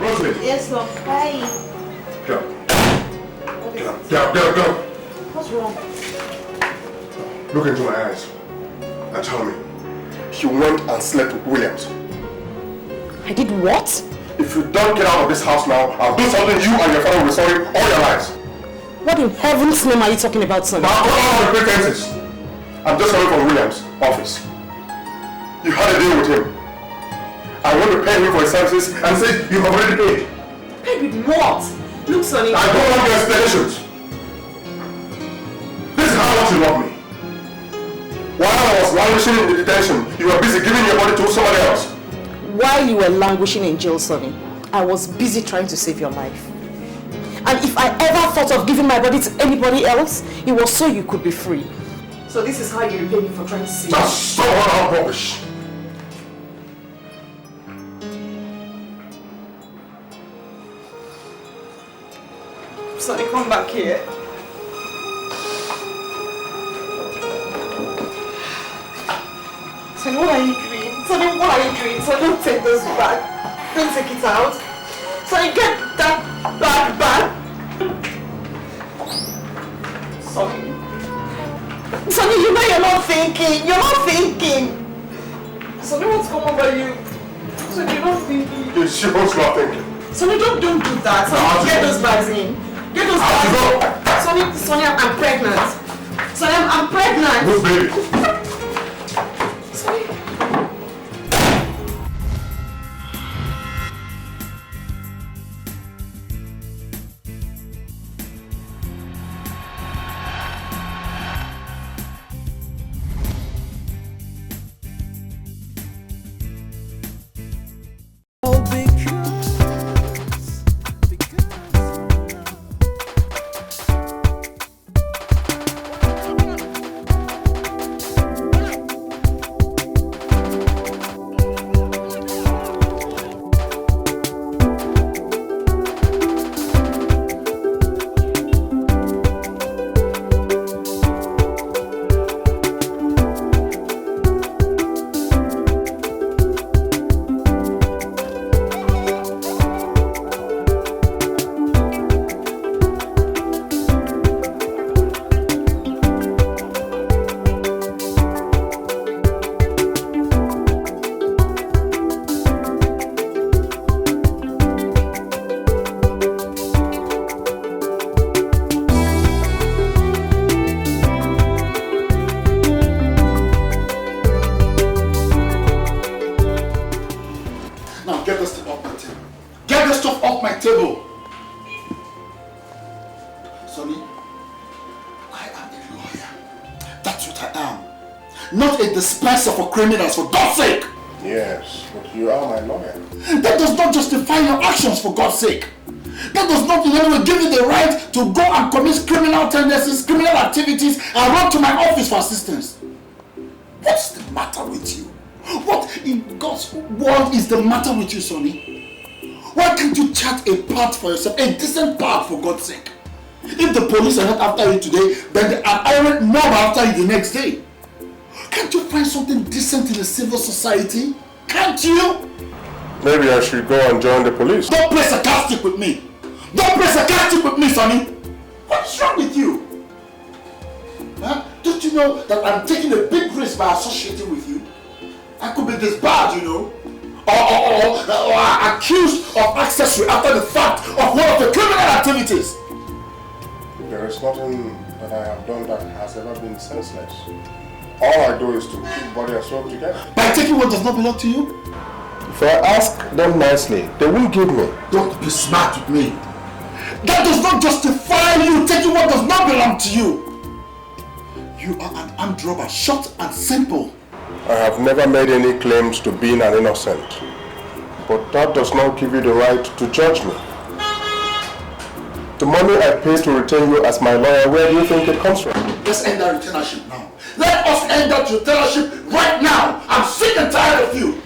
Rosemary. Yes, love. Hi. Get up. Get up. Get up. Get up. Get up. What's wrong? Look into my eyes and tell me. You went and slept with Williams. I did what? If you don't get out of this house now, I'll do something you and your father will be sorry all your lives. What in heaven's name are you talking about, son? Now go out of the pretenses. I'm just coming from Williams' office. You had a deal with him. I want to pay him for his services and say you have already paid. Paid with what? Look, Sonny. I don't want your explanations. This is how much you love me. While I was languishing in the detention, you were busy giving your body to somebody else. While you were languishing in jail, Sonny, I was busy trying to save your life. And if I ever thought of giving my body to anybody else, it was so you could be free. So this is how you repay me for trying to save me. That's so out rubbish. Sonny, come back here. Sonny, what are you doing? Sonny, what are you doing? Sonny, don't take this back. Don't take it out. Sonny, get that bag back. Sonny. Sonny, you know you're not thinking. You're not thinking. Sonny, what's going on by you? Sonny, you're not thinking. You're sure not thinking. Sonny, don't do that. Sonny, get those bags in. Get those bags in. Sonny, I'm pregnant. Sonny, I'm pregnant. Move, baby. Sonny. Criminals, for God's sake! Yes, but you are my lawyer. That does not justify your actions, for God's sake. That does not in any way give you the right to go and commit criminal tendencies, criminal activities, and run to my office for assistance. What's the matter with you? What in God's world is the matter with you, Sonny? Why can't you chart a path for yourself, a decent path, for God's sake? If the police are not after you today, then they are irate mob after you the next day. Can't you find something decent in a civil society? Can't you? Maybe I should go and join the police. Don't play sarcastic with me. Don't play sarcastic with me, Sonny. What's wrong with you? Huh? Don't you know that I'm taking a big risk by associating with you? I could be disbarred, you know. Or accused of accessory after the fact of one of the criminal activities. There is nothing that I have done that has ever been senseless. All I do is to keep body and soul together. By taking what does not belong to you? If I ask them nicely, they won't give me. Don't be smart with me. That does not justify you taking what does not belong to you. You are an armed robber, short and simple. I have never made any claims to being an innocent. But that does not give you the right to judge me. The money I pay to retain you as my lawyer, where do you think it comes from? Let's end that retainership now. Let us end that retainership right now. I'm sick and tired of you.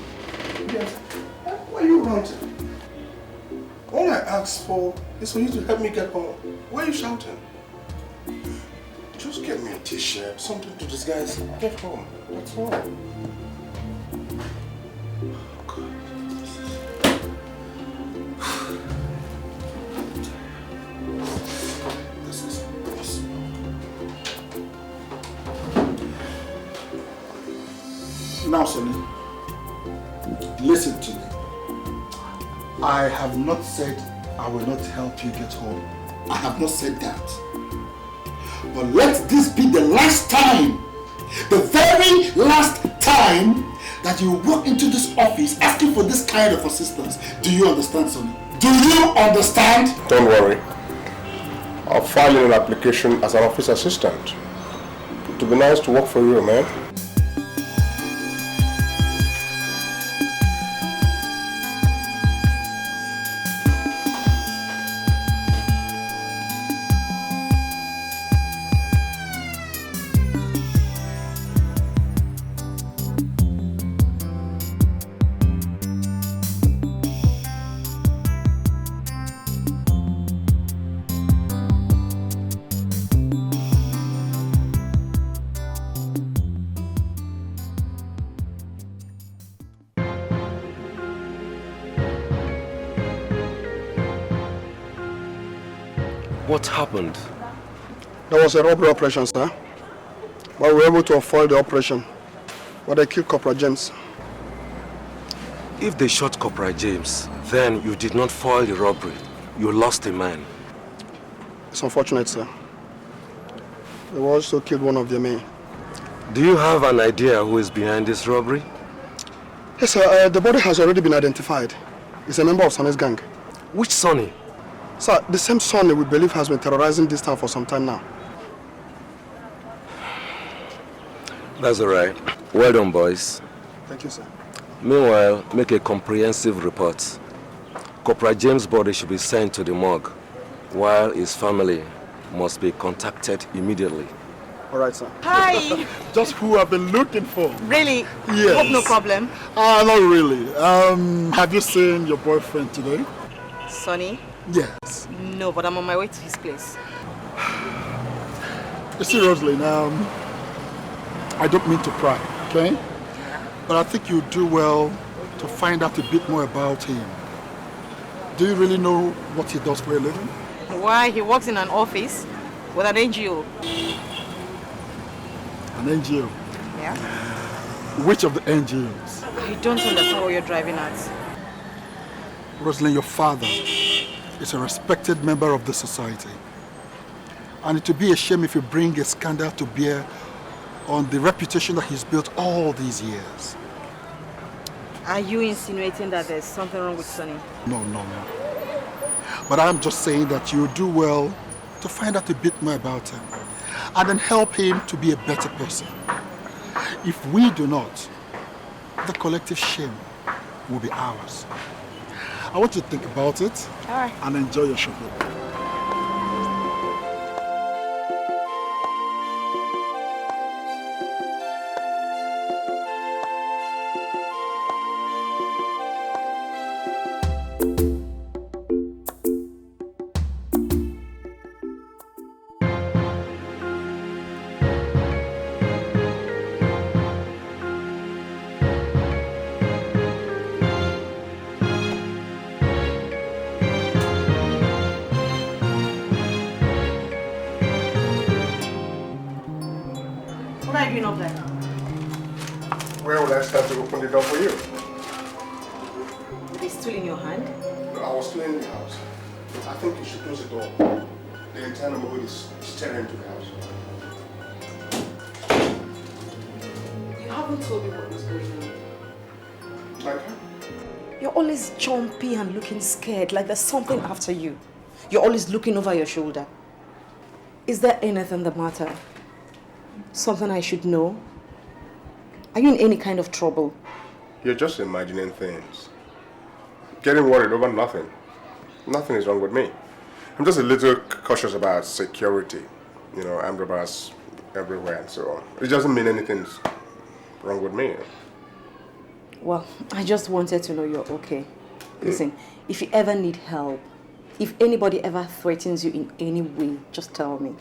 Yes. Why are you ranting? All I ask for is for you to help me get home. Why are you shouting? Just get me a t-shirt, something to disguise. Get home. That's all. Oh, God. Now, Sonny, listen to me. I have not said I will not help you get home. I have not said that. But let this be the last time, the very last time that you walk into this office asking for this kind of assistance. Do you understand, Sonny? Do you understand? Don't worry. I'll file in an application as an office assistant. It would be nice to work for you, man. What happened? There was a robbery operation, sir. But we were able to avoid the operation. But they killed Corporal James. If they shot Corporal James, then you did not foil the robbery. You lost a man. It's unfortunate, sir. They also killed one of their men. Do you have an idea who is behind this robbery? Yes, sir. The body has already been identified. It's a member of Sonny's gang. Which Sonny? Sir, the same Sonny we believe has been terrorizing this town for some time now. That's all right. Well done, boys. Thank you, sir. Meanwhile, make a comprehensive report. Corporal James' body should be sent to the morgue, while his family must be contacted immediately. All right, sir. Hi. Just who I've been looking for. Really? Yes. Hope no problem. Not really. Have you seen your boyfriend today? Sonny? Yes. No, but I'm on my way to his place. You see, Rosalind, I don't mean to pry, okay? But I think you do well to find out a bit more about him. Do you really know what he does for a living? Why? He works in an office with an NGO. An NGO? Yeah? Which of the NGOs? I don't understand what you're driving at. Rosalind, your father is a respected member of the society. And it would be a shame if you bring a scandal to bear on the reputation that he's built all these years. Are you insinuating that there's something wrong with Sonny? No. But I'm just saying that you do well to find out a bit more about him and then help him to be a better person. If we do not, the collective shame will be ours. I want you to think about it. All right. And enjoy your shopping. Where will I start to open the door for you? Is it still in your hand? No, I was still in the house. I think you should close the door. The entire neighborhood is staring into the house. You haven't told me what was going on. Like, You're always jumpy and looking scared, like there's something after you. You're always looking over your shoulder. Is there anything the matter? Something I should know? Are you in any kind of trouble? you're just imagining things. Getting worried over nothing. Nothing is wrong with me. I'm just a little cautious about security. You know, armed robbers everywhere and so on. It doesn't mean anything's wrong with me. Well, I just wanted to know you're okay. Listen, if you ever need help, if anybody ever threatens you in any way, just tell me.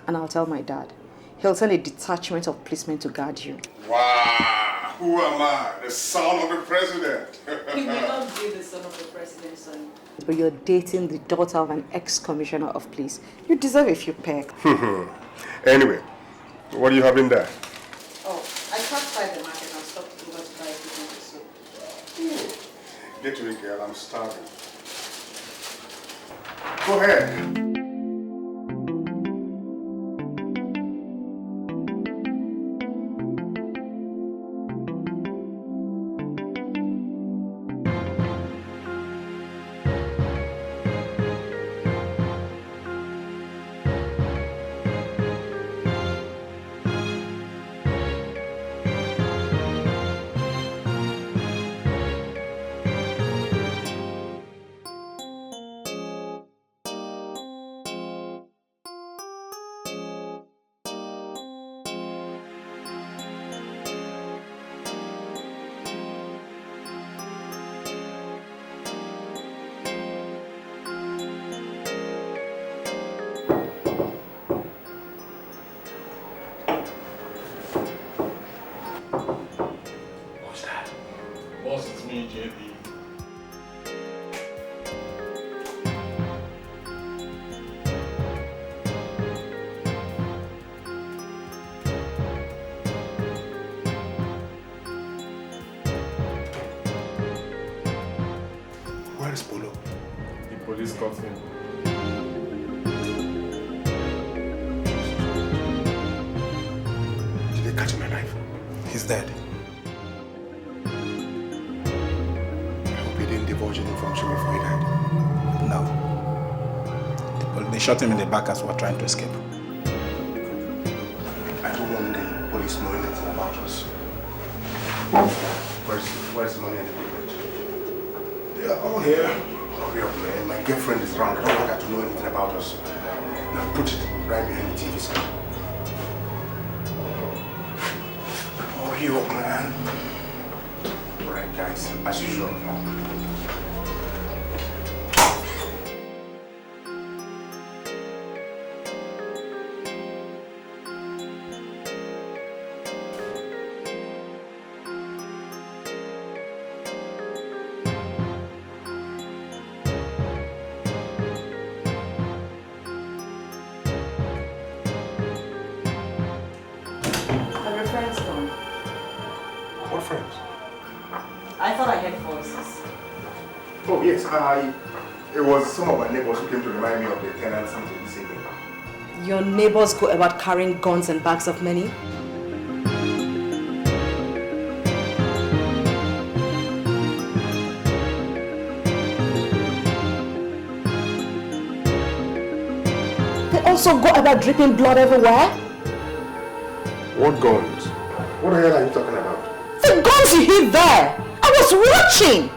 And I'll tell my dad. He'll send a detachment of policemen to guard you. Wow! Who am I? The son of the president. You may not be the son of the president, son. But you're dating the daughter of an ex-commissioner of police. You deserve a few peck. Anyway, what do you have in there? Oh, I passed by the market and stopped over Get to it, girl. I'm starving. Go ahead. Police got him. Did they catch him alive? He's dead. I hope he didn't divulge any information before he died. No. They shot him in the back as we were trying to escape. I don't want the police knowing anything about us. Where's the money and the equipment? They are all here. Hurry up, man. My girlfriend is around. I don't want her to know anything about us. Now put it right behind the TV screen. Hurry up, man. Alright, guys. As usual. I thought I heard voices. Oh yes, it was some of my neighbors who came to remind me of the tenant something this evening. Your neighbors go about carrying guns and bags of money? They also go about dripping blood everywhere? What guns? What the hell are you talking about? The guns you hid there! I was watching!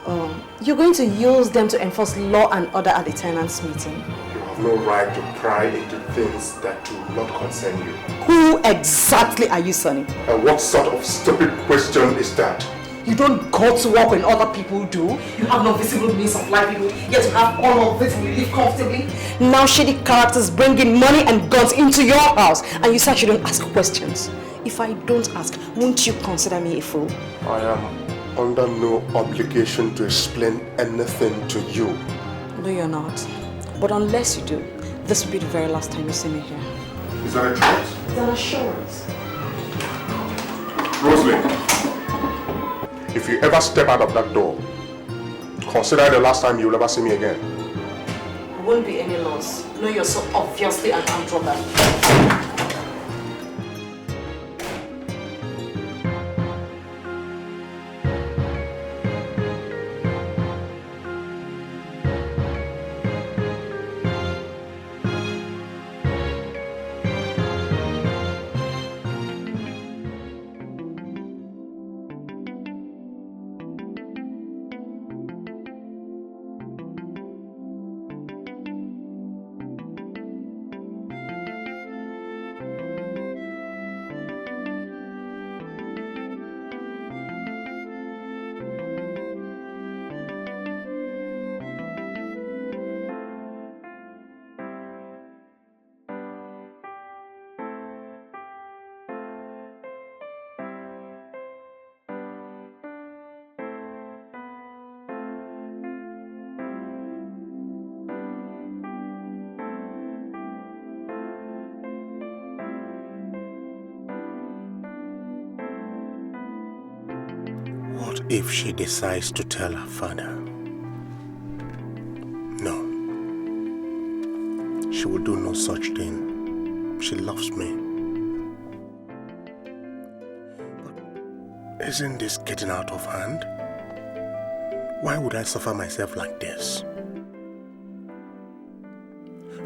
Look, you're going to use them to enforce law and order at the tenants' meeting. You have no right to pry into things that do not concern you. Who exactly are you, Sonny? And what sort of stupid question is that? You don't go to work when other people do. You have no visible means of livelihood, yet you have all of it and you live comfortably. Now shady characters bringing money and guns into your house and you say I shouldn't ask questions. If I don't ask, won't you consider me a fool? I am under no obligation to explain anything to you. No, you're not. But unless you do, this will be the very last time you see me here. Is that a choice? It's an assurance. Rosalind, if you ever step out of that door, consider the last time you'll ever see me again. There won't be any loss. No, you're so obviously an armed robber. What if she decides to tell her father? No. She will do no such thing. She loves me. But isn't this getting out of hand? Why would I suffer myself like this?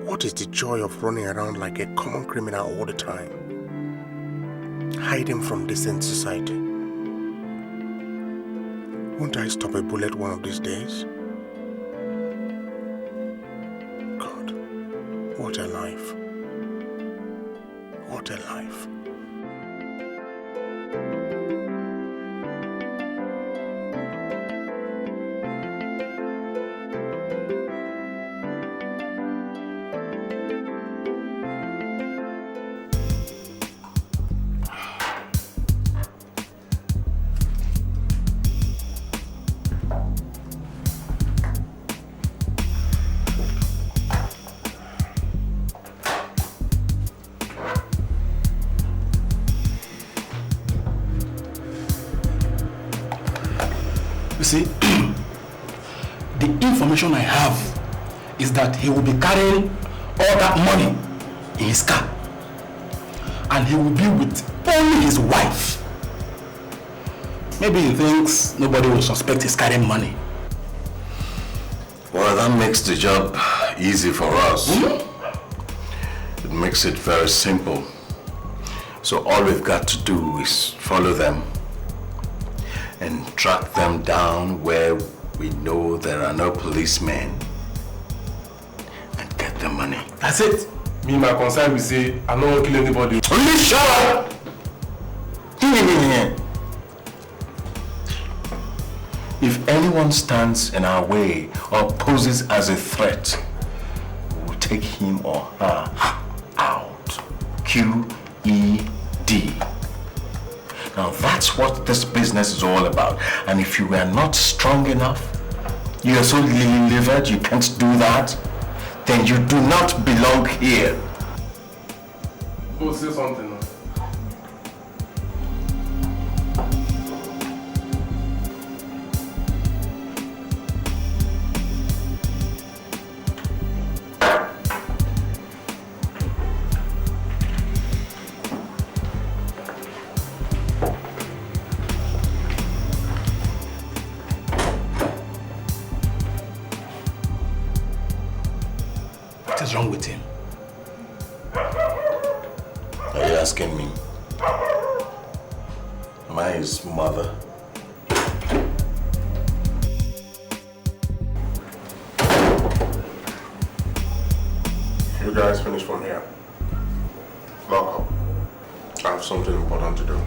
What is the joy of running around like a common criminal all the time? Hiding from decent society? Won't I stop a bullet one of these days? God, what a life. What a life. See, the information I have is that he will be carrying all that money in his car. And he will be with only his wife. Maybe he thinks nobody will suspect he's carrying money. Well, that makes the job easy for us. It makes it very simple. So all we've got to do is follow them and track them down where we know there are no policemen and get the money. That's it. Me, my concern will say, I don't want to kill anybody. Please shut up! If anyone stands in our way or poses as a threat, we'll take him or her out. Q-E-D. Now that's what this business is all about. And if you are not strong enough, you are so lily-livered you can't do that, then you do not belong here. Go say something now. What is wrong with him? Are you asking me? Am I his mother? You guys finish from here. Lock up. I have something important to do.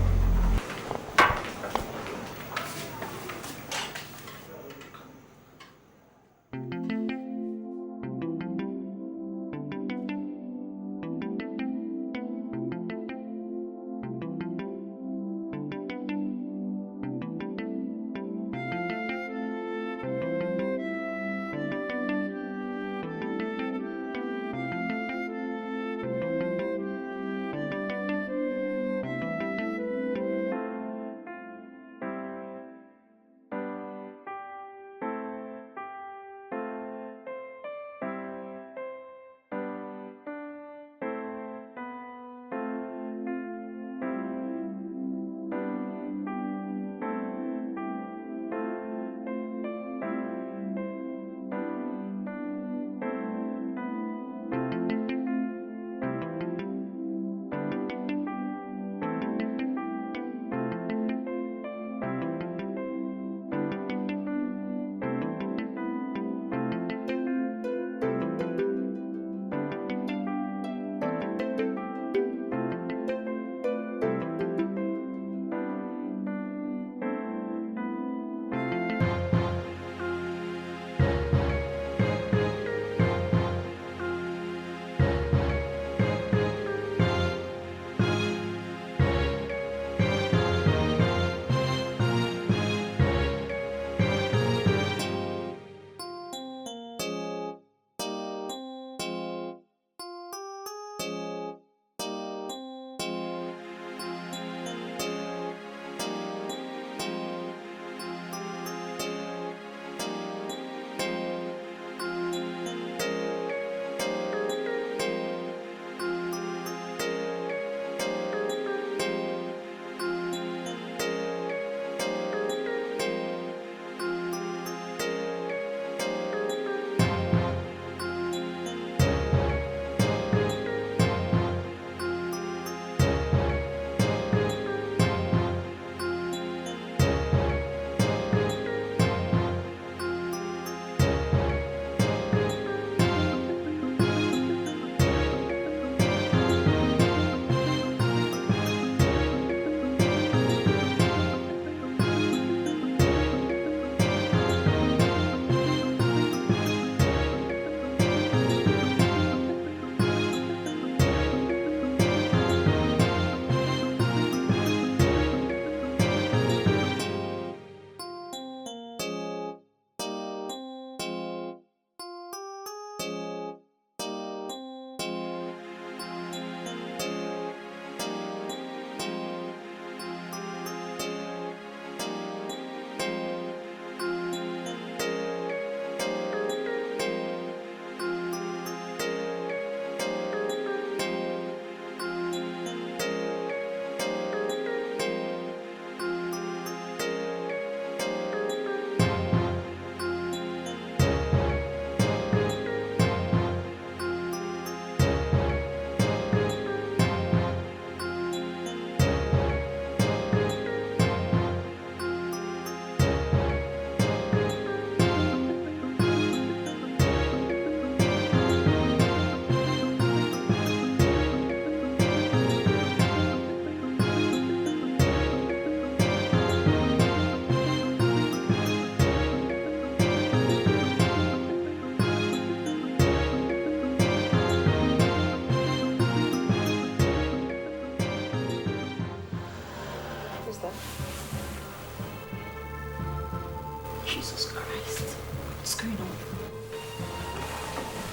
Jesus Christ. What's going on?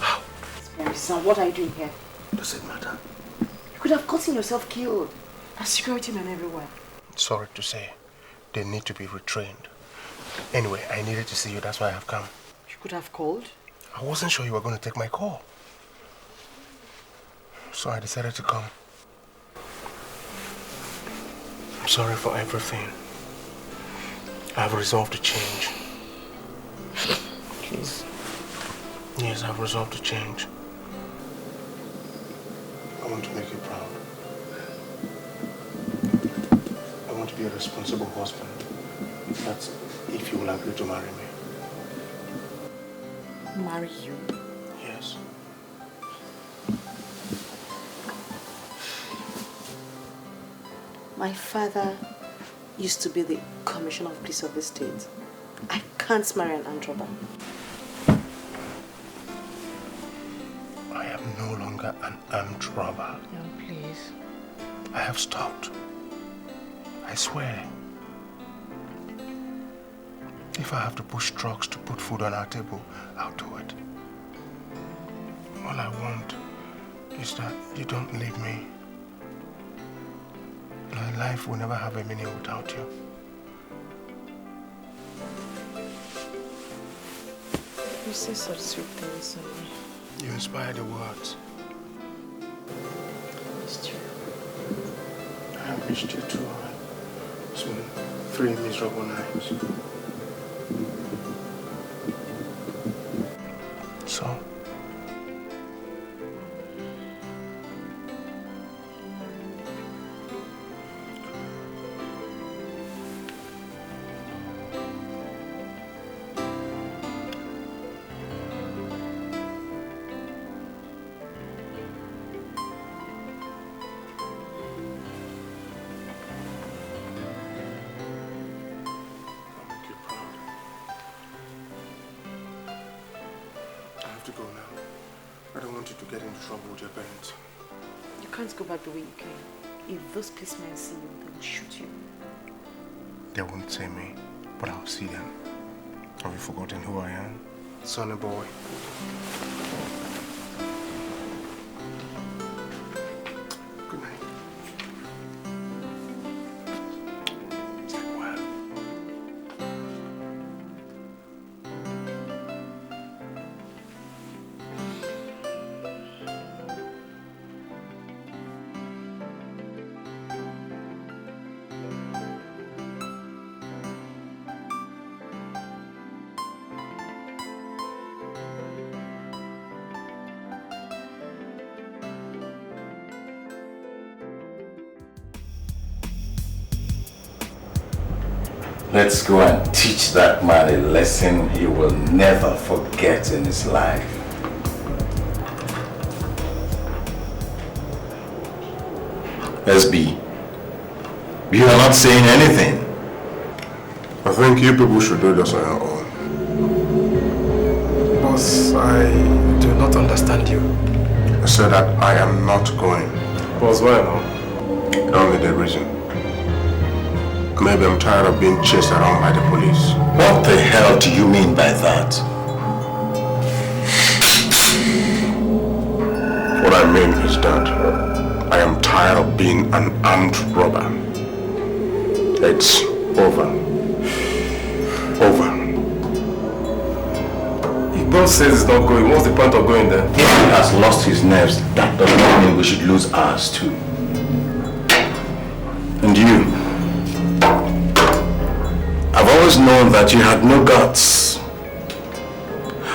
How? Son, what are you doing here? Does it matter? You could have gotten yourself killed. There's security men everywhere. Sorry to say, they need to be retrained. Anyway, I needed to see you, that's why I have come. You could have called. I wasn't sure you were going to take my call. So I decided to come. I'm sorry for everything. I have resolved to change. Please. Yes, I've resolved to change. I want to make you proud. I want to be a responsible husband. That's if you will agree to marry me. Marry you? Yes. My father used to be the commissioner of police of the state. I can't marry an armed robber. I am no longer an armed robber. No, please. I have stopped. I swear. If I have to push trucks to put food on our table, I'll do it. All I want is that you don't leave me. My life will never have a meaning without you. You say such sweet things, Sonny. You inspire the words. It's true. I have missed you too. It's been 3 miserable nights. So? You can't go back the way you came. If those policemen see you, they will shoot you. They won't see me, but I'll see them. Have you forgotten who I am? Sonny boy. Good night. Sleep well. Let's go and teach that man a lesson he will never forget in his life. SB, you are not saying anything. I think you people should do this on your own. Boss, I do not understand you. I said that I am not going. Boss, why now? Only the reason. Maybe I'm tired of being chased around by the police. What the hell do you mean by that? What I mean is that I am tired of being an armed robber. It's over. Over. If boss says it's not going, what's the point of going there? If he has lost his nerves, that does not mean we should lose ours too. And you? I've always known that you had no guts.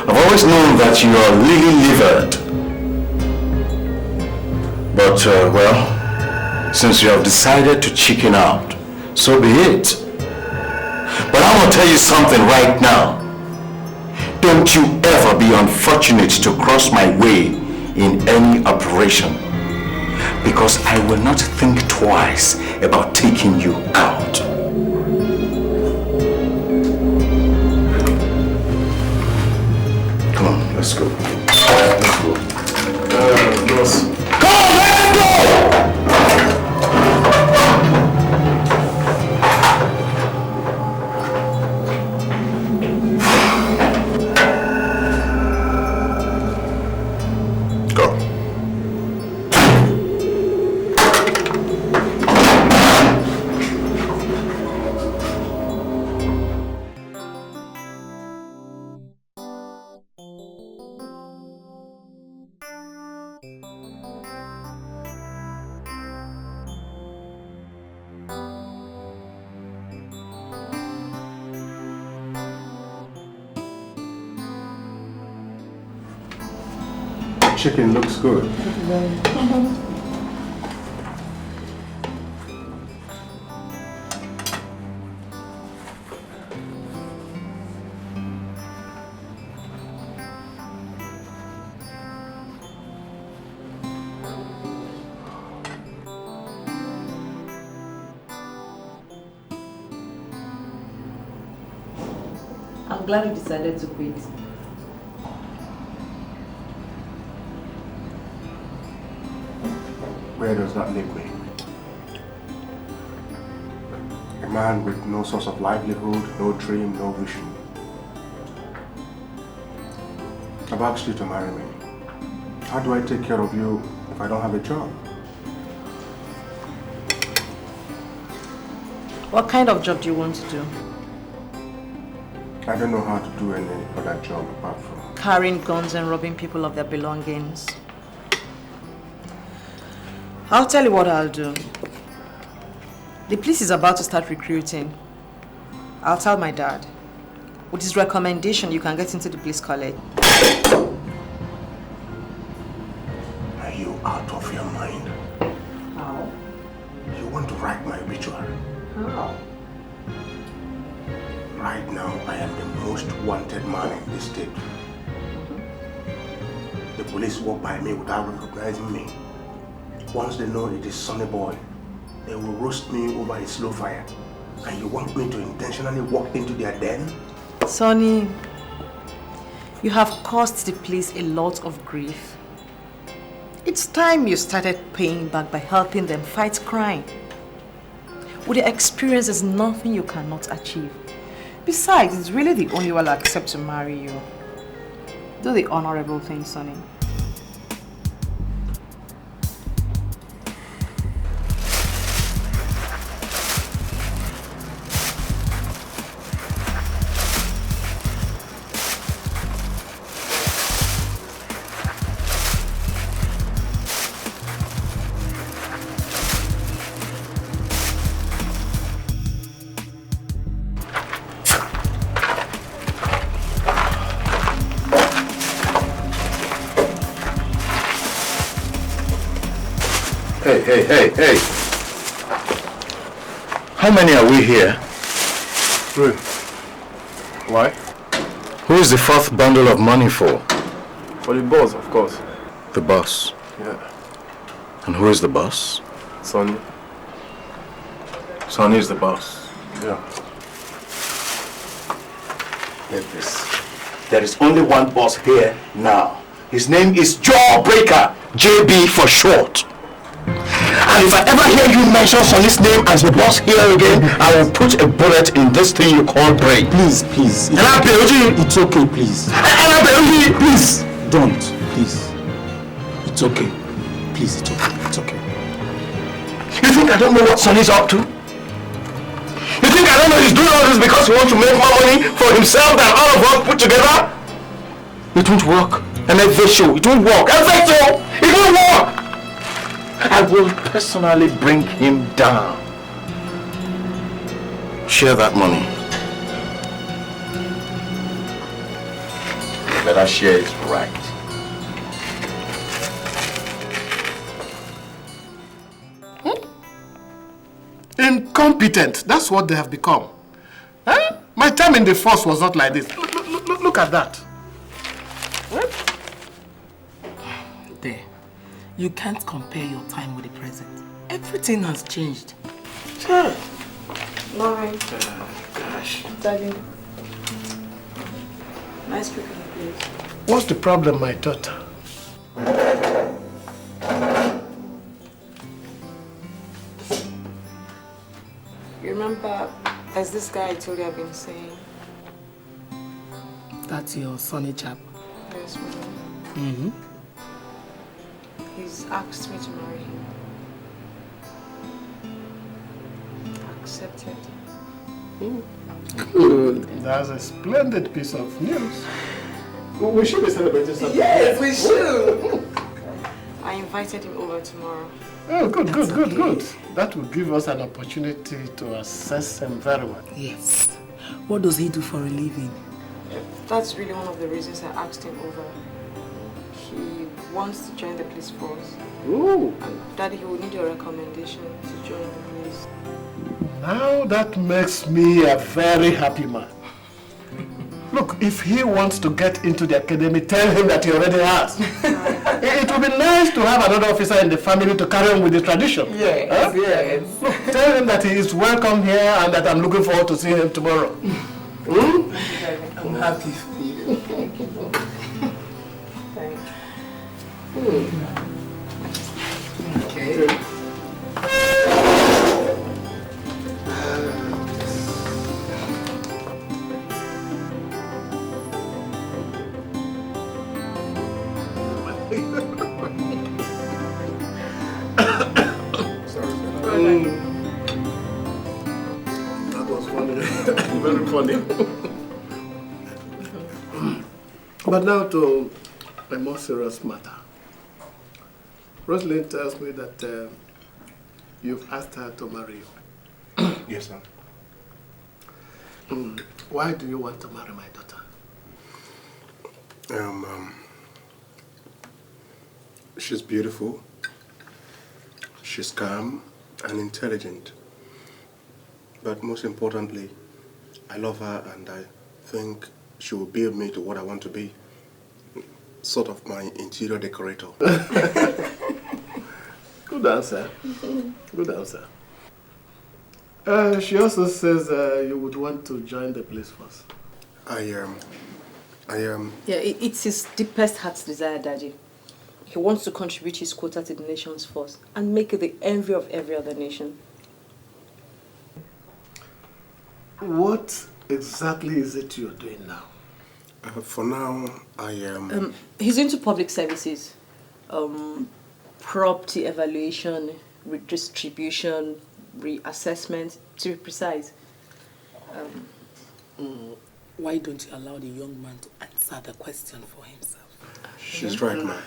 I've always known that you are lily-livered. But, well, since you have decided to chicken out, so be it. But I want to tell you something right now. Don't you ever be unfortunate to cross my way in any operation, because I will not think twice about taking you out. Come on, let's go. Let's go. Boss. Come on, let's go! chicken looks good. I'm glad you decided to quit. Where does that leave me? A man with no source of livelihood, no dream, no vision. I've asked you to marry me. How do I take care of you if I don't have a job? What kind of job do you want to do? I don't know how to do any other job apart from carrying guns and robbing people of their belongings. I'll tell you what I'll do. The police is about to start recruiting. I'll tell my dad. With his recommendation, you can get into the police college. Are you out of your mind? How? You want to write my obituary? How? Right now, I am the most wanted man in this state. The police walk by me without recognizing me. Once they know it is Sonny Boy, they will roast me over a slow fire. And you want me to intentionally walk into their den? Sonny, you have caused the police a lot of grief. It's time you started paying back by helping them fight crime. With your experience, there's nothing you cannot achieve. Besides, it's really the only one I'll accept to marry you. Do the honorable thing, Sonny. Hey. How many are we here? 3. Why? Who is the 4th bundle of money for? For the boss, of course. The boss? Yeah. And who is the boss? Sonny. Sonny is the boss. Yeah. Get this. There is only one boss here now. His name is Jawbreaker. JB for short. And if I ever hear you mention Sonny's name as the boss here again, I will put a bullet in this thing you call brain. Please. It's okay, please. Please. Don't, please. It's okay. Please, it's okay. You think I don't know what Sonny's up to? You think I don't know he's doing all this because he wants to make more money for himself than all of us put together? It won't work. And every show, it won't work. Every show, it won't work. I will personally bring him down. Share that money. Let us share it right. Incompetent. That's what they have become. Huh? My time in the force was not like this. Look at that. What? There. You can't compare your time with the present. Everything has changed. Sure. Lauren. Gosh. Daddy. Nice cooking, please. What's the problem, my daughter? You remember, there's this guy I told you I've been saying? That's your Sonny chap. Yes, Mama. Mm-hmm. He's asked me to marry him. Accepted. Good. That's a splendid piece of news. We should be celebrating something. Yes, we should. I invited him over tomorrow. Oh, good. That will give us an opportunity to assess him very well. Yes. What does he do for a living? That's really one of the reasons I asked him over. He wants to join the police force. Ooh. And Daddy, he will need your recommendation to join the police. Now that makes me a very happy man. Look, if he wants to get into the academy, tell him that he already has. It would be nice to have another officer in the family to carry on with the tradition. Yes, huh? yes. Look, tell him that he is welcome here and that I'm looking forward to seeing him tomorrow. I'm happy for you. Okay. That was funny. Very funny. But now to a more serious matter. Rosalind tells me that you've asked her to marry you. Yes, sir. Why do you want to marry my daughter? She's beautiful. She's calm and intelligent. But most importantly, I love her and I think she will build me to what I want to be. Sort of my interior decorator. Good answer. Good answer. She also says you would want to join the police force. Yeah, it's his deepest heart's desire, Daddy. He wants to contribute his quota to the nation's force and make it the envy of every other nation. What exactly is it you're doing now? For now, I am... He's into public services. Property evaluation, redistribution, reassessment, to be precise. Why don't you allow the young man to answer the question for himself? She's right, ma'am.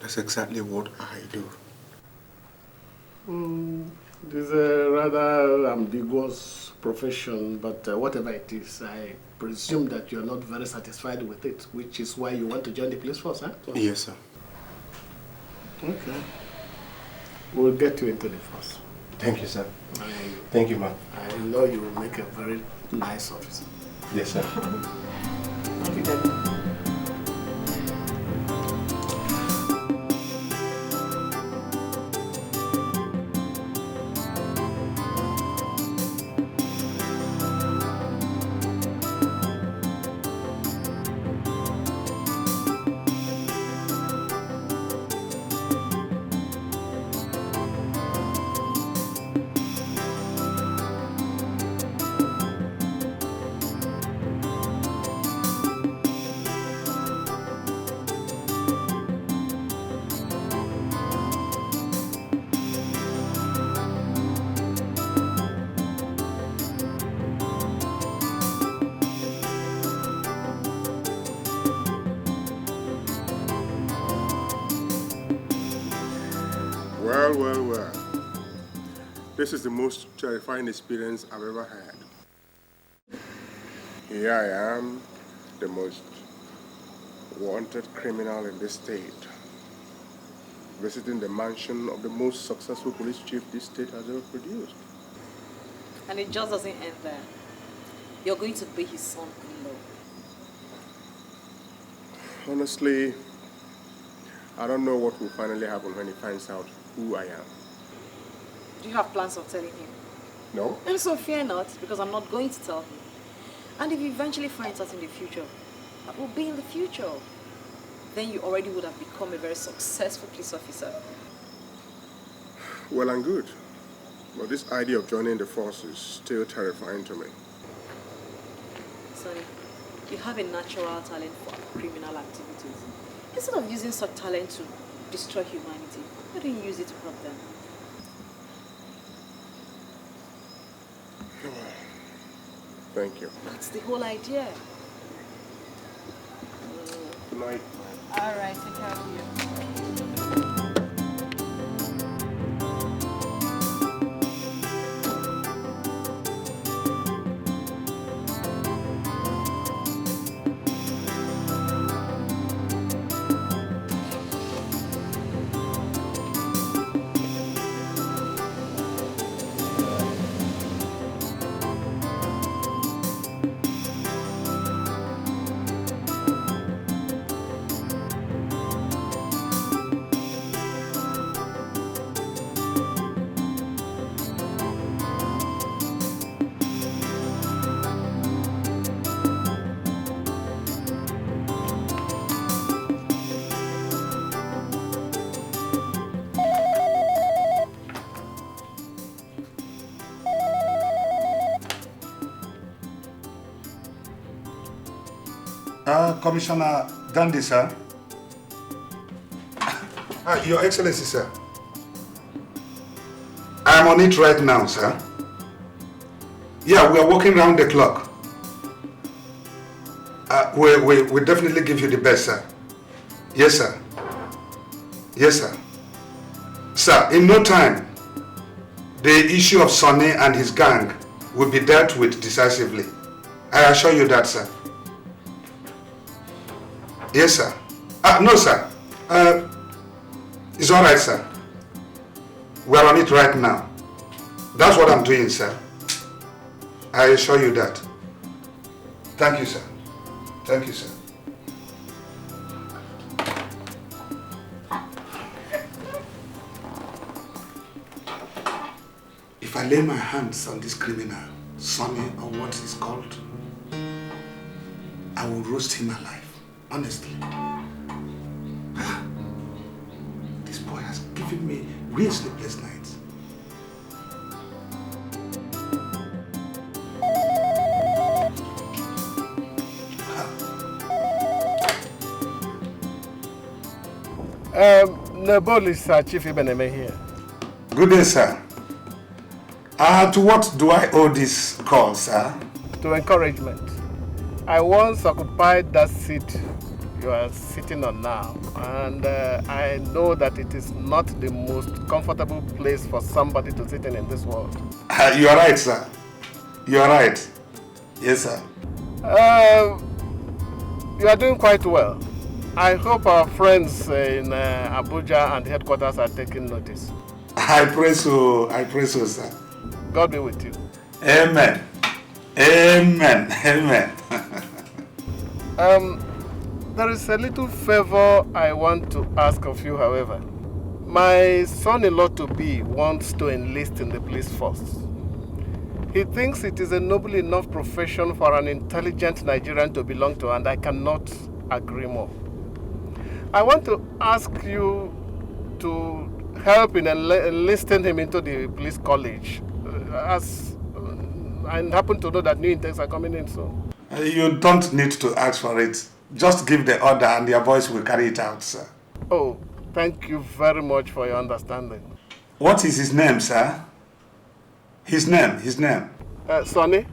That's exactly what I do. This is a rather ambiguous profession, but whatever it is, I presume that you're not very satisfied with it, which is why you want to join the police force, huh? Yes, sir. Okay. We'll get you into the force. Thank you, sir. Thank you, ma'am. I know you will make a very nice officer. Yes, sir. Thank you, Daddy. Well. This is the most terrifying experience I've ever had. Here I am, the most wanted criminal in this state, visiting the mansion of the most successful police chief this state has ever produced. And it just doesn't end there. You're going to be his son-in-law. Honestly, I don't know what will finally happen when he finds out who I am. Do you have plans of telling him? No? And so fear not, because I'm not going to tell him. And if he eventually finds out in the future, that will be in the future, then you already would have become a very successful police officer. Well and good. But this idea of joining the force is still terrifying to me. Sonny, you have a natural talent for criminal activities. Instead of using such talent to destroy humanity, why don't you use it to help them? Thank you. That's the whole idea. Good night. All right, take care of you. Commissioner Dandy, sir. Your Excellency, sir. I'm on it right now, sir. Yeah, we are working round the clock. We definitely give you the best, sir. Yes, sir. Yes, sir. Sir, in no time, the issue of Sonny and his gang will be dealt with decisively. I assure you that, sir. Yes, sir. No, sir. It's all right, sir. We're on it right now. That's what I'm doing, sir. I assure you that. Thank you, sir. Thank you, sir. If I lay my hands on this criminal, Sonny, or what he's called, I will roast him alive. Honestly. This boy has given me real sleepless nights. Nebol is Chief Ibeneme here. Good day, sir. To what do I owe this call, sir? To encouragement. I once occupied that seat you are sitting on now, and I know that it is not the most comfortable place for somebody to sit in this world. You are right, sir. You are right. Yes, sir. You are doing quite well. I hope our friends in Abuja and headquarters are taking notice. I pray so. I pray so, sir. God be with you. Amen. Amen. Amen. There is a little favor I want to ask of you, however. My son-in-law-to-be wants to enlist in the police force. He thinks it is a noble enough profession for an intelligent Nigerian to belong to, and I cannot agree more. I want to ask you to help in enlisting him into the police college, as I happen to know that new intakes are coming in soon. You don't need to ask for it. Just give the order and your boys will carry it out, sir. Oh, thank you very much for your understanding. What is his name, sir? His name. Sonny.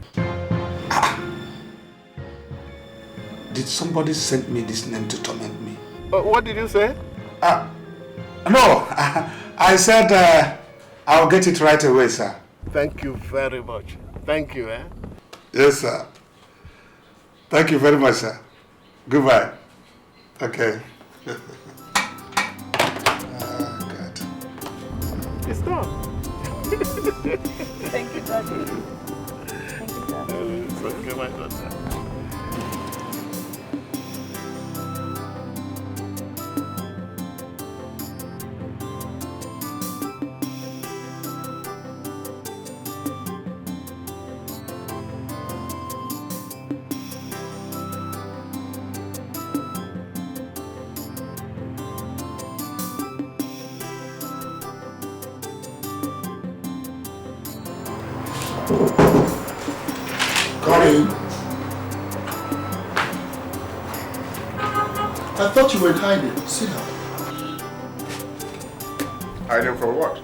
Did somebody send me this name to torment me? What did you say? No, I said I'll get it right away, sir. Thank you very much. Thank you, eh? Yes, sir. Thank you very much, sir. Goodbye. Okay. God. It's done. Thank you, Daddy. Thank you, Daddy. It's okay, my daughter. I thought you were hiding. Sit down. Hiding for what?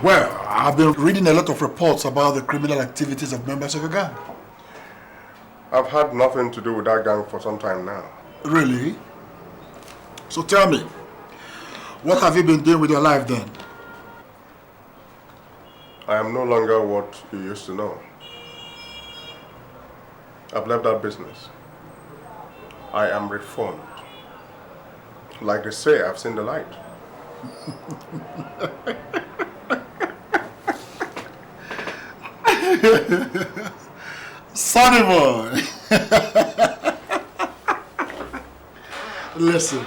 Well, I've been reading a lot of reports about the criminal activities of members of a gang. I've had nothing to do with that gang for some time now. Really? So tell me, what have you been doing with your life then? I am no longer what you used to know. I've left that business. I am reformed. Like they say, I've seen the light. Sonny boy! Listen,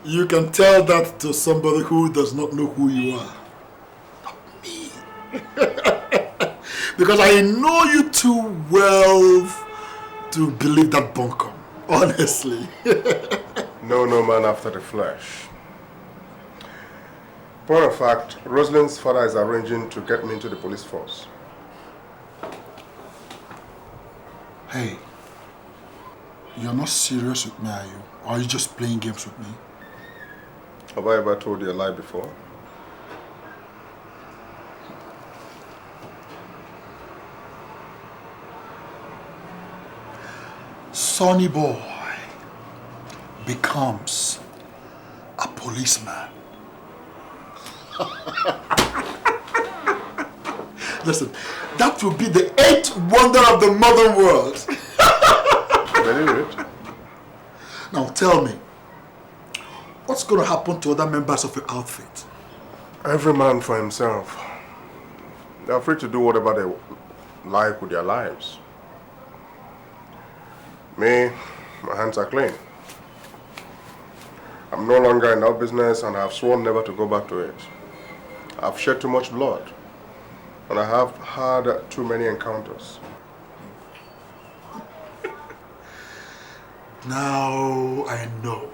you can tell that to somebody who does not know who you are. Not me. Because I know you too well to believe that bunkum. Honestly. No man after the flesh. Point of fact, Rosalind's father is arranging to get me into the police force. Hey, You're not serious with me, are you? Or are you just playing games with me? Have I ever told you a lie before? Sonny boy becomes a policeman. Listen, that will be the 8th wonder of the modern world. Very good. Now tell me, what's going to happen to other members of your outfit? Every man for himself. They're free to do whatever they like with their lives. Me, my hands are clean. I'm no longer in that business and I've sworn never to go back to it. I've shed too much blood and I have had too many encounters. Now I know.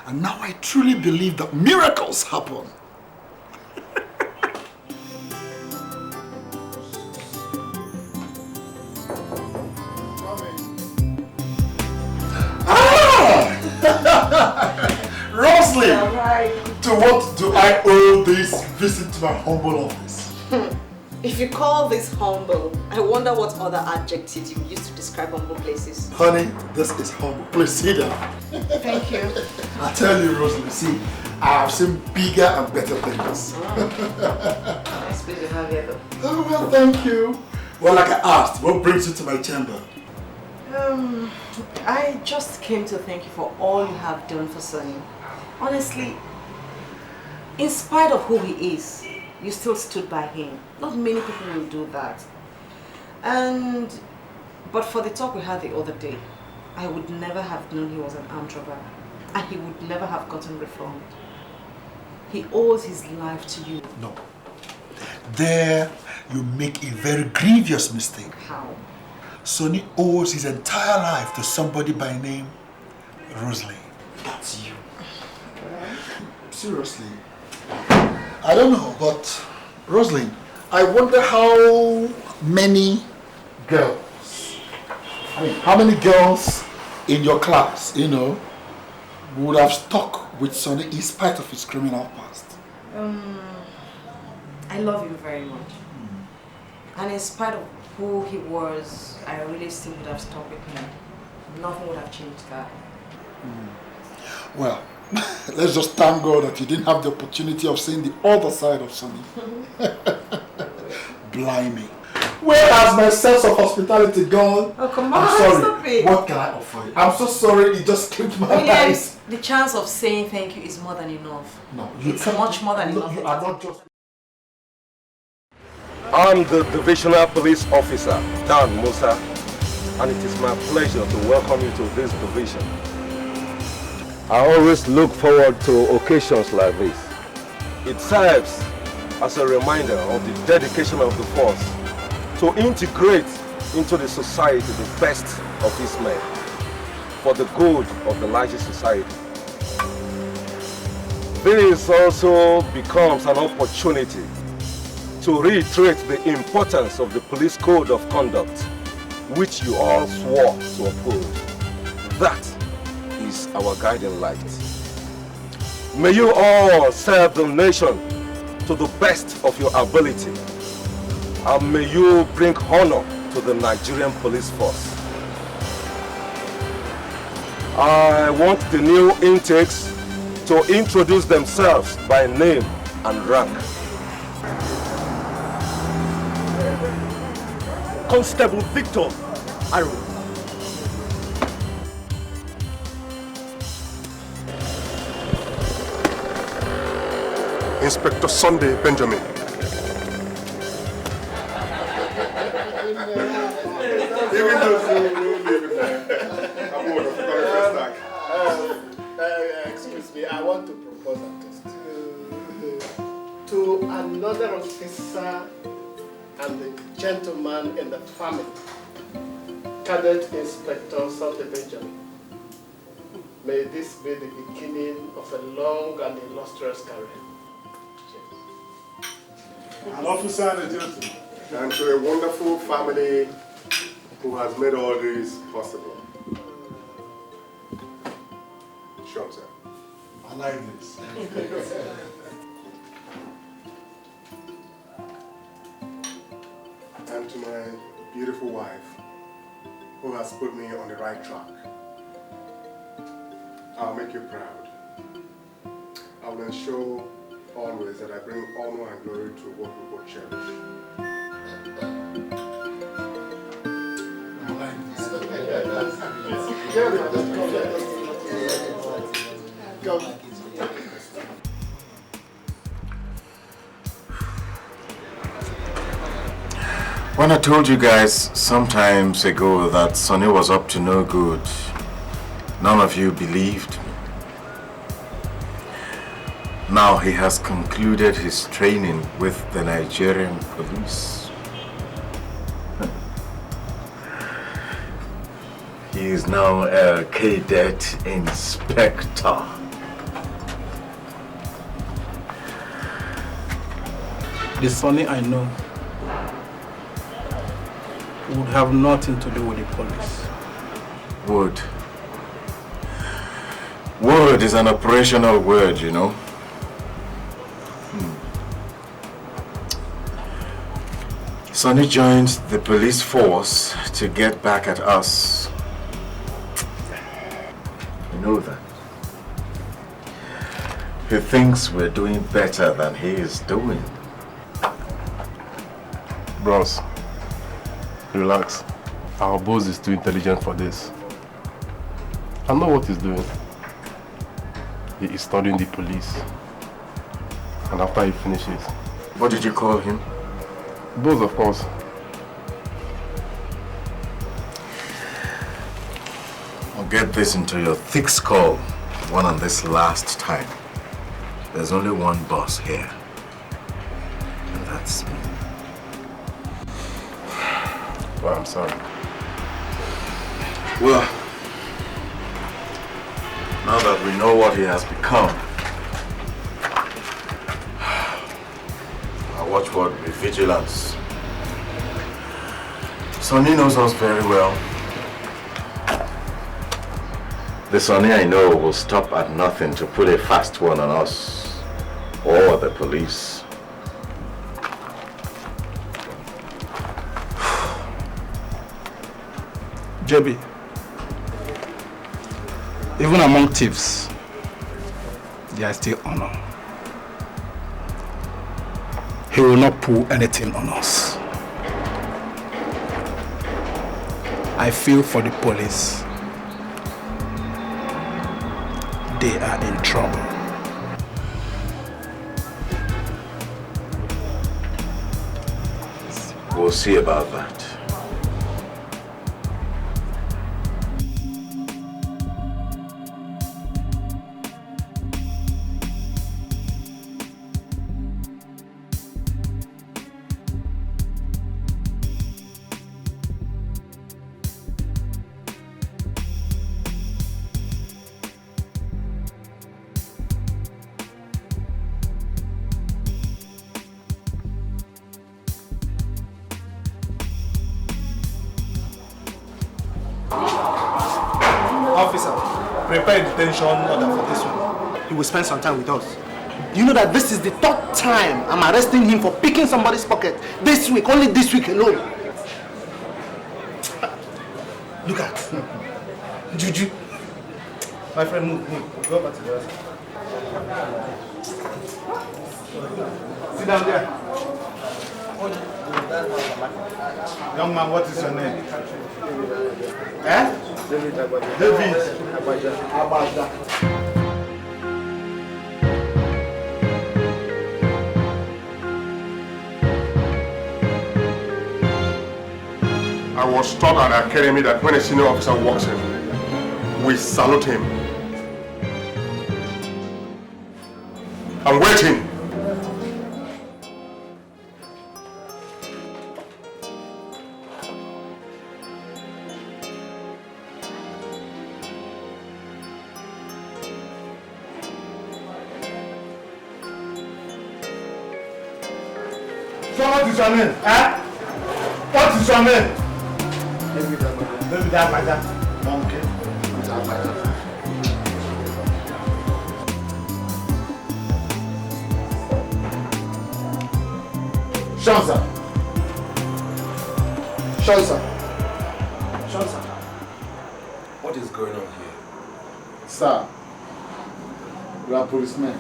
And now I truly believe that miracles happen. Rosalie! To what do I owe this visit to my humble office? If you call this humble, I wonder what other adjectives you use to describe humble places. Honey, this is humble. Please sit down. Thank you. I tell you, Rosalie, see, I have seen bigger and better things. Nice place to have you though. Oh, well, thank you. Well, like I asked, what brings you to my chamber? I just came to thank you for all you have done for Sonny. Honestly, in spite of who he is, you still stood by him. Not many people will do that. But for the talk we had the other day, I would never have known he was an armed robber. And he would never have gotten reformed. He owes his life to you. No. There, you make a very grievous mistake. How? Sonny owes his entire life to somebody by name Rosalie. That's you. Seriously. I don't know, but Rosalie, I wonder how many girls, how many girls in your class, would have stuck with Sonny in spite of his criminal past? I love him very much. And in spite of who he was, I really still would have stuck with him. Nothing would have changed that. Well, let's just thank God that you didn't have the opportunity of seeing the other side of Sonny. Blimey. Where has my sense of hospitality gone? Oh, come I'm on, sorry. stop it. What can I offer you? I'm so sorry, it just came to my eyes. The chance of saying thank you is more than enough. No, it's much more than enough. You are not just... I'm the Divisional Police Officer, Dan Musa, and it is my pleasure to welcome you to this division. I always look forward to occasions like this. It serves as a reminder of the dedication of the force to integrate into the society the best of its men for the good of the larger society. This also becomes an opportunity to reiterate the importance of the police code of conduct, which you all swore to uphold. That is our guiding light. May you all serve the nation to the best of your ability, and may you bring honor to the Nigerian police force. I want the new intakes to introduce themselves by name and rank. Constable Victor Arrow. Inspector Sunday Benjamin. Even though excuse me, I want to propose a toast to another officer and the gentleman in the family, Cadet Inspector Sunday Benjamin. May this be the beginning of a long and illustrious career. Cheers. An officer and a gentleman. And to a wonderful family who has made all this possible. like this. And to my beautiful wife, who has put me on the right track. I'll make you proud. I will ensure always that I bring honor and glory to what we both cherish. When I told you guys some times ago that Sonny was up to no good, none of you believed me. Now he has concluded his training with the Nigerian police. He is now a cadet inspector. The Sonny I know would have nothing to do with the police. Would. Word is an operational word, you know. Sonny joined the police force to get back at us. You know that. He thinks we're doing better than he is doing. Bros, relax. Our boss is too intelligent for this. I know what he's doing. He is studying the police. And after he finishes... What did you call him? Boss, of course. I'll get this into your thick skull, one on this last time. There's only one boss here. And that's me. Well, I'm sorry. Well, now that we know what he has become, our watchword will be vigilance. Sonny knows us very well. The Sonny I know will stop at nothing to put a fast one on us or the police. JB, even among thieves, there is still honor. He will not pull anything on us. I feel for the police. They are in trouble. We'll see about that. Prepare a detention order for this one. He will spend some time with us. You know that this is the third time I'm arresting him for picking somebody's pocket. This week, only this week alone. Look at Juju. My friend, move. Go back to the house. Sit down there. Young man, what is your name? Eh? David. I was taught at the academy that when a senior officer walks in, we salute him. I'm waiting. So what is your name? Eh? What is your name? David Agbaja. Monkey. Sean, sir. Sean, sir. Sean, sir. What is going on here? Sir, we are policemen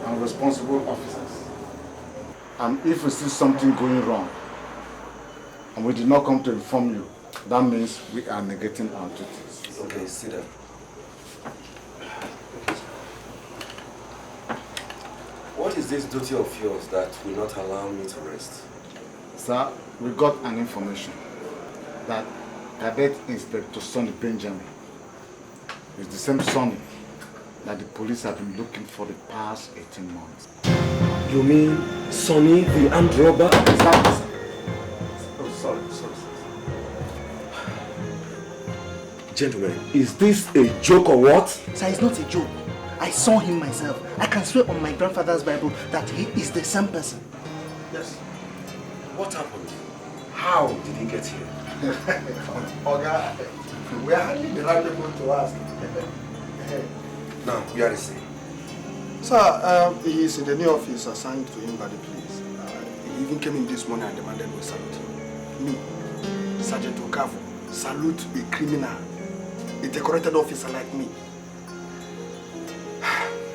and responsible officers. And if we see something going wrong and we did not come to inform you, that means we are negating our duties. Okay, sit down. What is this duty of yours that will not allow me to rest? Sir, we got an information that Cadet Inspector Sonny Benjamin is the same Sonny that the police have been looking for the past 18 months. You mean Sonny, the armed robber? Exactly, sir. Oh, sorry. Gentlemen, is this a joke or what? Sir, it's not a joke. I saw him myself. I can swear on my grandfather's Bible that he is the same person. Yes. What happened? How did he get here? Oga, we are hardly the right people to ask. Now, where is he? Sir, he is in the new office assigned to him by the police. He even came in this morning and demanded we salute him. Me, Sergeant Okafor, salute a criminal, a decorated officer like me.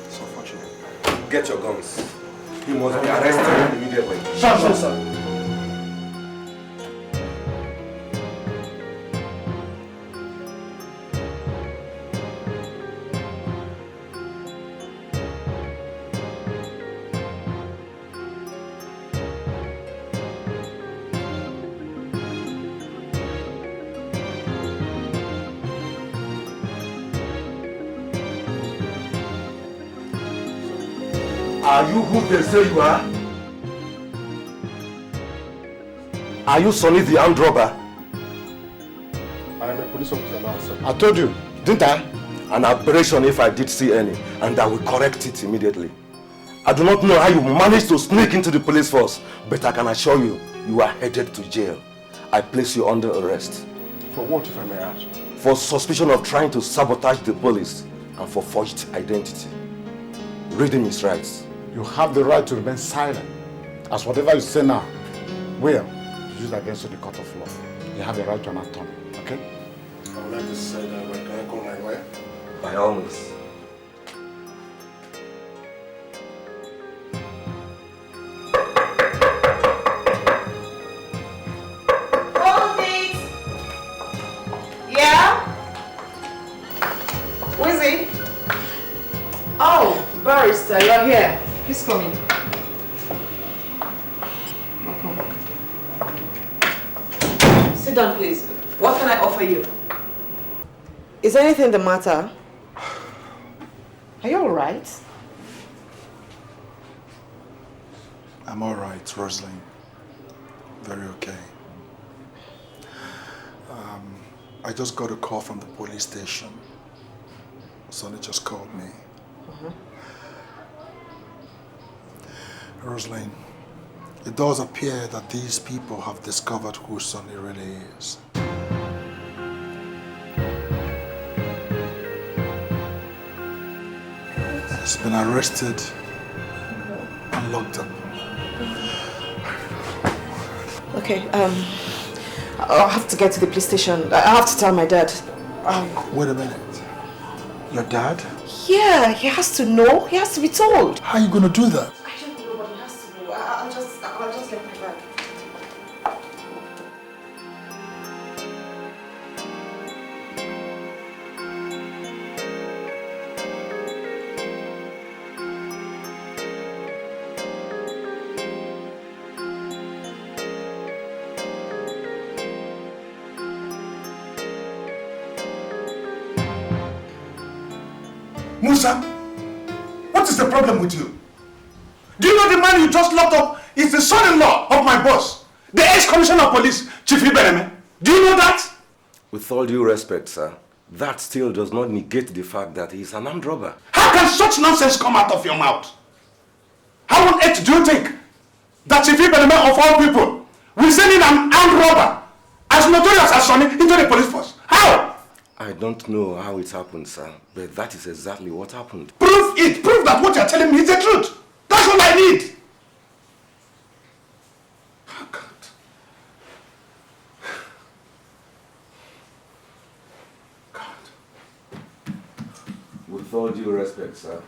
So fortunate. Get your guns. He must be arrested immediately. Sure, sir. Are you who they say you are? Are you Sonny the armed robber? I am a police officer now, sir. I told you, didn't I? An aberration if I did see any, and I will correct it immediately. I do not know how you managed to sneak into the police force, but I can assure you, you are headed to jail. I place you under arrest. For what, if I may ask? For suspicion of trying to sabotage the police and for forged identity. Read him his rights. You have the right to remain silent, as whatever you say now will be used against you in the court of law. You have the right to an attorney, okay? I would like to say that way. Can I call my lawyer? By all means. Hold it! Yeah? Who is it? Oh, barrister, you're here. Please come in. Welcome. Sit down, please. What can I offer you? Is anything the matter? Are you alright? I'm alright, Rosalind. Very okay. I just got a call from the police station. Sonny just called me. Rosalind, it does appear that these people have discovered who Sonny really is. He's been arrested and locked up. Okay, I'll have to get to the police station. I have to tell my dad. Wait a minute. Your dad? Yeah, he has to know. He has to be told. How are you going to do that? I don't know, but he has to know. I'll just let my dad. Musa, what is the problem with you? Do you know the man you just locked up is the son-in-law of my boss, the ex-commissioner of police, Chief Ibereme? Do you know that? With all due respect, sir, that still does not negate the fact that he is an armed robber. How can such nonsense come out of your mouth? How on earth do you think that Chief Ibereme of all people will send in an armed robber as notorious as Sonny into the police force? How? I don't know how it happened, sir, but that is exactly what happened. Prove it! Prove that what you're telling me is the truth! That's all I need! With all due respect, sir,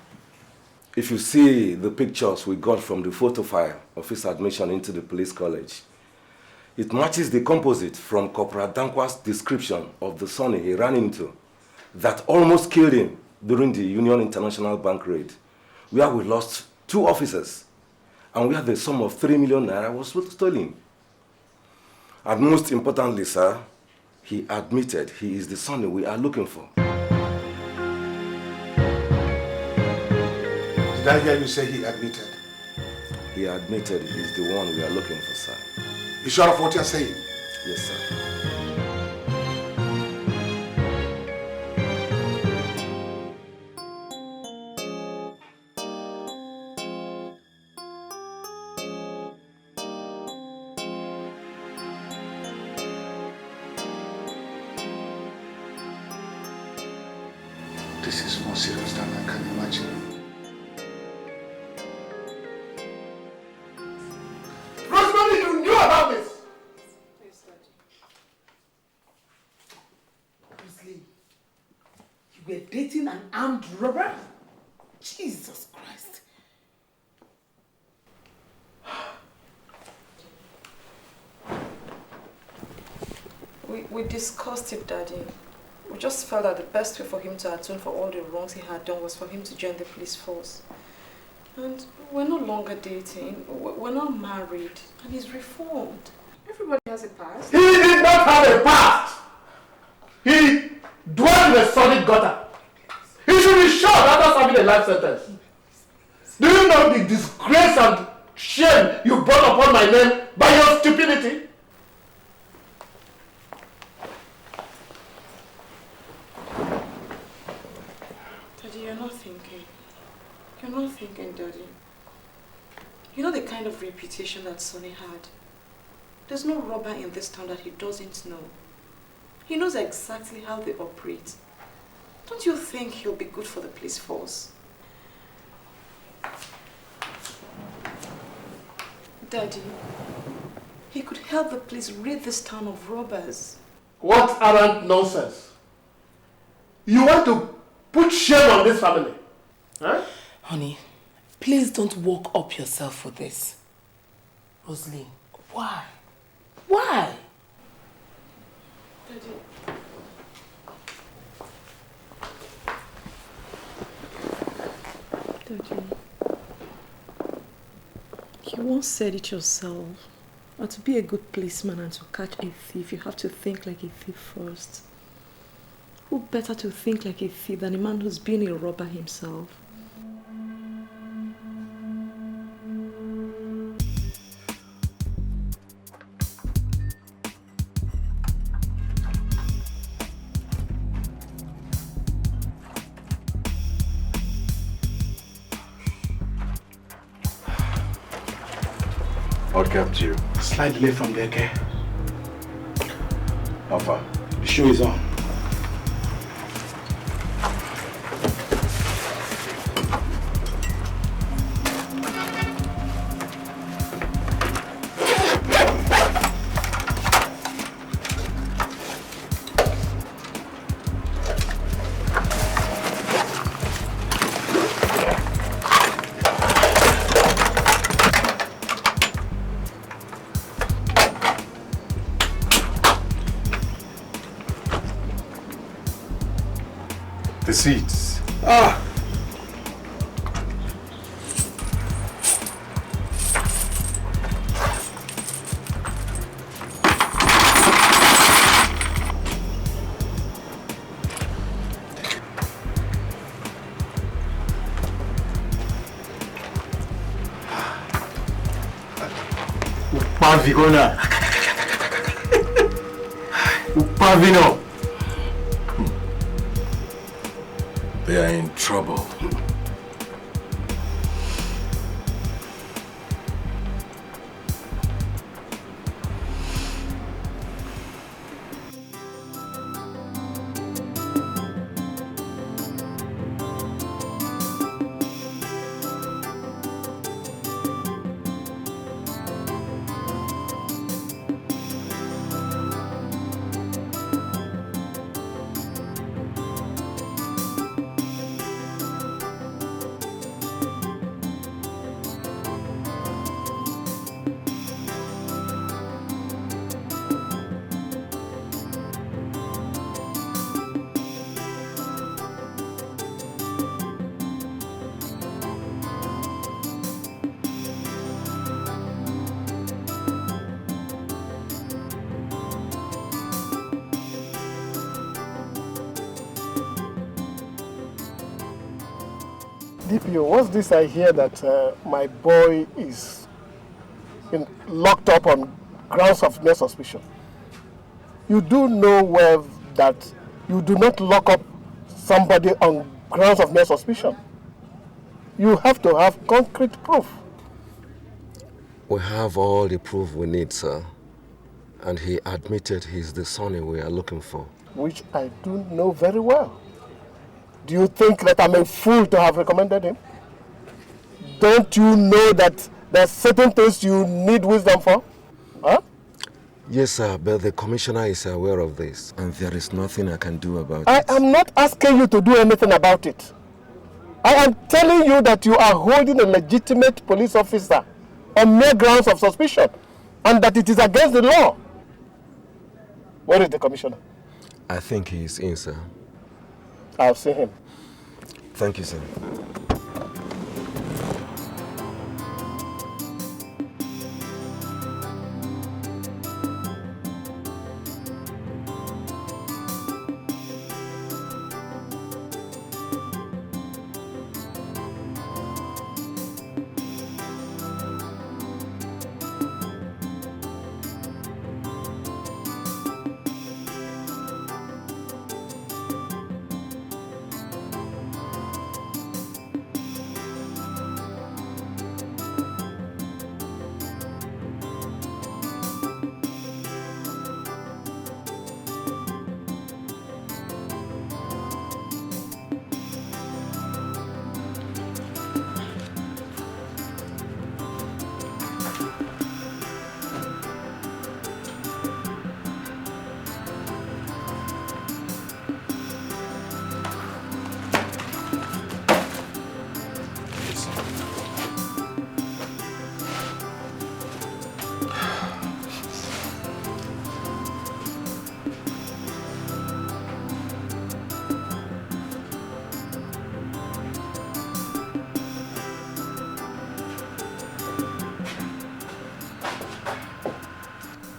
if you see the pictures we got from the photo file of his admission into the police college, it matches the composite from Corporal Dankwa's description of the Sonny he ran into that almost killed him during the Union International Bank raid, where we lost 2 officers and where the sum of 3 million naira was stolen. And most importantly, sir, he admitted he is the Sonny we are looking for. Did I hear you say he admitted? He admitted he's the one we are looking for, sir. You sure of what you're saying? Yes, sir. This is more serious than I can imagine. Rosemary, you knew about this! Rosalie, you were dating an armed robber? Jesus Christ. We discussed it, Daddy. We just felt that the best way for him to atone for all the wrongs he had done was for him to join the police force. And we're no longer dating, we're not married, and he's reformed. Everybody has a past. He did not have a past! He dwelled in a solid gutter. He should be shot after serving a life sentence. Do you know the disgrace and shame you brought upon my name by your stupidity? Daddy, you're not thinking. You're not thinking, Daddy. You know the kind of reputation that Sonny had. There's no robber in this town that he doesn't know. He knows exactly how they operate. Don't you think he'll be good for the police force? Daddy, he could help the police rid this town of robbers. What arrant nonsense. You want to put shame on this family? Huh? Honey, please don't work up yourself for this. Rosalie, why? Why? Daddy. Daddy. You once said it yourself. That to be a good policeman and to catch a thief, you have to think like a thief first. Who better to think like a thief than a man who's been a robber himself? What kept you? Slight delay from there, okay? How far? The show is on. The seats. Ah! Upavigona. Upavino. They are in trouble. DPO, what's this I hear that my boy is locked up on grounds of mere suspicion? You do know well that you do not lock up somebody on grounds of mere suspicion. You have to have concrete proof. We have all the proof we need, sir. And he admitted he's the Sonny we are looking for. Which I do know very well. Do you think that I'm a fool to have recommended him? Don't you know that there are certain things you need wisdom for? Huh? Yes, sir, but the commissioner is aware of this, and there is nothing I can do about it. I am not asking you to do anything about it. I am telling you that you are holding a legitimate police officer on mere grounds of suspicion, and that it is against the law. Where is the commissioner? I think he is in, sir. I'll see him. Thank you, sir.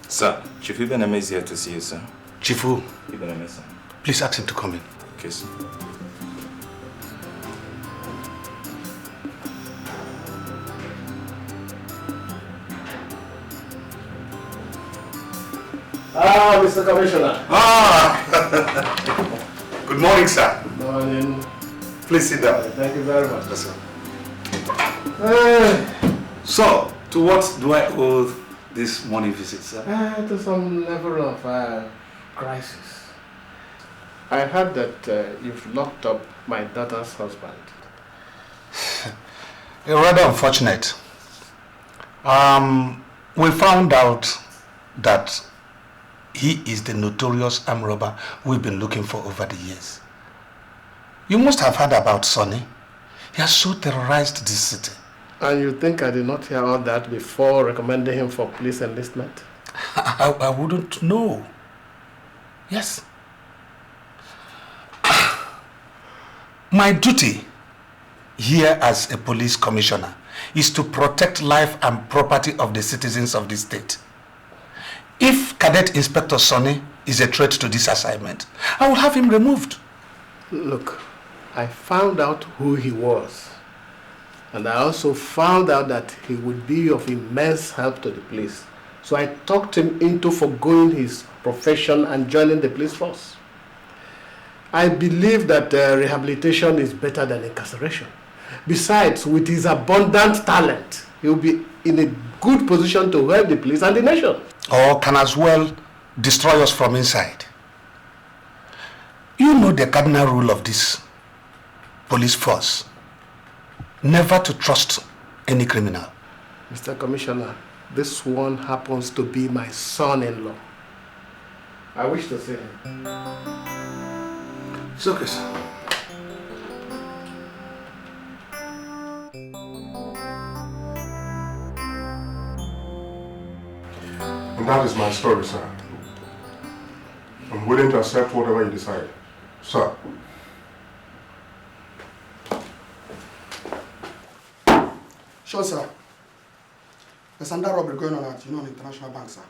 Sir, Chief Umenwa is here to see you, sir. Chief Umenwa, sir. Please ask him to come in. Okay, sir. Mr. Commissioner. Good morning, sir. Good morning. Please sit down. Thank you very much. Yes, sir. So, to what do I owe this morning visit, sir? To some level of crisis. I heard that you've locked up my daughter's husband. Rather unfortunate. We found out that he is the notorious armed robber we've been looking for over the years. You must have heard about Sonny. He has so terrorized this city. And you think I did not hear all that before recommending him for police enlistment? I wouldn't know. Yes. My duty here as a police commissioner is to protect life and property of the citizens of this state. If Cadet Inspector Sonny is a threat to this assignment, I will have him removed. Look, I found out who he was. And I also found out that he would be of immense help to the police. So I talked him into forgoing his profession and joining the police force. I believe that rehabilitation is better than incarceration. Besides, with his abundant talent, he will be in a good position to help the police and the nation. Or can as well destroy us from inside. You know the cardinal rule of this police force. Never to trust any criminal. Mr. Commissioner, this one happens to be my son-in-law. I wish to see him. It's okay, sir. And that is my story, sir. I'm willing to accept whatever you decide. Sir. Sure, sir. There's another robbery going on at International Bank, sir.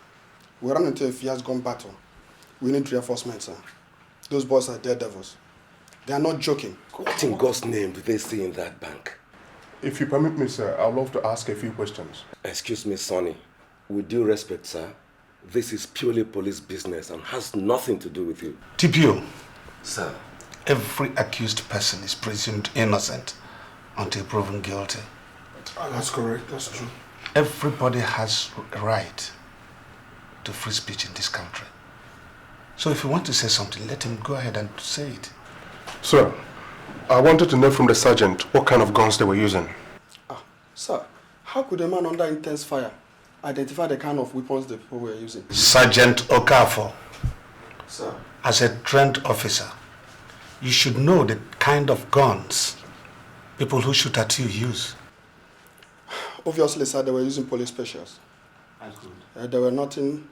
We ran into a fiasco battle. We need reinforcements, sir. Those boys are daredevils. They are not joking. What in God's name do they see in that bank? If you permit me, sir, I'd love to ask a few questions. Excuse me, Sonny. With due respect, sir, this is purely police business and has nothing to do with you. TPO. Sir. Every accused person is presumed innocent until proven guilty. That's correct, that's true. Everybody has a right to free speech in this country. So if you want to say something, let him go ahead and say it. Sir, I wanted to know from the sergeant what kind of guns they were using. Sir, how could a man under intense fire identify the kind of weapons the people were using? Sergeant Okafor, Sir. as a trained officer, you should know the kind of guns people who shoot at you use. Obviously, sir, they were using police specials. That's good. They were nothing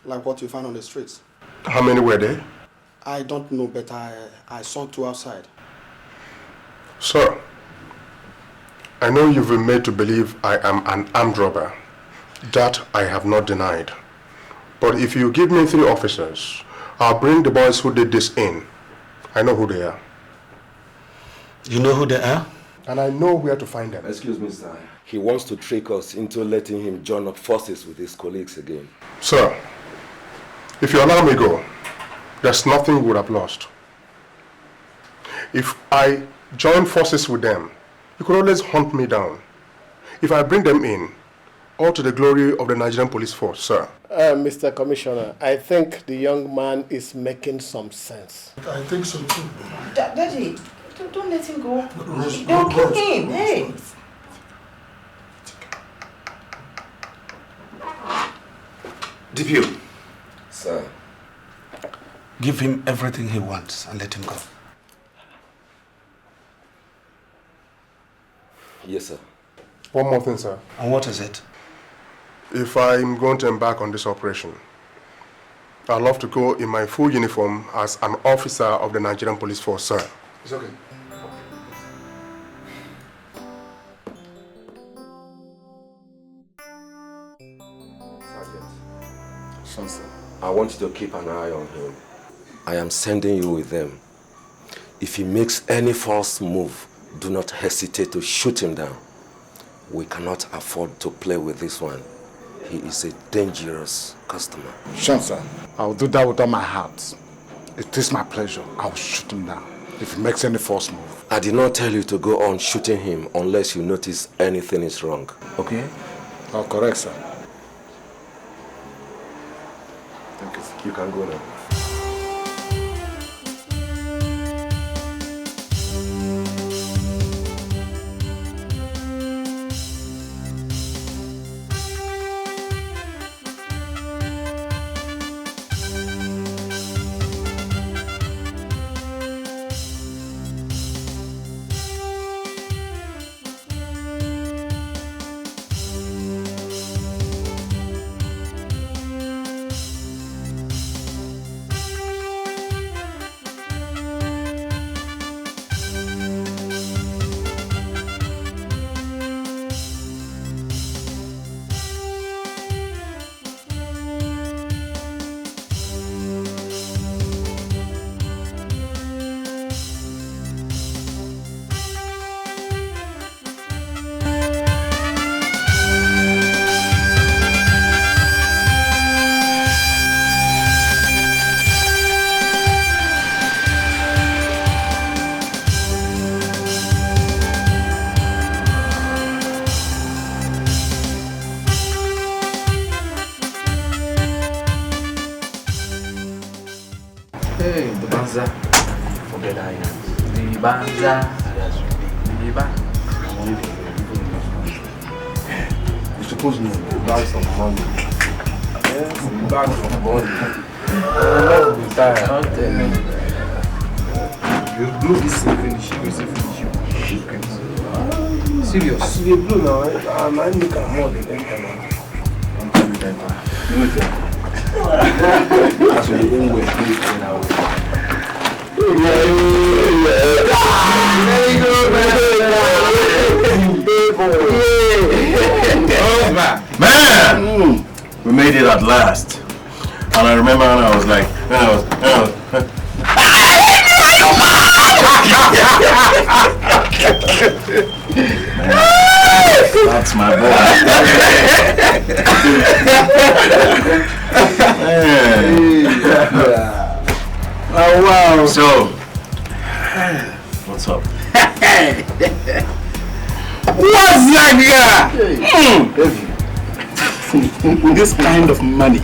like what you find on the streets. How many were there? I don't know, but I saw 2 outside. Sir, I know you've been made to believe I am an armed robber. That I have not denied. But if you give me 3 officers, I'll bring the boys who did this in. I know who they are. You know who they are? And I know where to find them. Excuse me, sir. He wants to trick us into letting him join up forces with his colleagues again. Sir, if you allow me go, there's nothing we would have lost. If I join forces with them, you could always hunt me down. If I bring them in, all to the glory of the Nigerian police force, sir. Mr. Commissioner, I think the young man is making some sense. I think so too. Daddy, don't let him go. They'll kill him. Hey. DPO. Sir. Give him everything he wants and let him go. Yes, sir. One more thing, sir. And what is it? If I'm going to embark on this operation, I'd love to go in my full uniform as an officer of the Nigerian police force, sir. It's okay. Sergeant, I want you to keep an eye on him. I am sending you with them. If he makes any false move, do not hesitate to shoot him down. We cannot afford to play with this one. He is a dangerous customer. Sure, sir. I'll do that with all my heart. It is my pleasure. I'll shoot him down if he makes any false move. I did not tell you to go on shooting him unless you notice anything is wrong, okay? Oh, correct, sir. Thank you. You can go now. Man! We made it at last. And I remember when I was like, my boy. Oh, wow. So, what's up? What's that guy? This kind of money,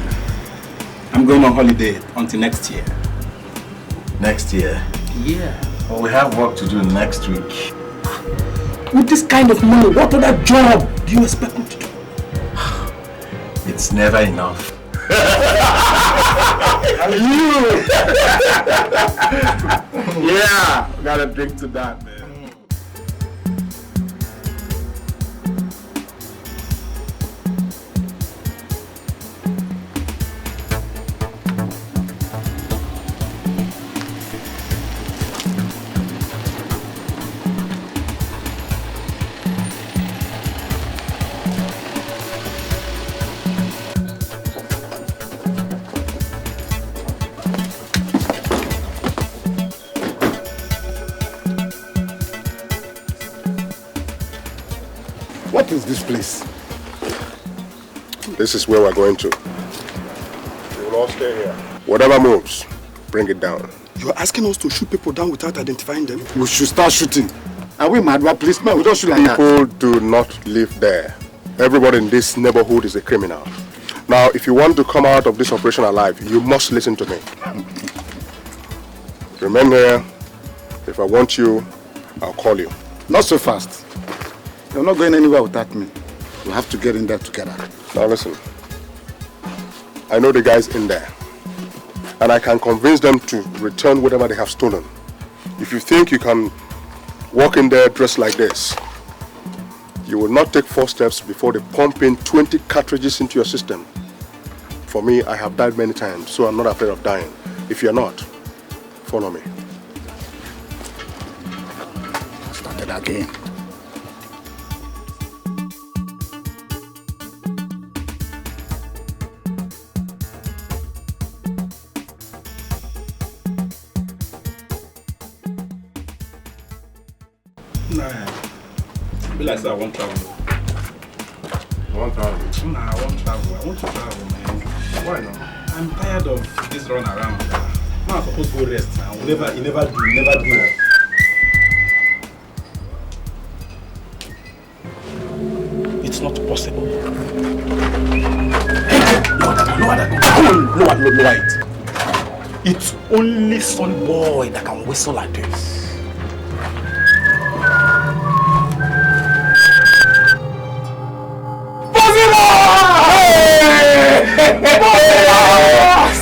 I'm going on holiday until next year. Next year? Yeah. Well, we have work to do next week. With this kind of money, what other job do you expect me to do? It's never enough. Yeah, gotta drink to that, man. What is this place? This is where we're going to. We will all stay here. Whatever moves, bring it down. You're asking us to shoot people down without identifying them? We should start shooting. Are we mad? We're policemen. We don't shoot like that. People do not live there. Everybody in this neighborhood is a criminal. Now, if you want to come out of this operation alive, you must listen to me. Remain here. If I want you, I'll call you. Not so fast. You're not going anywhere without me. We have to get in there together. Now listen. I know the guys in there. And I can convince them to return whatever they have stolen. If you think you can walk in there dressed like this, you will not take 4 steps before they pump in 20 cartridges into your system. For me, I have died many times, so I'm not afraid of dying. If you're not, follow me. Started again. Like I won't travel. You want travel? Nah, I won't travel. I want to travel, man. Why not? I'm tired of this run around. Now I'm supposed to go rest now. You never do. It's not possible. Lower it. It's only Sonny Boy that can whistle like this.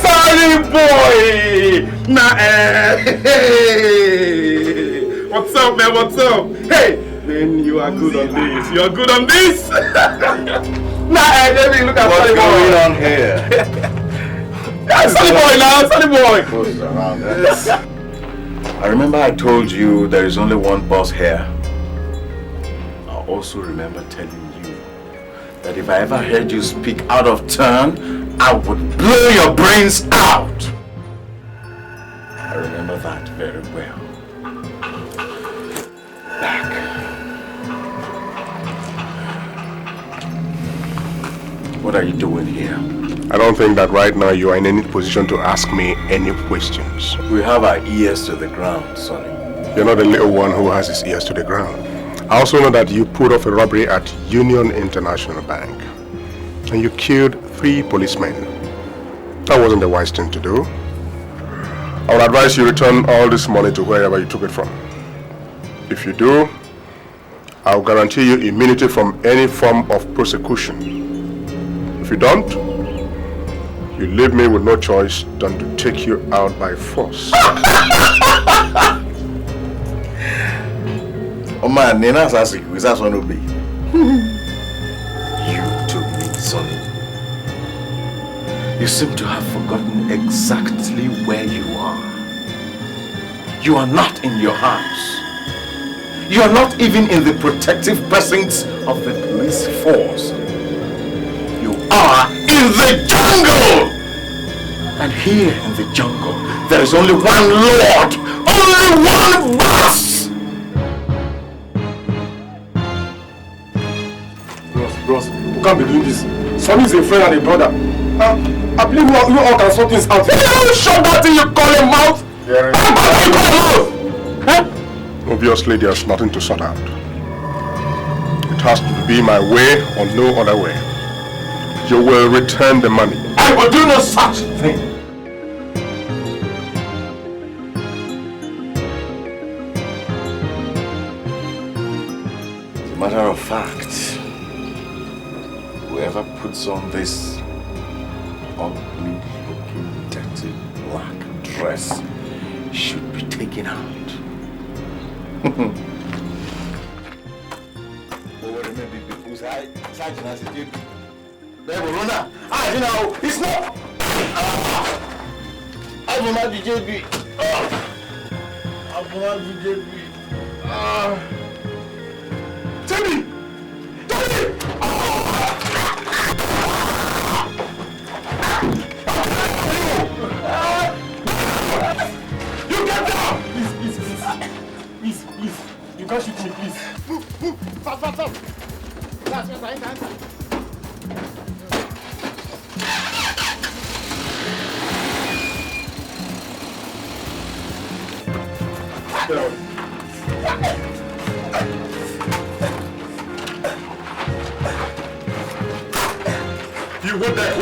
Sorry, boy! Nah, hey! What's up, man? What's up? Hey! Man, you are good on this. You are good on this! Nah, let me look at What's Sonny going Boy. on here? Yeah, Sonny Boy now, Sonny Boy! I remember I told you there is only one boss here. I also remember telling you that if I ever heard you speak out of turn, I would blow your brains out. I remember that very well. Back. What are you doing here? I don't think that right now you are in any position to ask me any questions. We have our ears to the ground, Sonny. You're not the little one who has his ears to the ground. I also know that you pulled off a robbery at Union International Bank. And you killed 3 policemen. That wasn't the wise thing to do. I would advise you return all this money to wherever you took it from. If you do, I'll guarantee you immunity from any form of prosecution. If you don't, you leave me with no choice than to take you out by force. Oh man, Nina's asking, is that one to be? You took me, Sonny. You seem to have forgotten exactly where you are. You are not in your house. You are not even in the protective precincts of the police force. You are in the jungle! And here in the jungle, there is only one Lord, only one boss! You're can't be doing this. Sonny is a friend and a brother. I believe you all can sort things out. You shut that thing you call him mouth! Obviously, there's nothing to sort out. It has to be my way or no other way. You will return the money. I will do no such thing. As a matter of fact, whoever puts on this ugly looking dirty black dress should be taken out. It's not. I'm not the JB. I'm not the JB. Timmy! You get down! Please. You can't shoot me, please. Move. Fast. That's what I can. You wait there.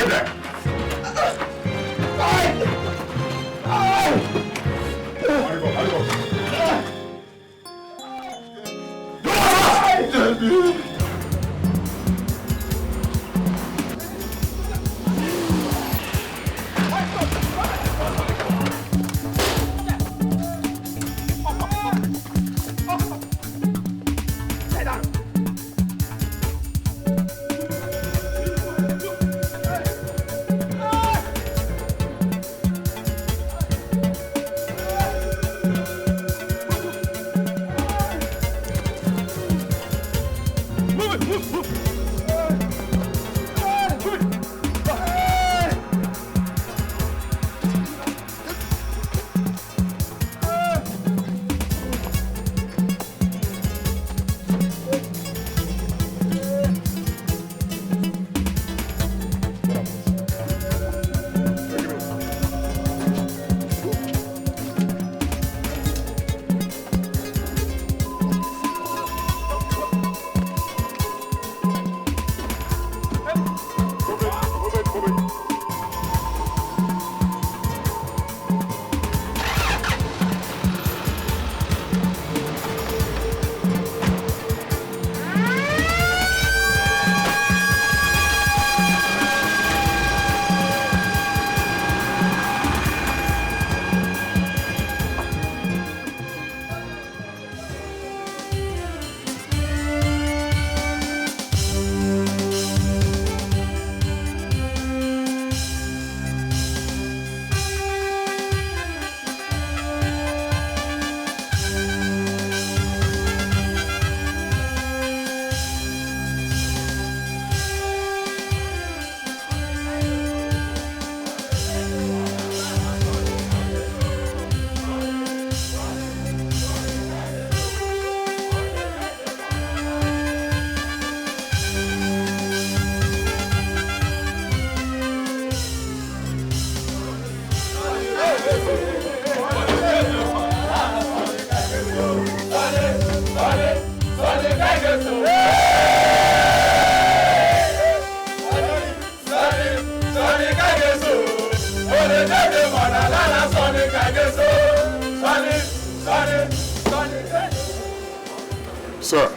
Sir,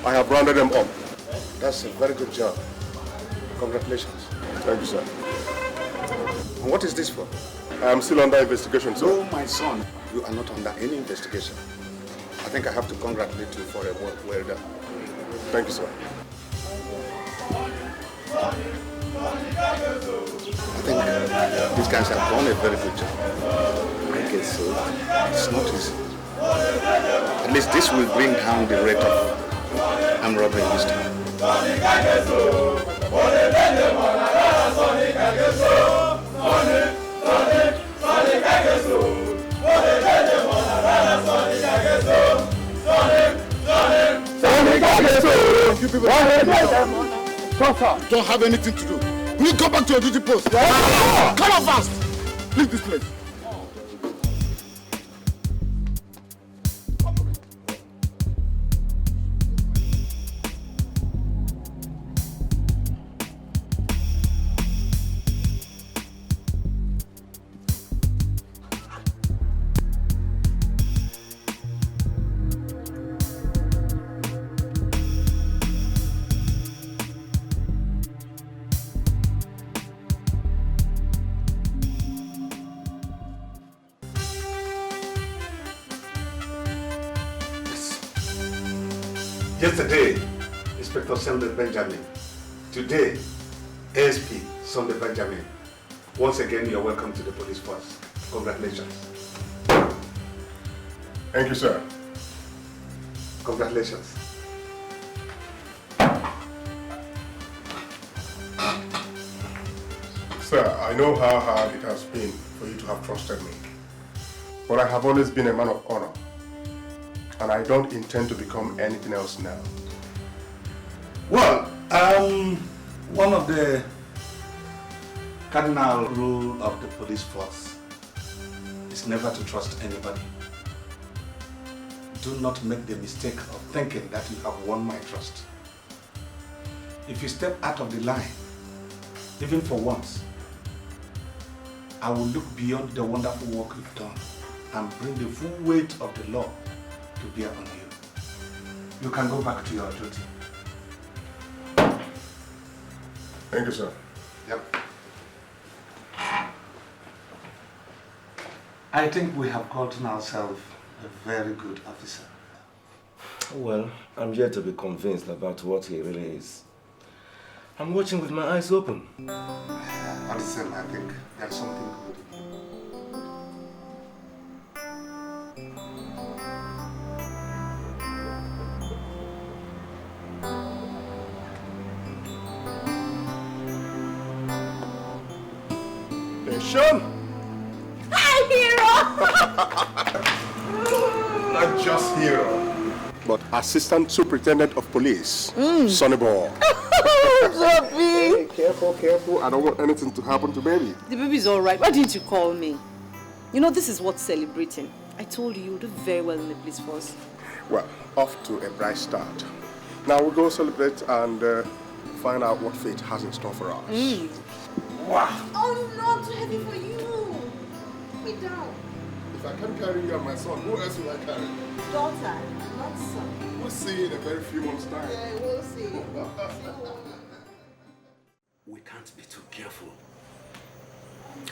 I have rounded them up. That's a very good job. Congratulations. Thank you, sir. And what is this for? I am still under investigation, sir. No, my son, you are not under any investigation. I think I have to congratulate you for a work well done. Thank you, sir. I think these guys have done a very good job. I guess so. It's not easy. At least this will bring down the rate of armed robbery this time. You people Don't have anything to do. Will you go back to your duty post? Yeah. Come on fast. Leave this place. Yesterday, Inspector Sunday Benjamin. Today, ASP Sunday Benjamin. Once again, you're welcome to the police force. Congratulations. Thank you, sir. Congratulations. Sir, I know how hard it has been for you to have trusted me. But I have always been a man of honor. And I don't intend to become anything else now. Well, one of the cardinal rule of the police force is never to trust anybody. Do not make the mistake of thinking that you have won my trust. If you step out of the line, even for once, I will look beyond the wonderful work you've done and bring the full weight of the law to bear on you. You can go back to your duty. Thank you, sir. Yep. I think we have gotten ourselves a very good officer. Well, I'm yet to be convinced about what he really is. I'm watching with my eyes open. All the same, I think there's something good. Sean! Hi, hero! Not just hero, but Assistant Superintendent of Police, Sonny Boy. Hey, careful, careful. I don't want anything to happen to baby. The baby's alright. Why didn't you call me? You know, this is worth celebrating. I told you, you'll do very well in the police force. Well, off to a bright start. Now we'll go celebrate and find out what fate has in store for us. Wow. Oh, no, too heavy for you. Put me down. If I can't carry you and my son, who else will I carry? Daughter, not son. We'll see in a very few months' time. Yeah, we'll see. We can't be too careful.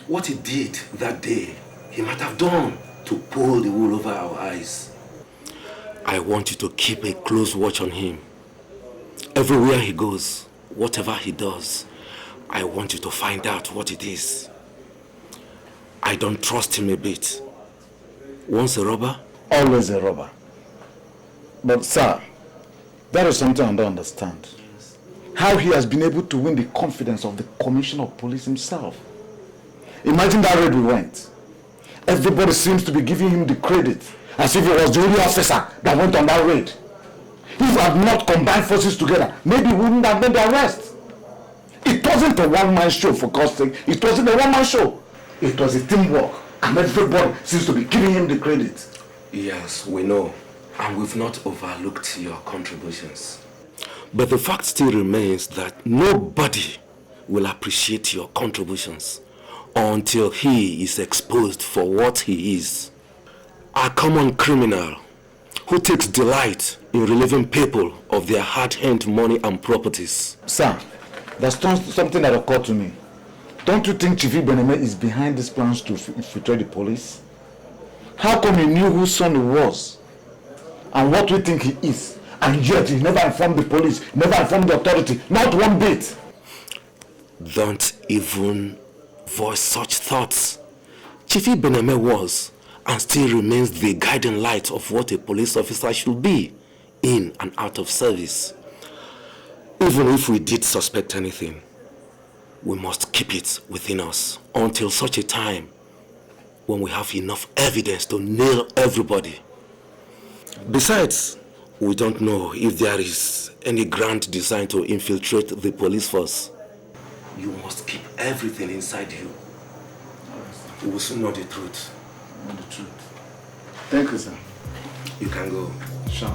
What he did that day, he might have done to pull the wool over our eyes. I want you to keep a close watch on him. Everywhere he goes, whatever he does, I want you to find out what it is. I don't trust him a bit. Once a robber? Always a robber. But sir, that is something I don't understand. How he has been able to win the confidence of the Commissioner of Police himself. Imagine that raid we went. Everybody seems to be giving him the credit as if he was the only officer that went on that raid. If we had not combined forces together, maybe we wouldn't have made the arrest. It wasn't a one-man show, for God's sake. It wasn't a one-man show. It was a teamwork, and everybody seems to be giving him the credit. Yes, we know, and we've not overlooked your contributions. But the fact still remains that nobody will appreciate your contributions until he is exposed for what he is. A common criminal who takes delight in relieving people of their hard-earned money and properties. Sir, there's something that occurred to me. Don't you think Chief Beneme is behind these plans to infiltrate the police? How come he knew whose son he was and what we think he is, and yet he never informed the police, never informed the authority, not one bit? Don't even voice such thoughts. Chief Beneme was and still remains the guiding light of what a police officer should be in and out of service. Even if we did suspect anything, we must keep it within us until such a time when we have enough evidence to nail everybody. Besides, We don't know if there is any grand design to infiltrate the police force. You must keep everything inside you. You will soon know the truth. Know the truth. Thank you, sir. You can go. Sure.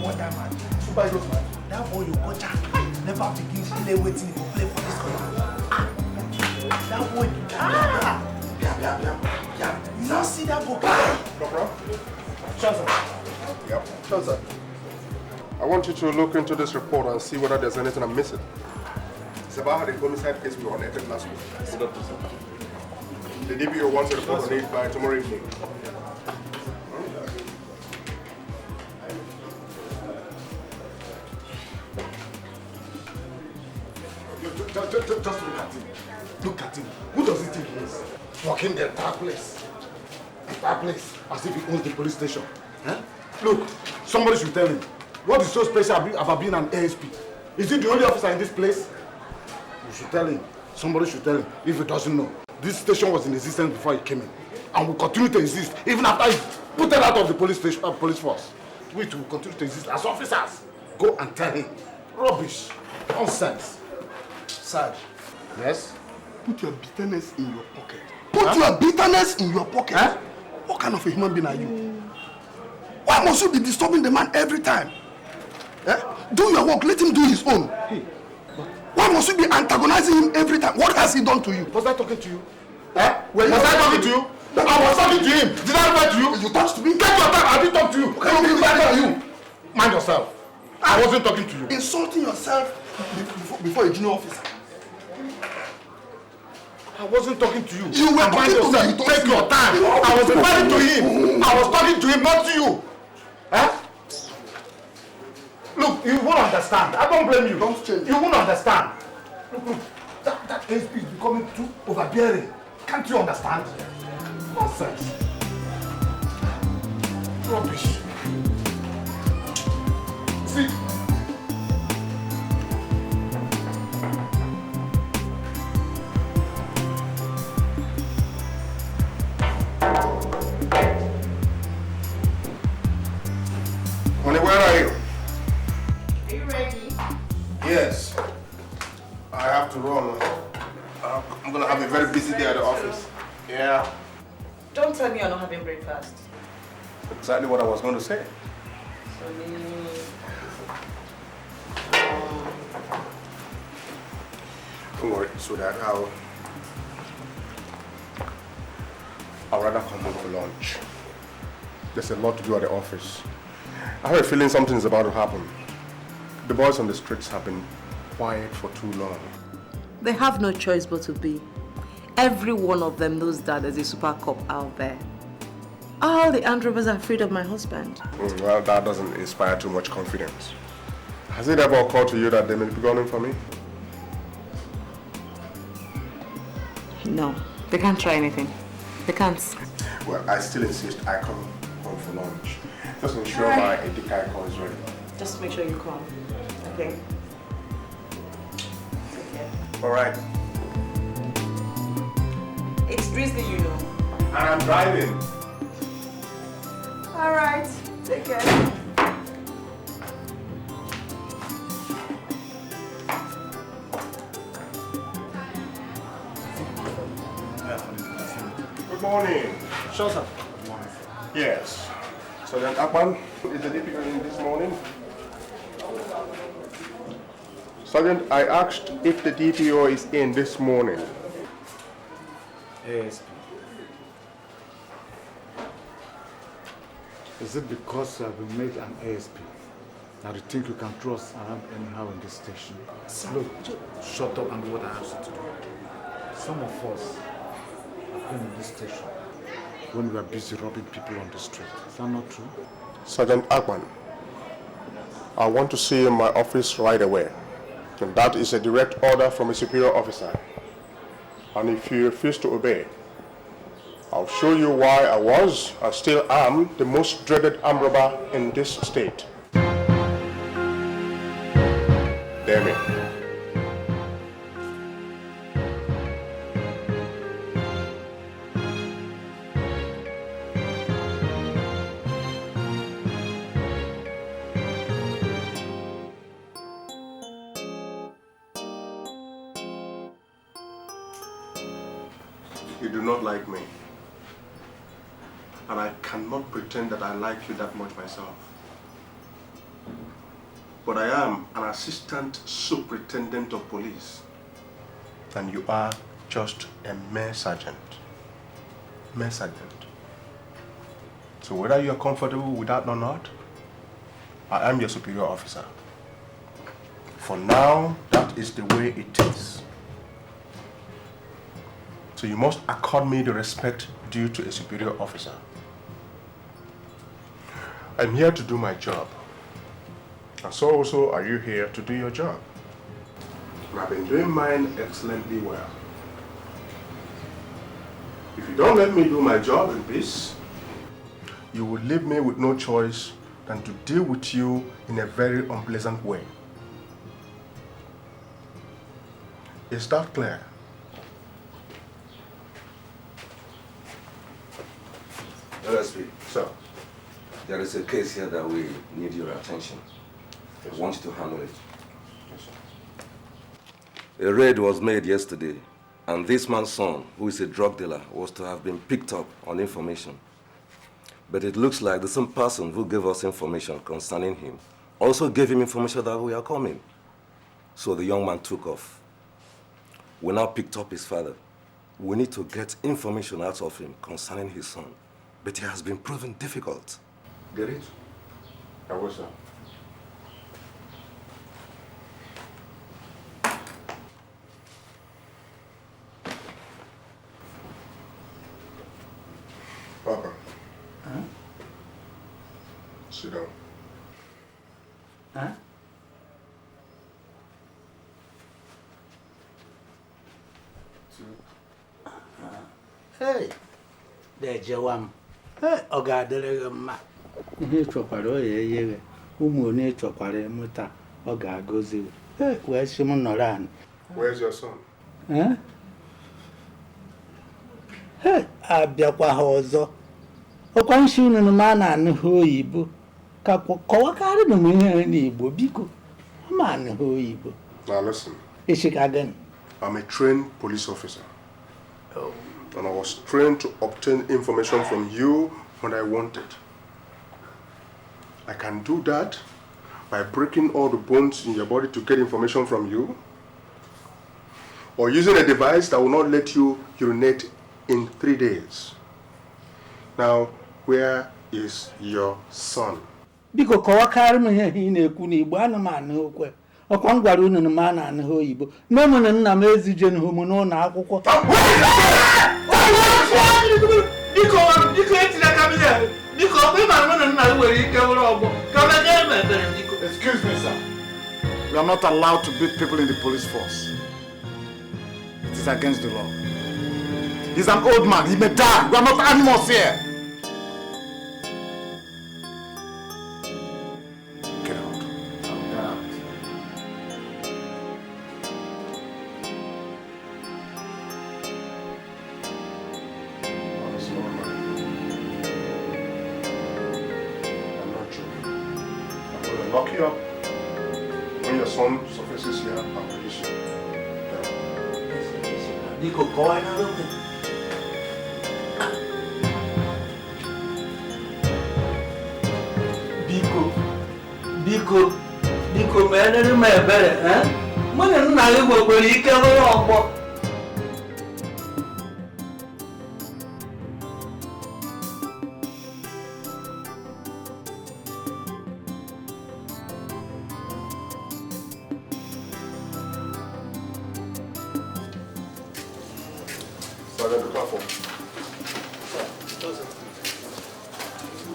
What that man? Super those man. That boy you got never begin play waiting for play for this corner. That boy. Yeah. You don't see that boy. Corporal? Sure, sir. Yep. Sure, sir. I want you to look into this report and see whether there's anything I'm missing. It's about the homicide case we unearthed last week. The DPO wants a report on it by tomorrow evening. Just look at him. Look at him. Who does he think he is? Walking the entire place. Entire place. As if he owns the police station. Eh? Look, somebody should tell him. What is so special about being an ASP? Is he the only officer in this place? You should tell him. Somebody should tell him if he doesn't know. This station was in existence before he came in. And will continue to exist even after he put it out of the police station, police force. We will continue to exist as officers. Go and tell him. Rubbish. Nonsense. Sarge. Yes? Put your bitterness in your pocket. Put your bitterness in your pocket. Huh? What kind of a human being are you? Why must you be disturbing the man every time? Do your work, let him do his own. Why must you be antagonizing him every time? What has he done to you? Was I talking to you? Was I talking to you? I was talking to him. Did I reply to you? You touched me? Get your time. I didn't talk to you. Can you reply to you? Mind yourself. I wasn't talking to you. Insulting yourself before a junior officer. I wasn't talking to you. You were talking to me. Take your time. I was replying to him. I was talking to him, not to you. Look, you won't understand. I don't blame you. Don't change. You won't understand. Look. That SP is becoming too overbearing. Can't you understand? Nonsense. Rubbish. See? Honey, where are you? Are you ready? Yes. I have to run. I'm gonna have a very busy day at the office. Yeah. Don't tell me you're not having breakfast. Exactly what I was going to say. Don't worry, sweetheart. I'll rather come home for lunch. There's a lot to do at the office. I have a feeling something's about to happen. The boys on the streets have been quiet for too long. They have no choice but to be. Every one of them knows that there's a super cop out there. All the armed robbers are afraid of my husband. Well, that doesn't inspire too much confidence. Has it ever occurred to you that they may be gunning for me? No, they can't try anything. They can't. Well, I still insist I come home for lunch. Just ensure my Dikeh call is ready. Just make sure you come. Okay? Take care. All right. It's Drizzly, you know. And I'm driving. All right. Take care. Good morning. Sure, sir. Yes. So then, Akman, is the DPO in this morning? Sergeant, I asked if the DPO is in this morning. ASP. Is it because you have been made an ASP that you think you can trust around anyhow in this station? Look, shut up and do what I asked you to do. Some of us have been in this station when we were busy robbing people on the street. Is that not true? Sergeant Akman, I want to see you in my office right away. And that is a direct order from a superior officer. And if you refuse to obey, I'll show you why I was, and still am, the most dreaded armed robber in this state. Damn it. You do not like me. And I cannot pretend that I like you that much myself. But I am an assistant superintendent of police. And you are just a mere sergeant. Mere sergeant. So whether you are comfortable with that or not, I am your superior officer. For now, that is the way it is. So you must accord me the respect due to a superior officer. I'm here to do my job. And so also are you here to do your job. And I've been doing mine excellently well. If you don't let me do my job in peace, you will leave me with no choice than to deal with you in a very unpleasant way. Is that clear? LSP. Sir. There is a case here that we need your attention. I want you to handle it. Yes, sir. A raid was made yesterday, and this man's son, who is a drug dealer, was to have been picked up on information. But it looks like the same person who gave us information concerning him also gave him information that we are coming. So the young man took off. We now picked up his father. We need to get information out of him concerning his son. But it has been proven difficult. Get it? I will, sir. Papa. Huh? Sit down. Huh? Hey, Dejewam. Hey, Ogadere ma. Ihe chọkwara oye yere. Ụmụ onye chọkwara mụta ọ ga-agọzi. Hey, wee sị m nọrọ anị. Where's your son? Huh? Hey, abịakwa ha ọzọ. Ọkwa nshi unu ma na-anụ ha oyibo. Ka kọwakarị m ihe n'Igbo biko. Ma anụ ha oyibo. Now listen. Ishikagen. I'm a trained police officer. And I was trained to obtain information from you when I wanted. I can do that by breaking all the bones in your body to get information from you, or using a device that will not let you urinate in 3 days. Now, where is your son? Biko kọwakarị m ihe ị na-ekwu n'Igbo ana m anụ okwe. Ọkwa m gwara unu na m na-anụ ha oyibo. Nne m na nna m ezije m n'ụlọ akwụkwọ. Biko etina kamile. Biko we ma mo na nwere ike wụrụ ọgbọ. Ka ma ga eme ebere biko. Excuse me, sir. We are not allowed to beat people in the police force. It is against the law. He's an old man. He may die. We are not animals here. Get out. Get out. Honest Lord, I'm not joking. I'm going to lock you up. When your son surfaces here, I'll release you. Get out. Biko kọwa na okwe. Biko mere m ebere, eh? Mụ na nna gị nwekwara ike wụrụ ọgbọ. Sergeant Okafor.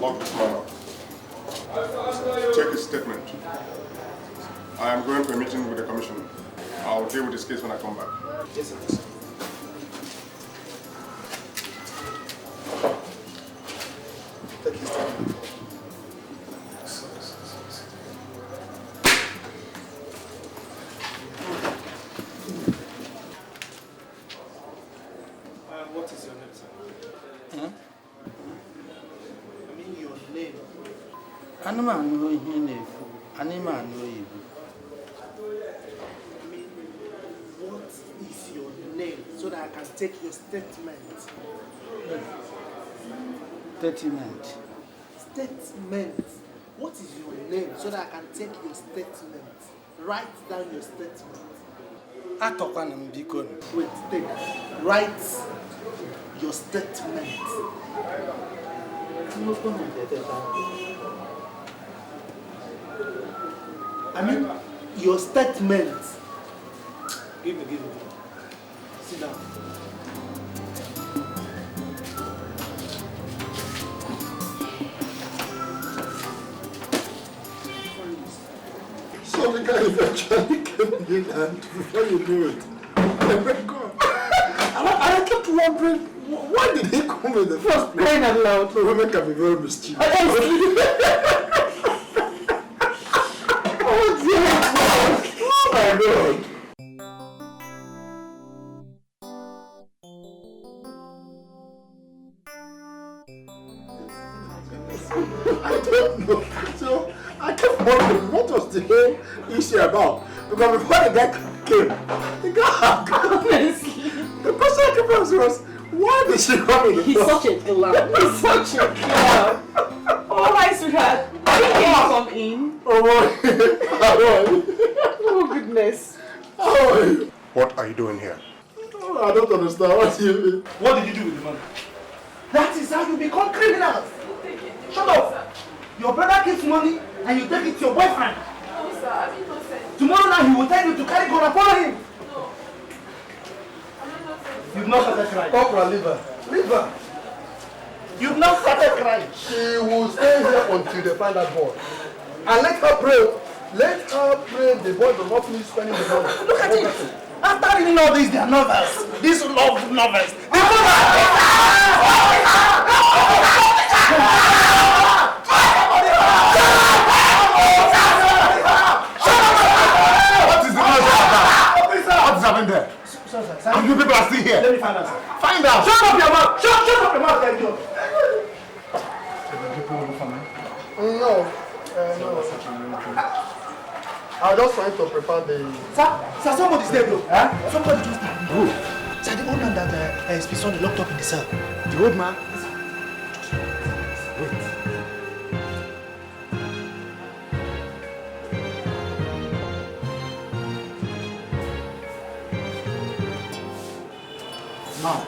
Lock this man up. Take his statement. I am going for a meeting with the commission. I'll deal with this case when I come back. Yes, sir. Take his statement. What is your name, sir? Huh? I mean your name. Ana m anụ ihe na-ekwu. Ana m anụ oyibo. What is your name so that that I can take your statement. Statement. Statement. What is your name so that I can take your statement? Write down your statement. Wait, take. Write your statement. I mean, your statement. Give me. Sit down. So the guy eventually came in and before you knew it, oh my God. I kept wondering, why did he come in the first place? Crying out loud. The women can be very mischievous. Oh dear God. Oh my God. I don't know. So I kept wondering what was the whole issue about. Because before the guy came, the guy the question I kept asking was, why did she come in? He's such a killer. He's such a killer. Oh my sweetheart. Can you come in? Oh boy. How are you? Oh goodness. How are you? What are you doing here? Oh, I don't understand. What do you mean? What did you do with the money? That is how you become criminals. Shut up. Your brother gives money and you take it to your boyfriend. No, sir. I mean no sense. Tomorrow night he will tell you to carry gun and follow him. No. I mean no sense. You've not started crying. Corporal, leave her. Leave her. You've not started crying. She will stay here until they find that boy. And let her pray. Let her pray the boy does not finish spending the money. Look at it. After reading all these, they are novels. These love novels. What is the matter about? What is happening there? And you people are still here. Let me find out. Find out. Shut up your mouth. Shut up your mouth, there you go. No. I was just trying to prepare the... Sir, somebody's there, bro. Huh? Somebody just died. Who? Sir, the old man that his son locked up in the cell. The old man? Wait. Now,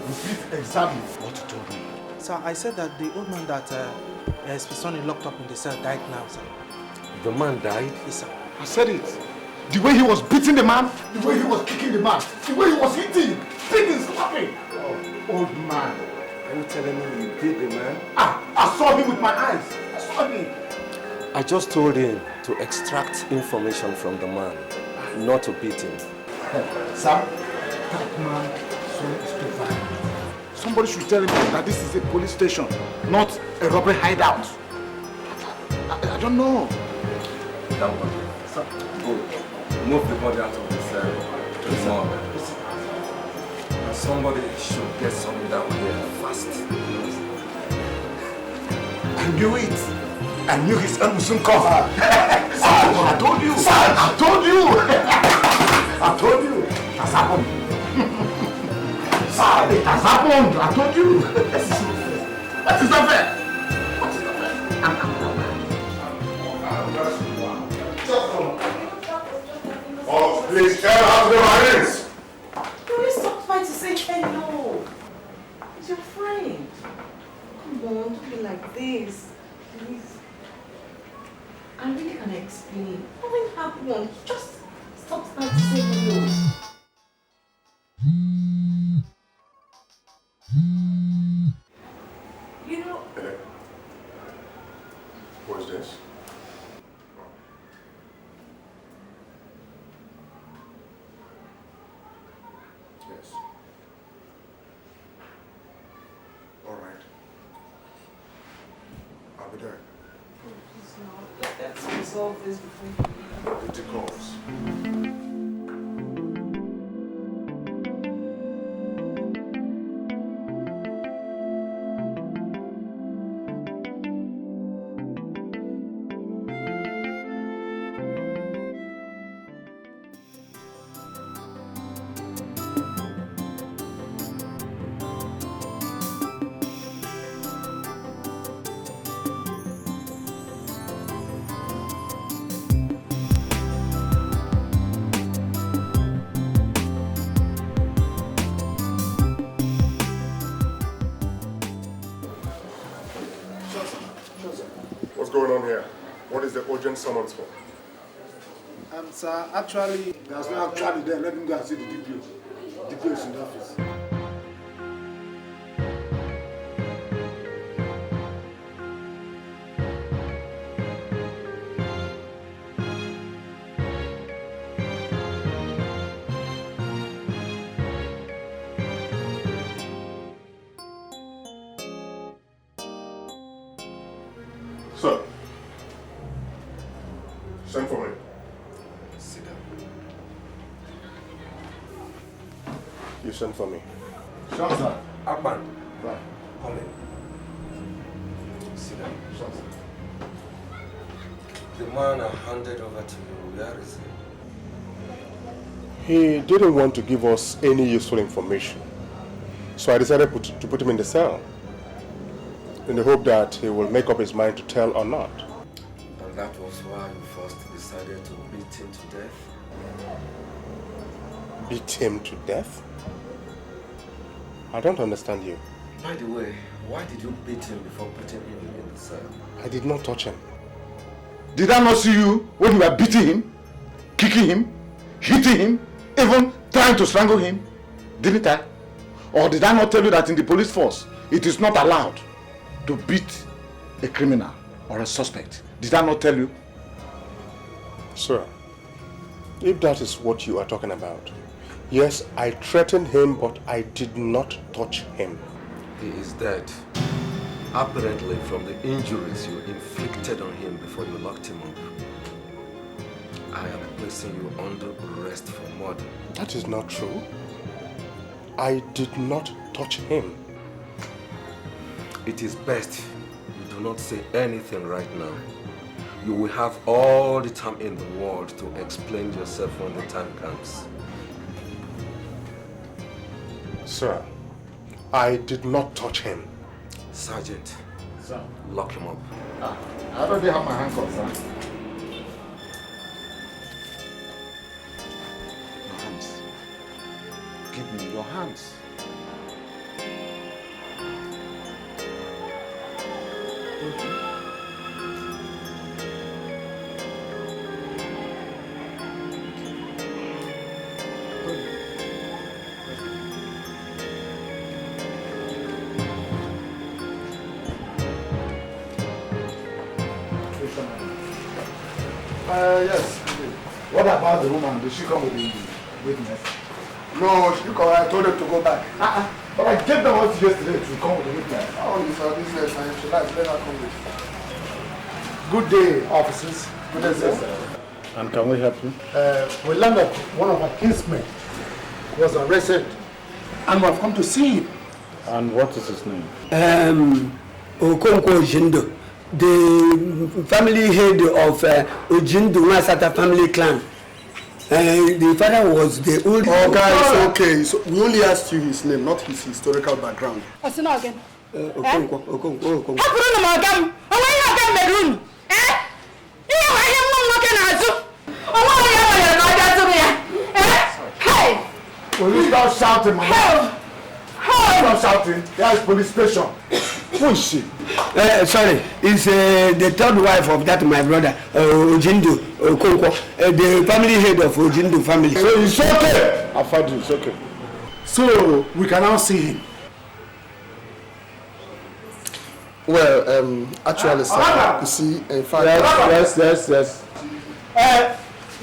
repeat exactly what you told me. Sir, I said that the old man that his son locked up in the cell died now, sir. The man died? Yes, sir. I said it. The way he was beating the man, the way he was kicking the man, the way he was hitting, slapping. Oh, old man. Are you telling me you beat the man? I saw him with my eyes. I saw him. I just told him to extract information from the man, not to beat him. Sir, that man is too violent. Somebody should tell him that this is a police station, not a robbery hideout. I don't know. Sir, go. Move the body out of the cell. Tomorrow. And somebody should get some down here fast. I knew it. I knew his end would soon come. Sir, I told you. Sir, I told you. I told you. It has happened. Sir, it has happened. I told you. What is not fair? What is not fair? Oh, please tell us the Marines. Please stop trying to say hello. It's your friend. Come on, don't be like this. Please. I really can explain. Nothing happened. Just stop trying to say hello. You know... What is this? Yes. All right. I'll be there. Please no. Let's resolve this before you leave. It calls. going on here? What is the urgent summons for? Sir, actually... There's no actually there. Let him go and see the DPO. The DPO is in the office. Sir, send for me. Sit down. You sent for me. Sure, sir. Akban. Right. Come in. Sit down. Sure, sir. The man I handed over to you, where is he? He didn't want to give us any useful information. So I decided to put him in the cell, in the hope that he will make up his mind to tell or not. And that was why you first decided to beat him to death? Beat him to death? I don't understand you. By the way, why did you beat him before putting him in the cell? I did not touch him. Did I not see you when you were beating him, kicking him, hitting him, even trying to strangle him? Didn't I? Or did I not tell you that in the police force, it is not allowed to beat a criminal or a suspect? Did I not tell you? Sir, if that is what you are talking about, yes, I threatened him, but I did not touch him. He is dead. Apparently from the injuries you inflicted on him before you locked him up. I am placing you under arrest for murder. That is not true. I did not touch him. It is best you do not say anything right now. You will have all the time in the world to explain yourself when the time comes. Sir, I did not touch him. Sergeant, Sir. Lock him up. I already have my handcuffs, sir. Your hands. Give me your hands. Yes. What about the woman? Did she come with the witness? No, she called. I told her to go back. But I gave them what yesterday to come with the witness. Oh, it's our business. I should let her come with. Good day, officers. Good day, sir. And can we help you? We learned that one of our kinsmen was arrested, and we have come to see him. And what is his name? Okonkwo Ojindo, the family head of Ojindo Masata family clan. The father was the old... Oh, guys, okay. So we only asked you his name, not his historical background. What's it again? Okonkwo. How could you know again? Oh, why you again bedroom? Eh? You are here, no looking at you. Oh, why you are Hey! Will you stop shouting, man? Stop shouting. There is police station. Who is she? Sorry, it's the third wife of that my brother, Ojindo Okonkwo, the family head of Ojindo family. So it's okay. I've heard you. It's okay. So we can now see him. Well, actually, sir, you see, in fact... Yes.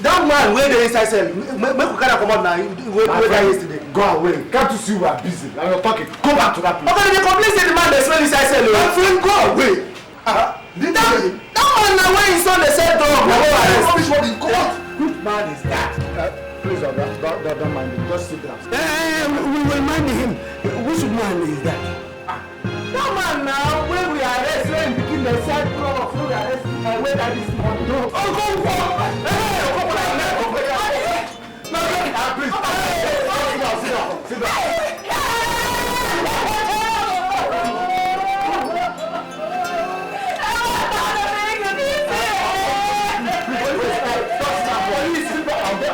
That man where the inside cell, make we carry come out now. Where yesterday? Go away. Can't you see we are busy? And you're talking. Go back to that place. Okay, they complain say the man dey smell inside cell. My friend, go away. That man now where his son dey sell dog. Which man is that? Please, don't mind him. Just sit down. We will mind him. Which man is that? That man now where we arrest when begin the side club of we arrest where that is money. Oh, go for Sit down.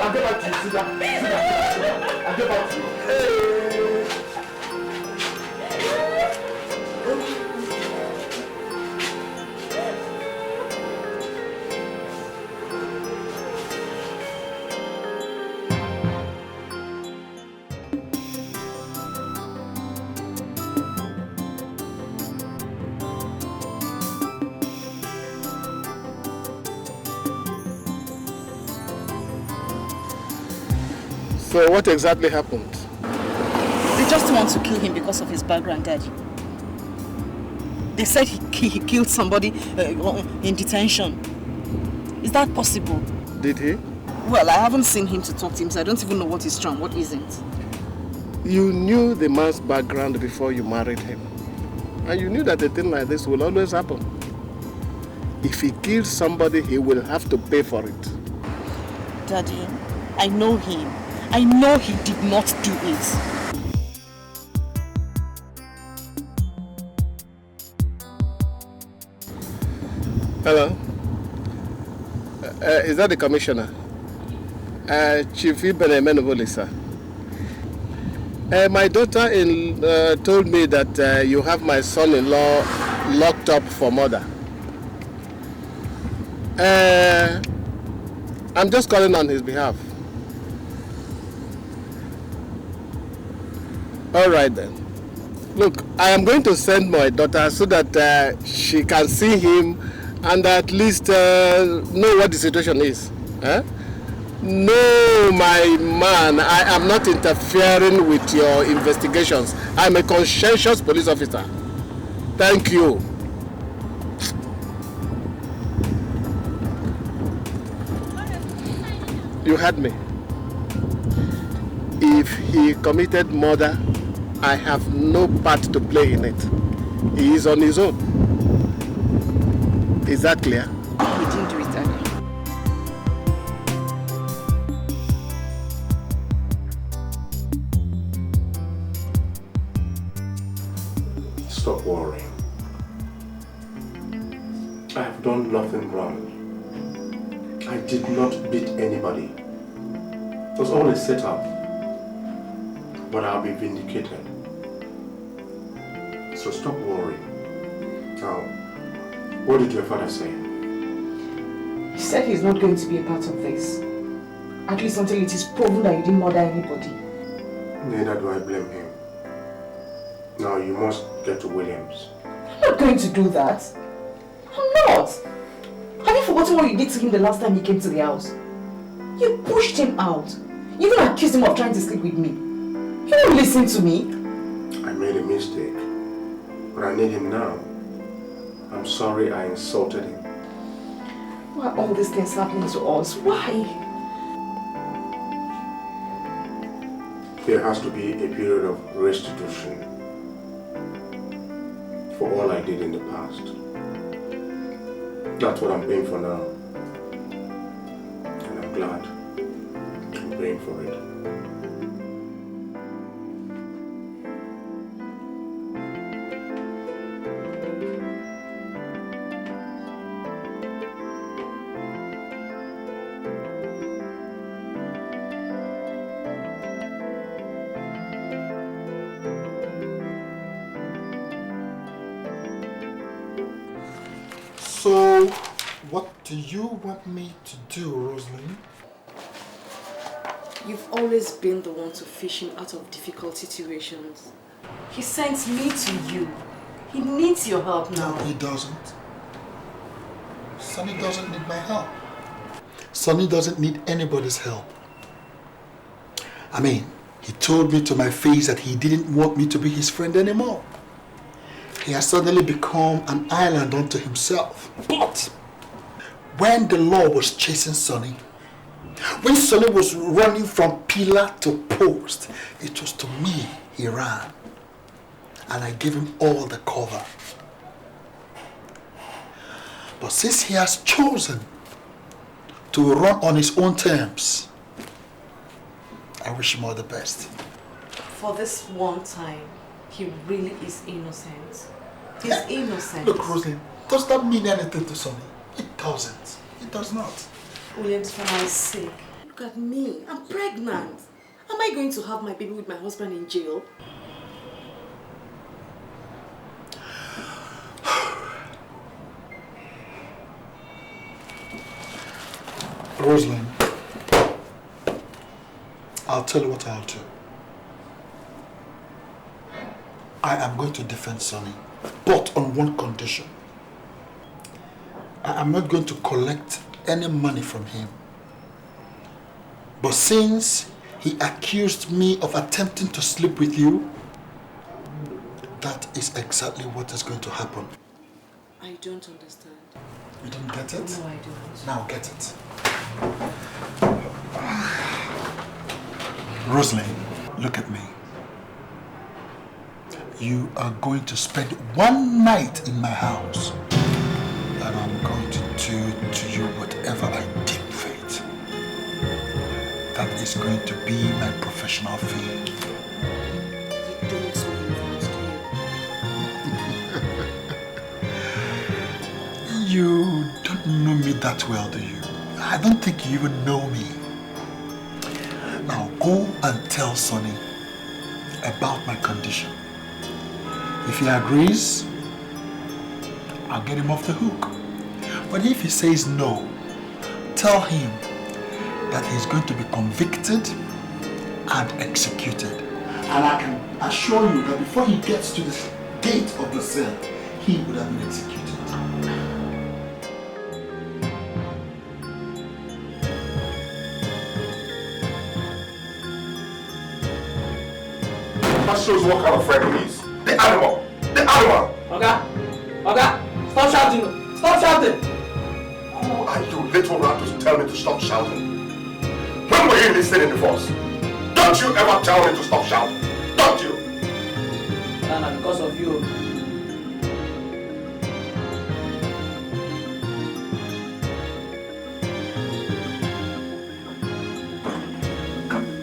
I'll get back to you. Sit down. I'll get back to you. So what exactly happened? They just want to kill him because of his background, Daddy. They said he killed somebody in detention. Is that possible? Did he? Well, I haven't seen him to talk to him, so I don't even know what is true and what isn't. You knew the man's background before you married him. And you knew that a thing like this will always happen. If he kills somebody, he will have to pay for it. Daddy, I know him. I know he did not do it. Hello? Is that the commissioner? Chief Ibn sir. My daughter told me that you have my son-in-law locked up for murder. I'm just calling on his behalf. All right then. Look, I am going to send my daughter so that she can see him and at least know what the situation is. No, my man, I am not interfering with your investigations. I'm a conscientious police officer. Thank you. You heard me. If he committed murder, I have no part to play in it. He is on his own. Is that clear? He didn't do it, Daddy. Stop worrying. I have done nothing wrong. I did not beat anybody. It was all a setup. But I'll be vindicated. So stop worrying. Now, what did your father say? He said he's not going to be a part of this. At least until it is proven that you didn't murder anybody. Neither do I blame him. Now you must get to Williams. I'm not going to do that. I'm not. Have you forgotten what you did to him the last time he came to the house? You pushed him out. You even accused him of trying to sleep with me. He won't listen to me. I made a mistake. But I need him now. I'm sorry I insulted him. Why are all these things happening to us? Why? There has to be a period of restitution for all I did in the past. That's what I'm paying for now. And I'm glad I'm paying for it. So, what do you want me to do, Rosalind? You've always been the one to fish him out of difficult situations. He sent me to you. He needs your help now. No, he doesn't. Sonny doesn't need my help. Sonny doesn't need anybody's help. I mean, he told me to my face that he didn't want me to be his friend anymore. He has suddenly become an island unto himself. But when the law was chasing Sonny, when Sonny was running from pillar to post, it was to me he ran. And I gave him all the cover. But since he has chosen to run on his own terms, I wish him all the best. For this one time, he really is innocent. He's innocent. Look, Rosalind, does that mean anything to Sonny? It doesn't. It does not. Williams, for my sake, look at me. I'm pregnant. Am I going to have my baby with my husband in jail? Rosalind, I'll tell you what I'll do. I am going to defend Sonny, but on one condition. I am not going to collect any money from him. But since He accused me of attempting to sleep with you. That is exactly what is going to happen. I don't understand. You don't get it? No, I don't. Now get it. Rosalind, look at me. You are going to spend one night in my house. And I'm going to do to you whatever I deem fit. That is going to be my professional fee. You don't know You don't know me that well, do you? I don't think you even know me. Now go and tell Sonny about my condition. If he agrees, I'll get him off the hook. But if he says no, tell him that he's going to be convicted and executed. And I can assure you that before he gets to the gate of the cell, he would have been executed. That shows what kind of friend he is. The animal! The animal! Oga! Stop shouting! Stop shouting! Who are you little rat to tell me to stop shouting? When were you listening in the force? Don't you ever tell me to stop shouting? Don't you? Nana, because of you.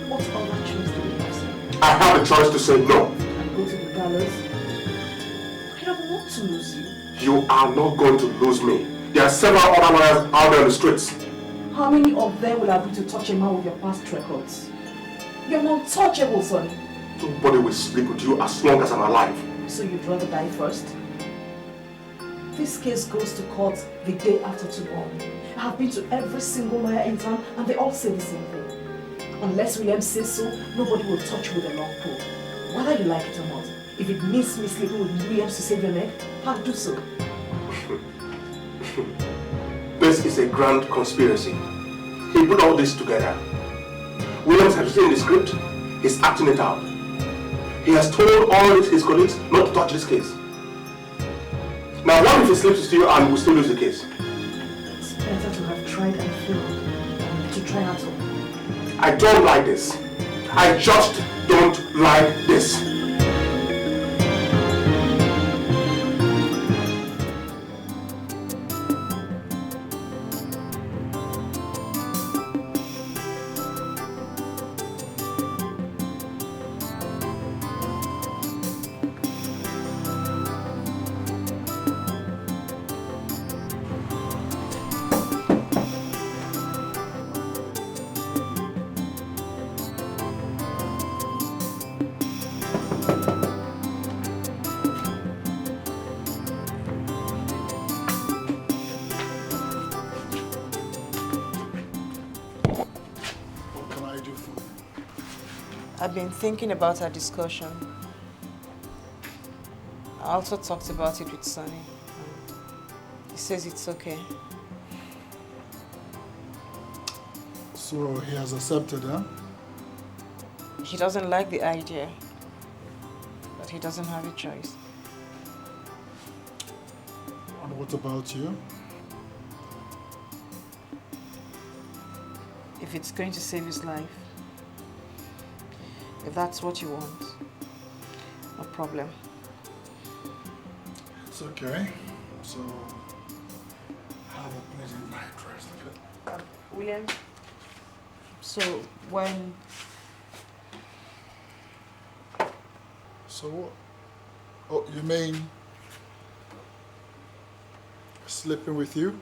what other choice do we have, sir? I have a choice to say no. And go to the gallows? I don't want to lose you. You are not going to lose me. There are several other lawyers out there on the streets. How many of them will agree to touch a man with your past records? You're not touchable, Sonny. Nobody will sleep with you as long as I'm alive. So you'd rather die first? This case goes to court the day after tomorrow. I have been to every single lawyer in town and they all say the same thing. Unless William says so, nobody will touch you with a long pole. Whether you like it or not, if it means me sleeping with Williams to save your neck, I'll do so. This is a grand conspiracy. He put all this together. Williams has written the script, he's acting it out. He has told all his colleagues not to touch this case. Now what if he slips with you and we still lose the case? It's better to have tried and failed than to try at all. I don't like this. I just don't like this. I've been thinking about our discussion. I also talked about it with Sonny. He says it's okay. So he has accepted, huh? He doesn't like the idea, but he doesn't have a choice. And what about you? If it's going to save his life, if that's what you want, no problem. It's okay. So, have a pleasant night rest, okay? William, so when... So what? Oh, you mean sleeping with you?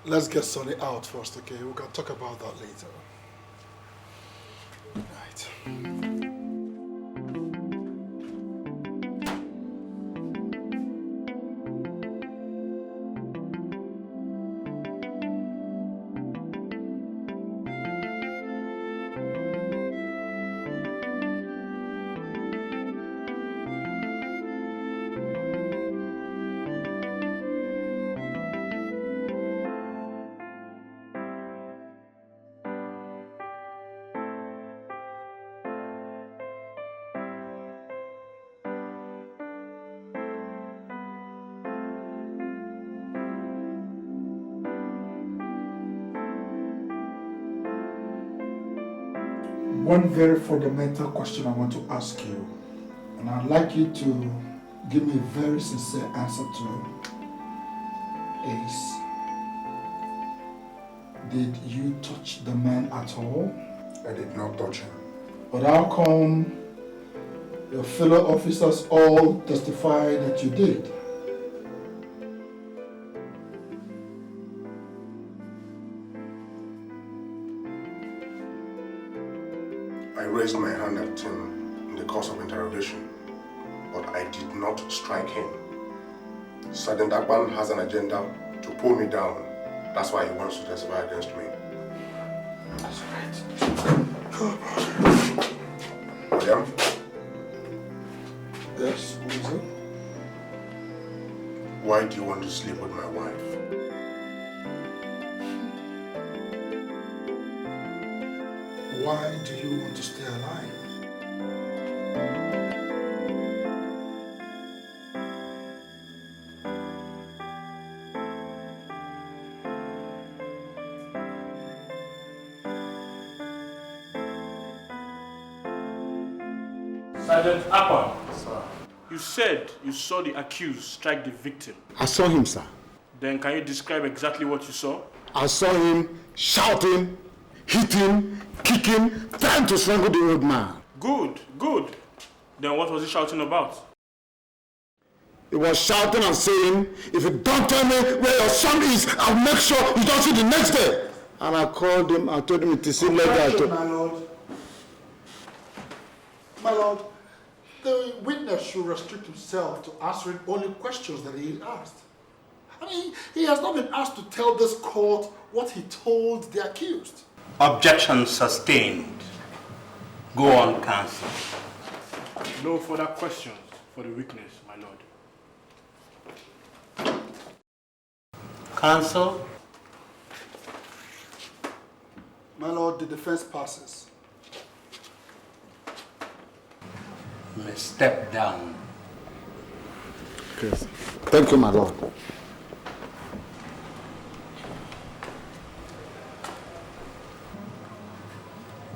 Let's get Sonny out first, okay? We can talk about that later. Good night. one very fundamental question I want to ask you, and I'd like you to give me a very sincere answer to, is, did you touch the man at all? I did not touch him. But how come your fellow officers all testify that you did? I raised my hand at him in the course of interrogation, but I did not strike him. Sergeant Akpan has an agenda to pull me down. That's why he wants to testify against me. That's right. William? Yes, who is it? Why do you want to sleep with my wife? Why do you want to stay alive? Sergeant Akpan, sir. You said you saw the accused strike the victim. I saw him, sir. Then can you describe exactly what you saw? I saw him shouting, hitting, kicking, trying to strangle the old man. Good, good. Then what was he shouting about? He was shouting and saying, if you don't tell me where your son is, I'll make sure you don't see the next day. And I called him, I told him it is illegal. My lord. My lord, the witness should restrict himself to answering only questions that he asked. I mean, he has not been asked to tell this court what he told the accused. Objection sustained. Go on, counsel. No further questions for the witness, my lord. Counsel? My lord, the defense passes. You may step down. Yes. Thank you, my lord.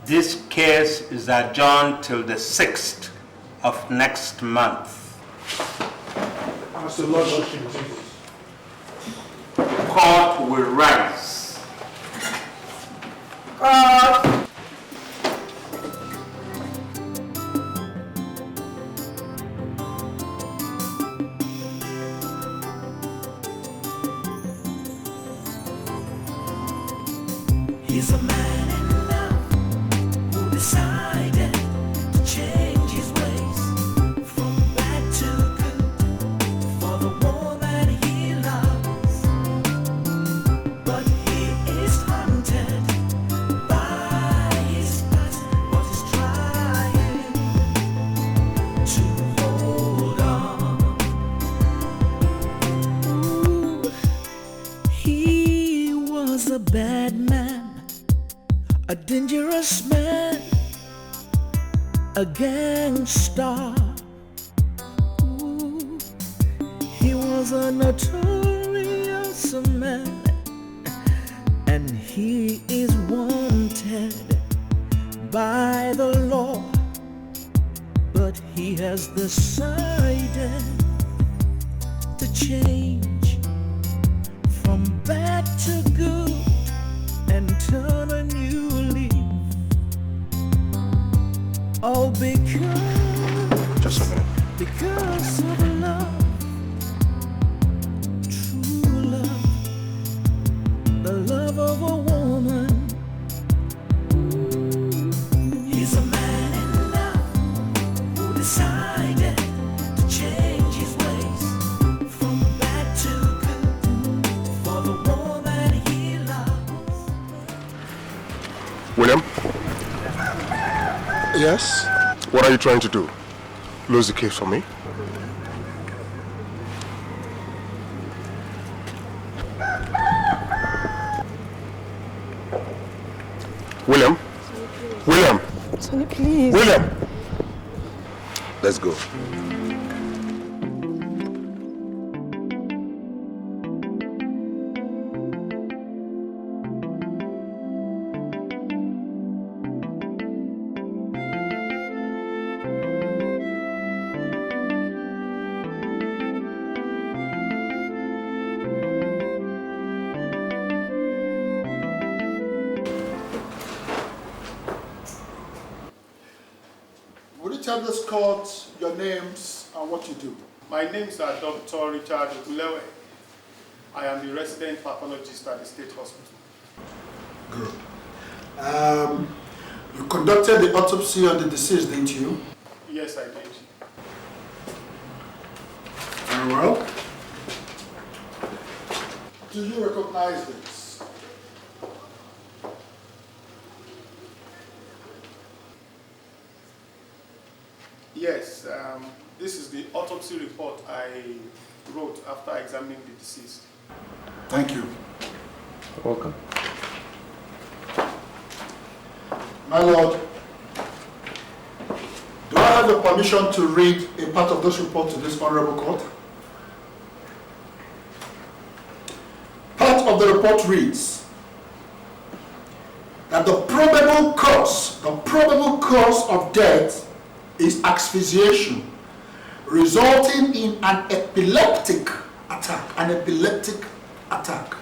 This case is adjourned till the 6th of next month. As the lordship pleases. Court will rise. He's a man in love who decided to change his ways from bad to good for the woman he loves. But he is haunted by his past, but he's trying to hold on. Ooh, he was a bad man, a dangerous man, a gangster. Ooh, he was a notorious man, and he is wanted by the law. But he has decided to change from bad to good and turn a new leaf. All because, just a minute. Because of love, true love, the love of a woman. He's a man in love who decided to change his ways from bad to good for the woman he loves. William? Yes? What are you trying to do? Lose the case for me? William? William? Sonny, please. William! Let's go. Would you tell this court your names and what you do? My name is Dr. Richard Okulewe. I am the resident pathologist at the State Hospital. Good. You conducted the autopsy on the deceased, didn't you? Yes, I did. Very well. Do you recognize this? Yes, this is the autopsy report I wrote after examining the deceased. Thank you. Welcome. My lord, do I have the permission to read a part of this report to this honorable court? Part of the report reads that the probable cause of death is asphyxiation, resulting in an epileptic attack.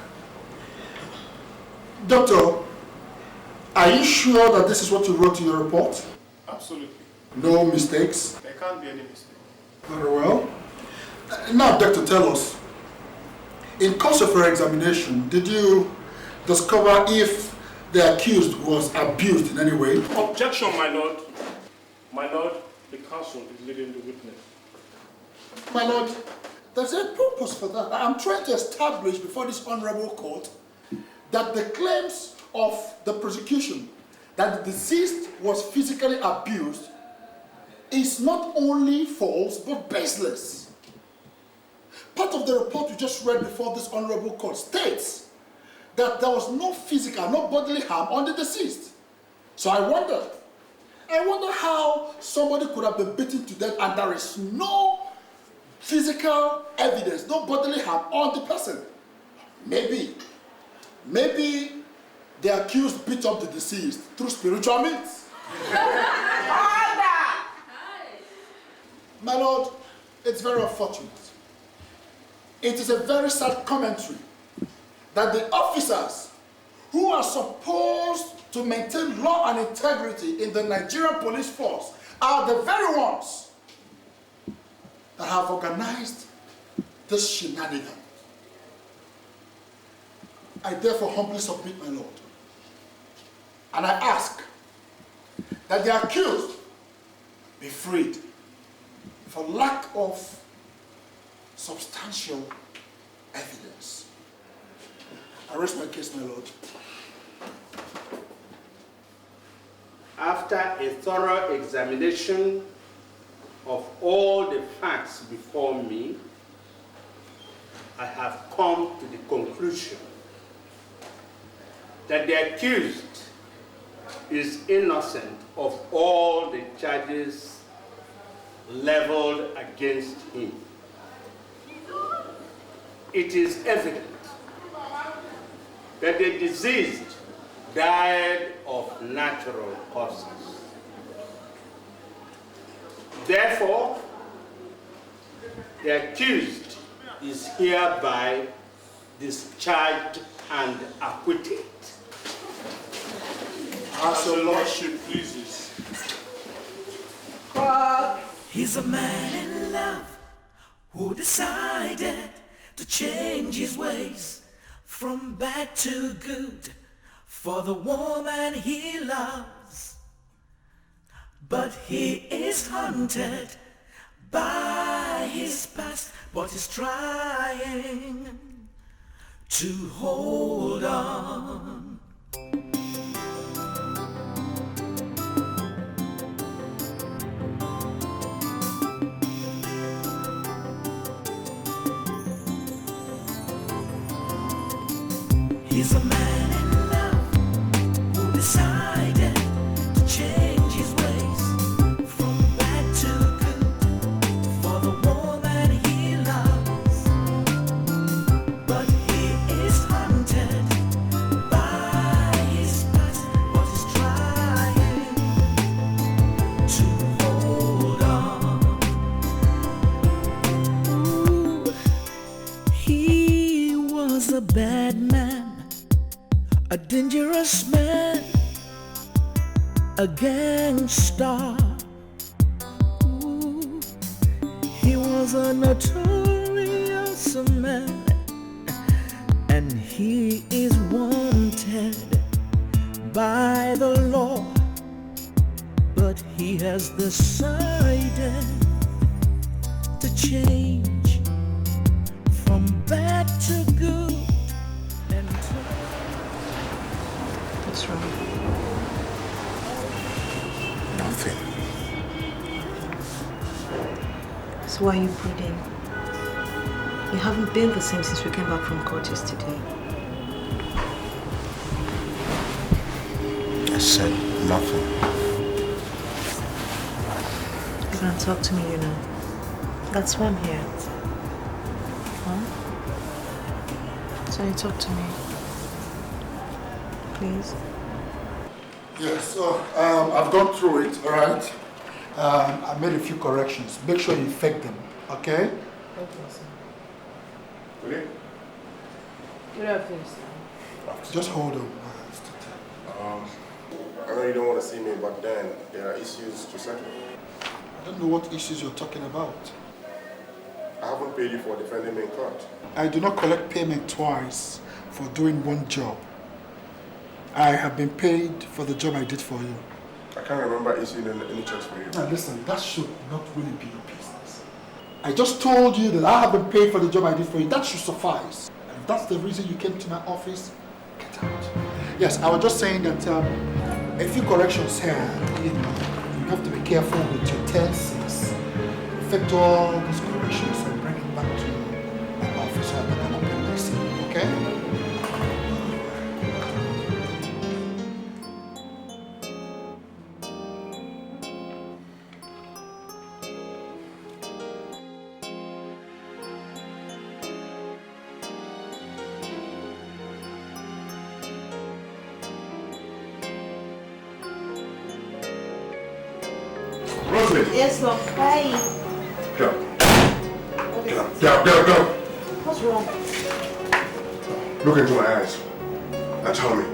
Doctor, are you sure that this is what you wrote in your report? Absolutely. No mistakes? There can't be any mistake. Very well. Now, doctor, tell us, in course of your examination, did you discover if the accused was abused in any way? Objection, my lord. My lord, the counsel is leading the witness. My lord, there's a purpose for that. I'm trying to establish before this honorable court that the claims of the prosecution that the deceased was physically abused is not only false but baseless. Part of the report you just read before this honorable court states that there was no physical, no bodily harm on the deceased. So I wonder how somebody could have been beaten to death and there is no physical evidence, no bodily harm on the person. Maybe the accused beat up the deceased through spiritual means. My lord, it's very unfortunate. It is a very sad commentary that the officers who are supposed to maintain law and integrity in the Nigerian police force are the very ones that have organized this shenanigan. I therefore humbly submit, my lord, and I ask that the accused be freed for lack of substantial evidence. I rest my case, my lord. After a thorough examination of all the facts before me, I have come to the conclusion that the accused is innocent of all the charges leveled against him. It is evident that the deceased died of natural causes. Therefore, the accused is hereby discharged and acquitted. As your lordship pleases. He's a man in love who decided to change his ways from bad to good for the woman he loves. But he is haunted by his past, but he's trying to hold on. He's a man in love who decided to change his ways from bad to good for the woman he loves. But he is haunted by his past, but he's trying to hold on. Ooh, he was a bad man, a dangerous man, a gangster. was a notorious man, and he is wanted by the law, but he has decided to change from bad to good. And what's wrong? Nothing. So why are you brooding? You haven't been the same since we came back from court yesterday. I said nothing. You can't talk to me, you know. That's why I'm here. Huh? So you talk to me. Please. Yes, so I've gone through it, all right? I made a few corrections. Make sure you effect them, okay? Okay, sir. Really? Good afternoon, sir. Just hold on. I know you don't want to see me, but then there are issues to settle. I don't know what issues you're talking about. I haven't paid you for defending me in court. I do not collect payment twice for doing one job. I have been paid for the job I did for you. I can't remember issuing any checks for you. Now listen, that should not really be your business. I just told you that I have been paid for the job I did for you. That should suffice. And if that's the reason you came to my office, get out. Yes, I was just saying that a few corrections here. You have to be careful with your tenses. Effect all these corrections and bring it back to my office so that I can open my scene, okay? Yes, love. Bye. Get up. Get up. Get up. Get up. Get up. What's wrong? Look into my eyes and tell me,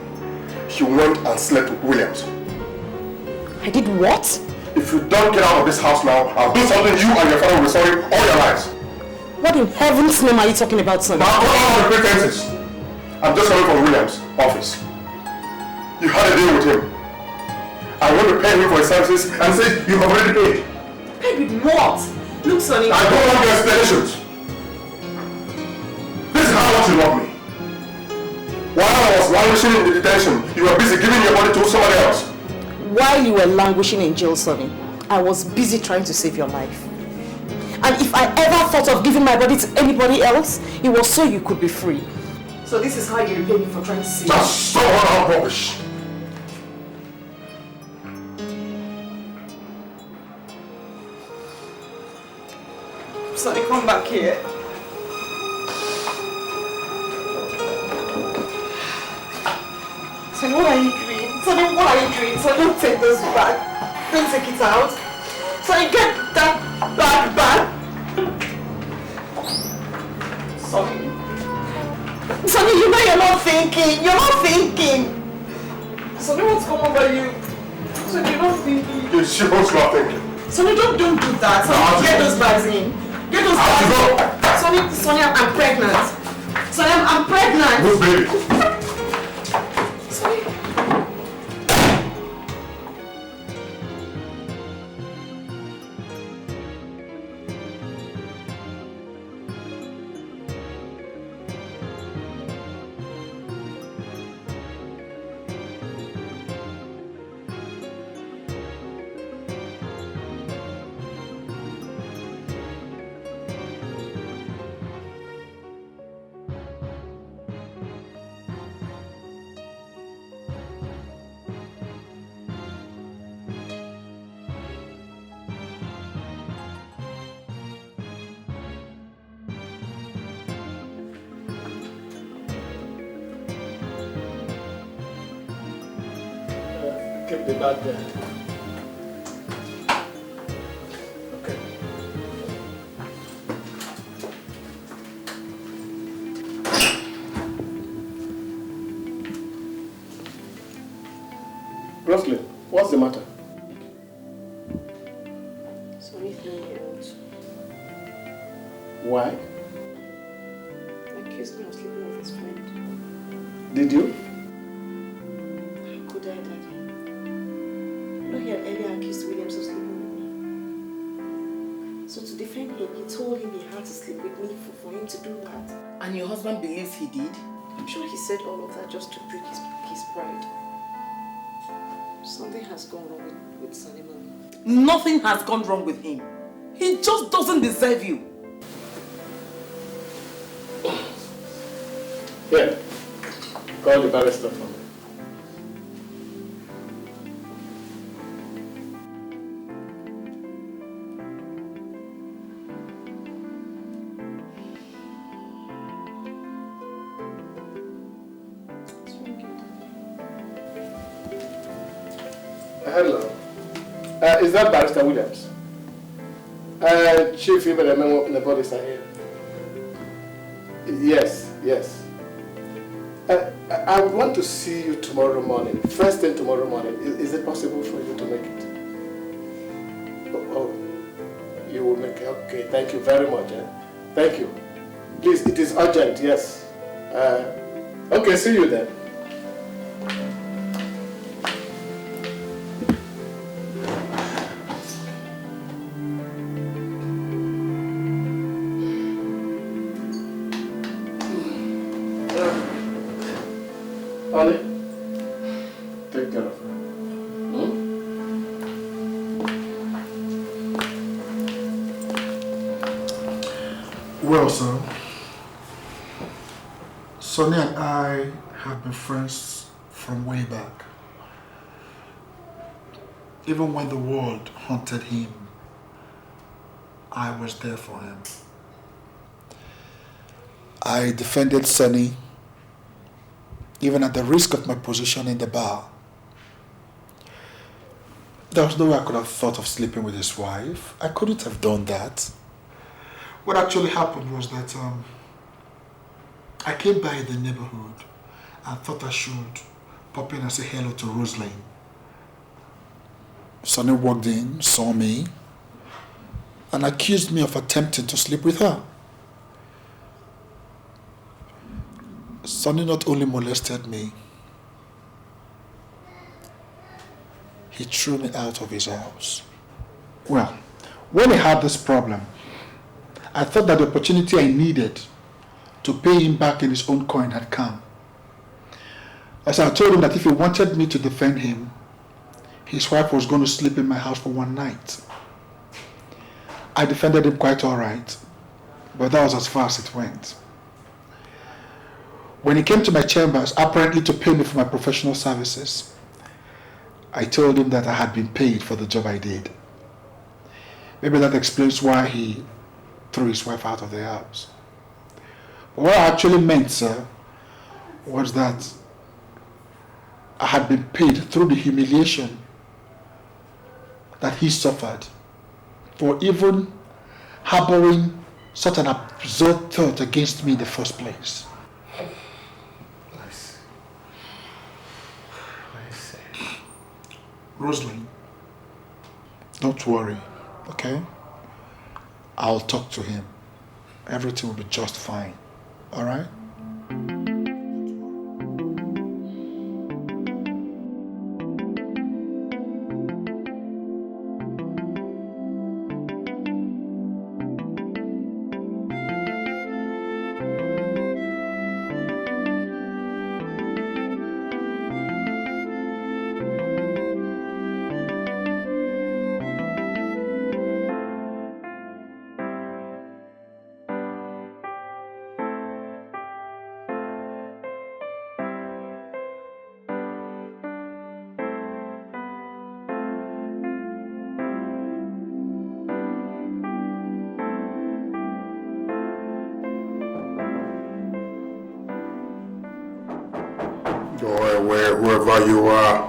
you went and slept with Williams. I did what? If you don't get out of this house now, I'll do something you and your father will be sorry all your lives. What in heaven's name are you talking about, son? Now, go out of the pretenses. I'm just coming from Williams' office. You had a deal with him. I want to pay him for his services and say you have already paid. Paid with what? Look, Sonny. I don't want your explanations. This is how much you love me. While I was languishing in the detention, you were busy giving your body to somebody else. While you were languishing in jail, Sonny, I was busy trying to save your life. And if I ever thought of giving my body to anybody else, it was so you could be free. So this is how you repay me for trying to save me. Just stop all that rubbish. Sonny, come back here. Sonny, what are you doing? Sonny, what are you doing? Sonny, don't take this back. Don't take it out. Sonny, get that bag back. Sonny. Sonny, you know you're not thinking. You're not thinking. Sonny, what's come over you? Sonny, you're not thinking. You're supposed not thinking. Sonny, don't do that. Sonny, get those bags in. Get those bags in. Sonny, I'm pregnant. Sonny, I'm pregnant. Move, baby. Sonny. Keep the bag there. Okay. Roslyn, what's the matter? Sorry, 3 years. Why? He accused me of sleeping with his friend. Did you? How could I, Daddy? No, he had earlier accused Williams of sleeping with me. So to defend him, he told him he had to sleep with me for him to do that. And your husband believes he did? I'm sure he said all of that just to break his pride. Something has gone wrong with Sonny. Nothing has gone wrong with him. He just doesn't deserve you. Here, call the barrister for me. Hello. Is that Barrister Williams? Chief Ebube and the bodies are here. Yes, yes. I would want to see you tomorrow morning, first thing tomorrow morning. Is it possible for you to make it? Oh, you will make it. Okay, thank you very much. Thank you. Please, it is urgent, yes. Okay, see you then. Honey, take care of her. Well, sir, Sonny and I have been friends from way back. Even when the world haunted him, I was there for him. I defended Sonny even at the risk of my position in the bar. There was no way I could have thought of sleeping with his wife. I couldn't have done that. What actually happened was that I came by the neighborhood and thought I should pop in and say hello to Rosaline. Sonny walked in, saw me, and accused me of attempting to sleep with her. Sonny not only molested me, he threw me out of his house. Well, when he had this problem, I thought that the opportunity I needed to pay him back in his own coin had come. As I told him that if he wanted me to defend him, his wife was going to sleep in my house for one night. I defended him quite all right, but that was as far as it went. When he came to my chambers, apparently to pay me for my professional services, I told him that I had been paid for the job I did. Maybe that explains why he threw his wife out of the house. But what I actually meant, sir, was that I had been paid through the humiliation that he suffered for even harboring such an absurd thought against me in the first place. Rosaline, don't worry, okay? I'll talk to him. Everything will be just fine, all right? Wherever you are.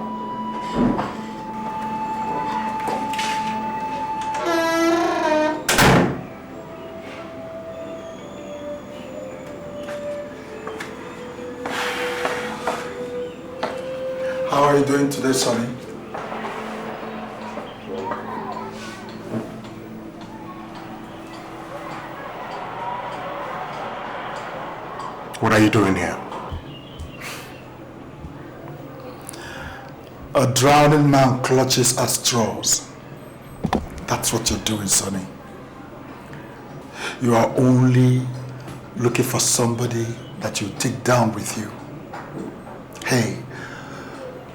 How are you doing today, Sonny? What are you doing here? A drowning man clutches at straws. That's what you're doing, Sonny. You are only looking for somebody that you take down with you. Hey,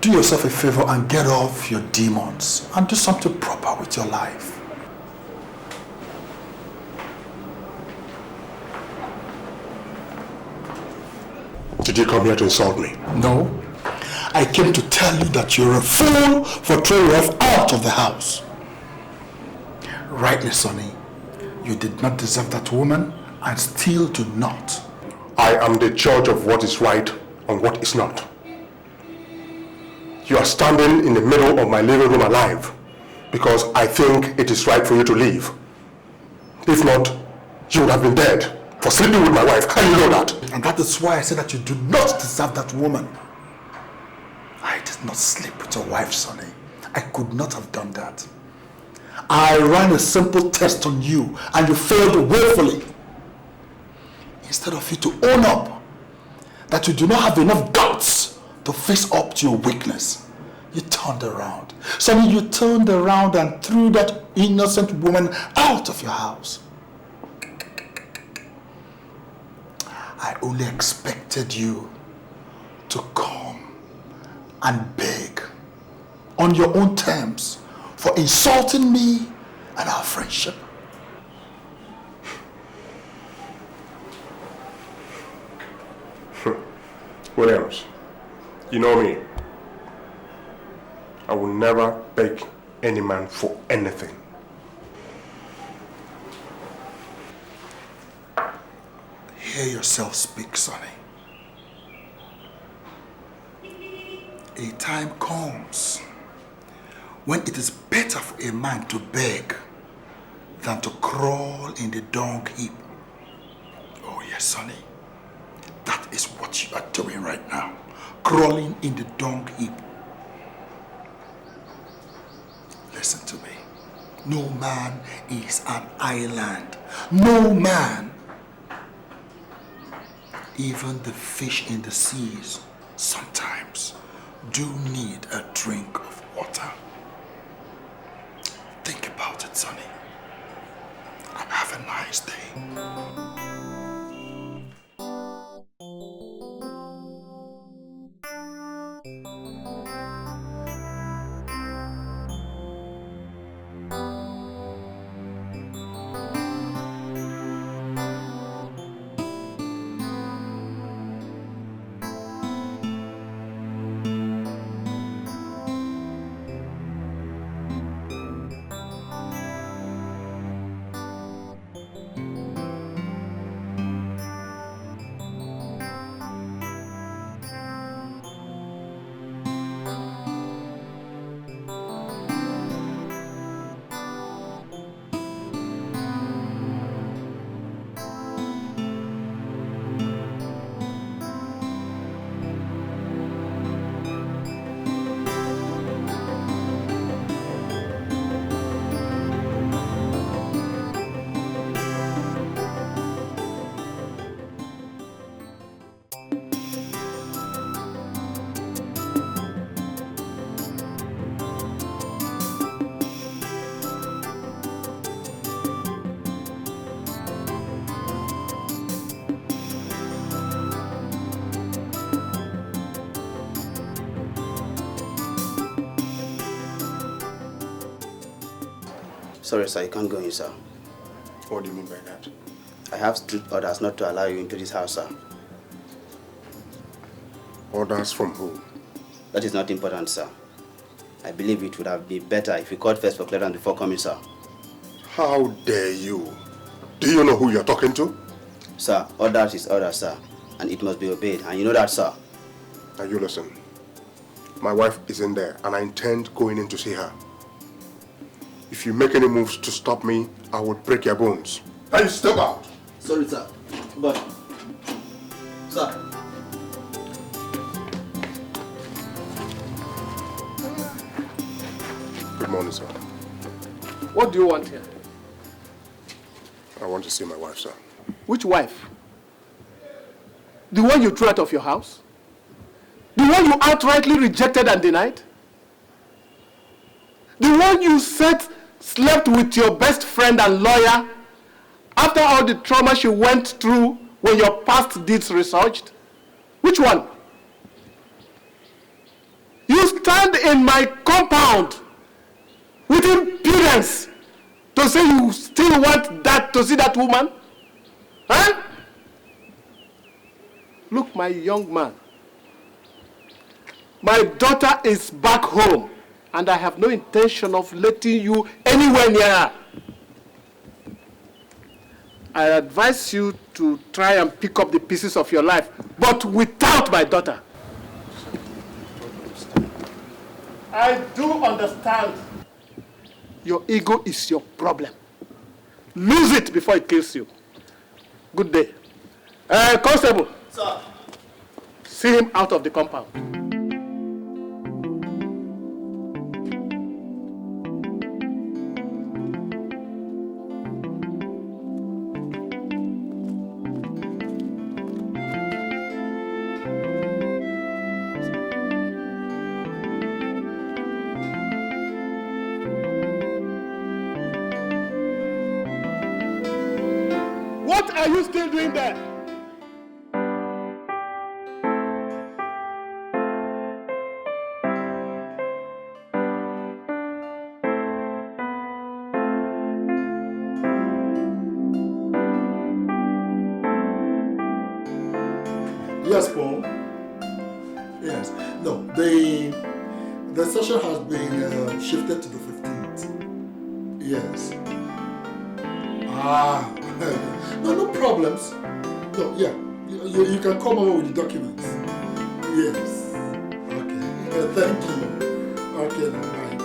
do yourself a favor and get off your demons and do something proper with your life. Did you come here to insult me? No. I came to tell you that you're a fool for throwing your wife out of the house. Rightly, Sonny. You did not deserve that woman and still do not. I am the judge of what is right and what is not. You are standing in the middle of my living room alive because I think it is right for you to leave. If not, you would have been dead for sleeping with my wife, and you know that. And that is why I said that you do not deserve that woman. I did not sleep with your wife, Sonny. I could not have done that. I ran a simple test on you and you failed woefully. Instead of you to own up that you do not have enough guts to face up to your weakness, you turned around. Sonny, you turned around and threw that innocent woman out of your house. I only expected you to come and beg on your own terms for insulting me and our friendship. Williams, you know me. I will never beg any man for anything. Hear yourself speak, Sonny. A time comes when it is better for a man to beg than to crawl in the dung heap. Oh yes, Sonny. That is what you are doing right now. Crawling in the dung heap. Listen to me. No man is an island. No man. Even the fish in the seas sometimes do need a drink of water. Think about it, Sonny. And have a nice day. Sorry, sir, you can't go in, sir. What do you mean by that? I have strict orders not to allow you into this house, sir. Orders from who? That is not important, sir. I believe it would have been better if you called first for clearance before coming, sir. How dare you? Do you know who you're talking to? Sir, orders is order, sir. And it must be obeyed. And you know that, sir. Now you listen. My wife is in there and I intend going in to see her. If you make any moves to stop me, I will break your bones. Now you step out. Sorry, sir. But, sir. Good morning, sir. What do you want here? I want to see my wife, sir. Which wife? The one you threw out of your house? The one you outrightly rejected and denied? The one you said slept with your best friend and lawyer after all the trauma she went through when your past deeds resurged? Which one? You stand in my compound with impudence to say you still want that to see that woman? Huh? Look, my young man, my daughter is back home and I have no intention of letting you anywhere near her. I advise you to try and pick up the pieces of your life, but without my daughter. I do understand. Your ego is your problem. Lose it before it kills you. Good day. Constable. Sir. See him out of the compound. What are you still doing there? Yes, Paul. Yes. No, the session has been shifted to the 15th. Yes. Ah, no problems. No, yeah. You can come over with the documents. Yes. Okay. Thank you. Okay, now, bye.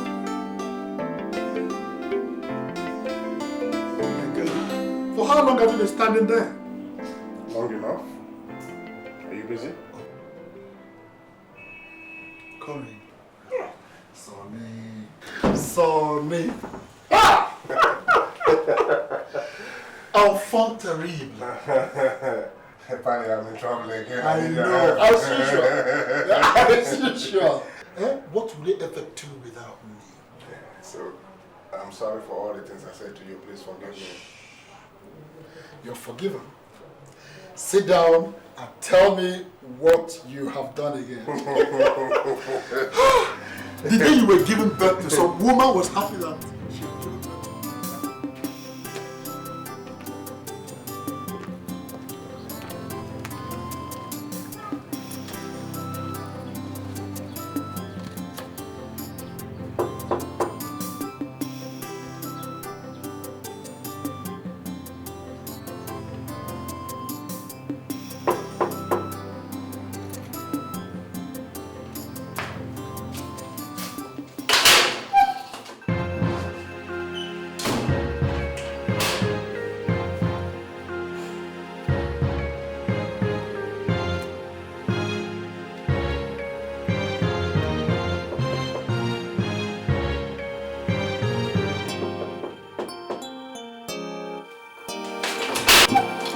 For how long have you been standing there? Long enough. Are you busy? Coming. Sonny. Ah! Enfant terrible. Finally, I'm in trouble again. I know. As usual. What will they ever do without me? So, I'm sorry for all the things I said to you. Please forgive me. You're forgiven. Sit down and tell me what you have done again. The day you were giving birth to some woman was happy that she had given birth.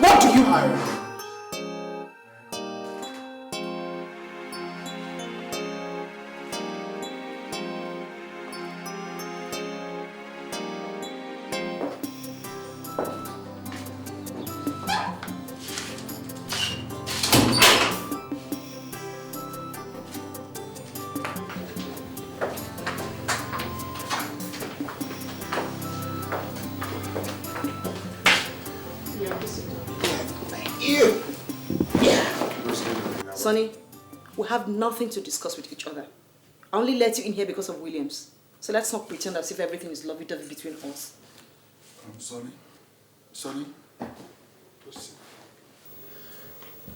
What do you hire? Sonny, we have nothing to discuss with each other. I only let you in here because of Williams. So let's not pretend as if everything is lovey-dovey between us. Sonny, please sit.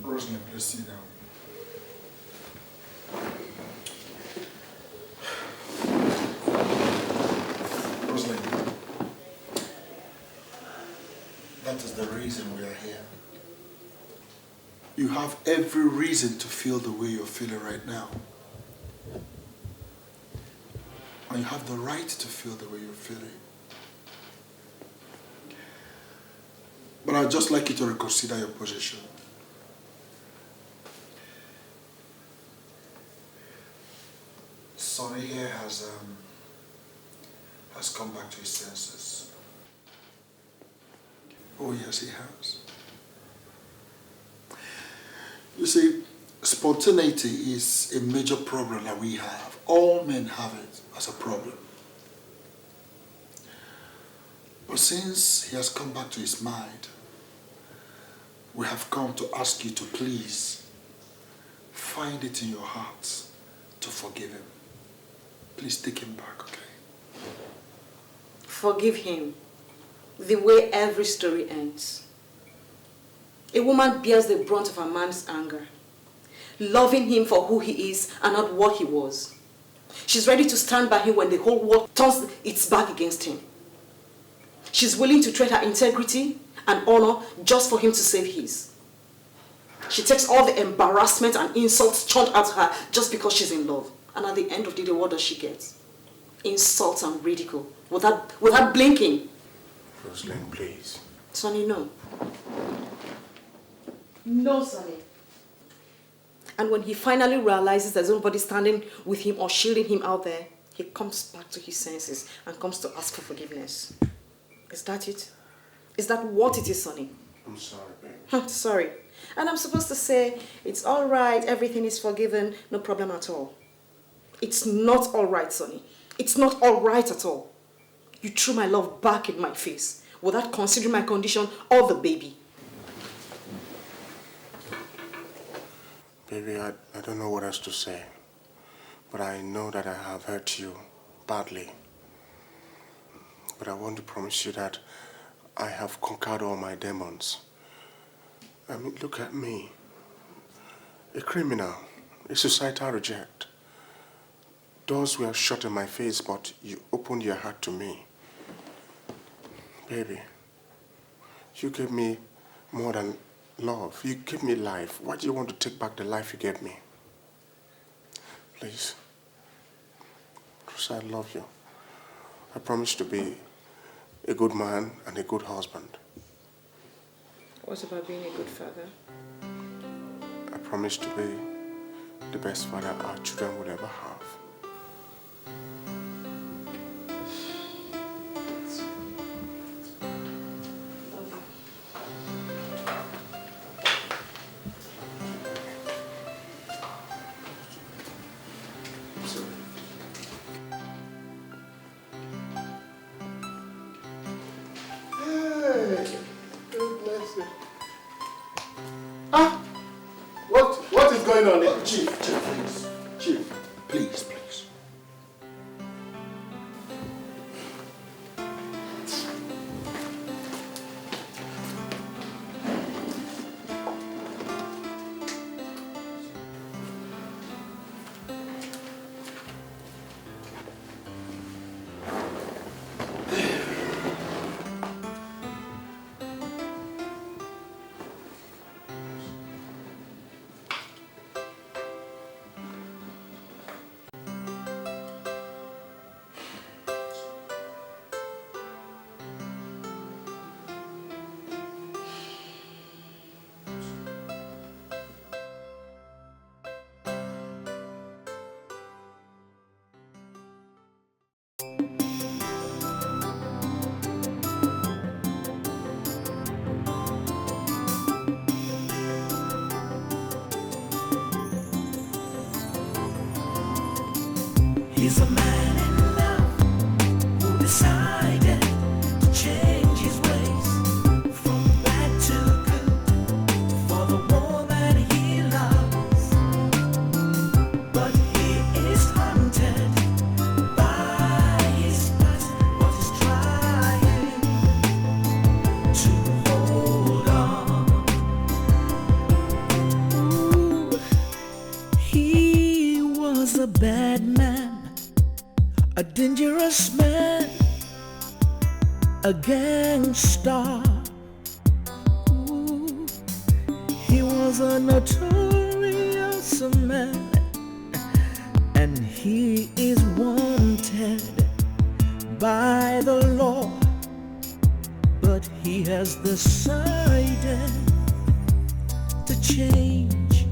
Rosemary, please sit down. Rosemary, that is the reason we are here. You have every reason to feel the way you're feeling right now. And you have the right to feel the way you're feeling. But I'd just like you to reconsider your position. to his senses. Oh yes, he has. You see, spontaneity is a major problem that we have. All men have it as a problem. But since he has come back to his mind, we have come to ask you to please find it in your heart to forgive him. Please take him back, okay? Forgive him the way every story ends. A woman bears the brunt of a man's anger, loving him for who he is and not what he was. She's ready to stand by him when the whole world turns its back against him. She's willing to trade her integrity and honor just for him to save his. She takes all the embarrassment and insults churned at her just because she's in love. And at the end of the day, what does she get? Insult and ridicule without blinking. Rosalind, please. Sonny, no. No, Sonny. And when he finally realizes there's nobody standing with him or shielding him out there, he comes back to his senses and comes to ask for forgiveness. Is that it? Is that what it is, Sonny? I'm sorry, babe. I'm sorry. And I'm supposed to say, it's all right, everything is forgiven, no problem at all. It's not all right, Sonny. It's not all right at all. You threw my love back in my face without considering my condition or the baby. Baby, I don't know what else to say, but I know that I have hurt you badly. But I want to promise you that I have conquered all my demons. I mean, look at me. A criminal, a societal reject. Doors were shut in my face, but you opened your heart to me. Baby, you gave me more than love. You gave me life. Why do you want to take back the life you gave me? Please. Rosa, I love you. I promise to be a good man and a good husband. What about being a good father? I promise to be the best father our children would ever have. What is going on here? Chief, please. Chief, please. He's a man in love who decided to change his ways from bad to good for the woman he loves. But he is haunted by his past, but he's trying to hold on. Ooh, he was a bad man, a dangerous man, a gangster. Ooh, he was a notorious man, and he is wanted by the law. But he has decided to change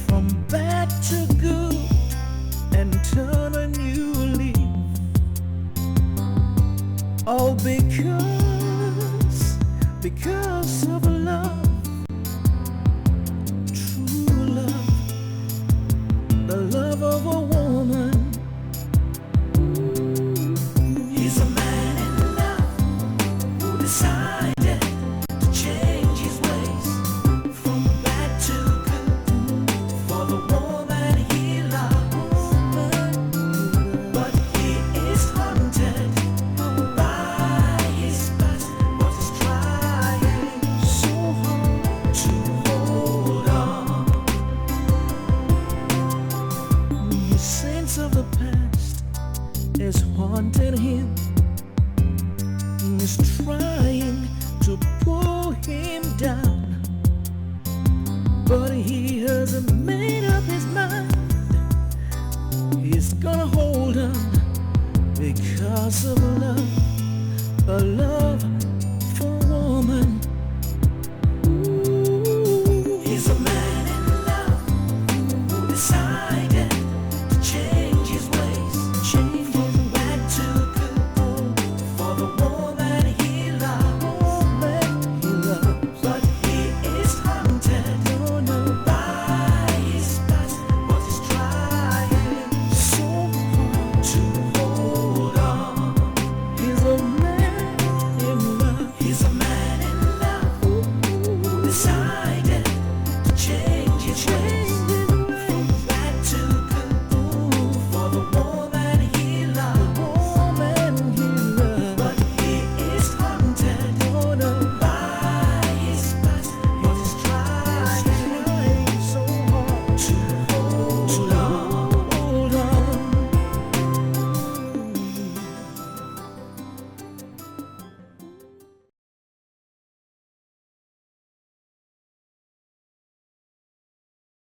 from bad to good and turn a new leaf. All because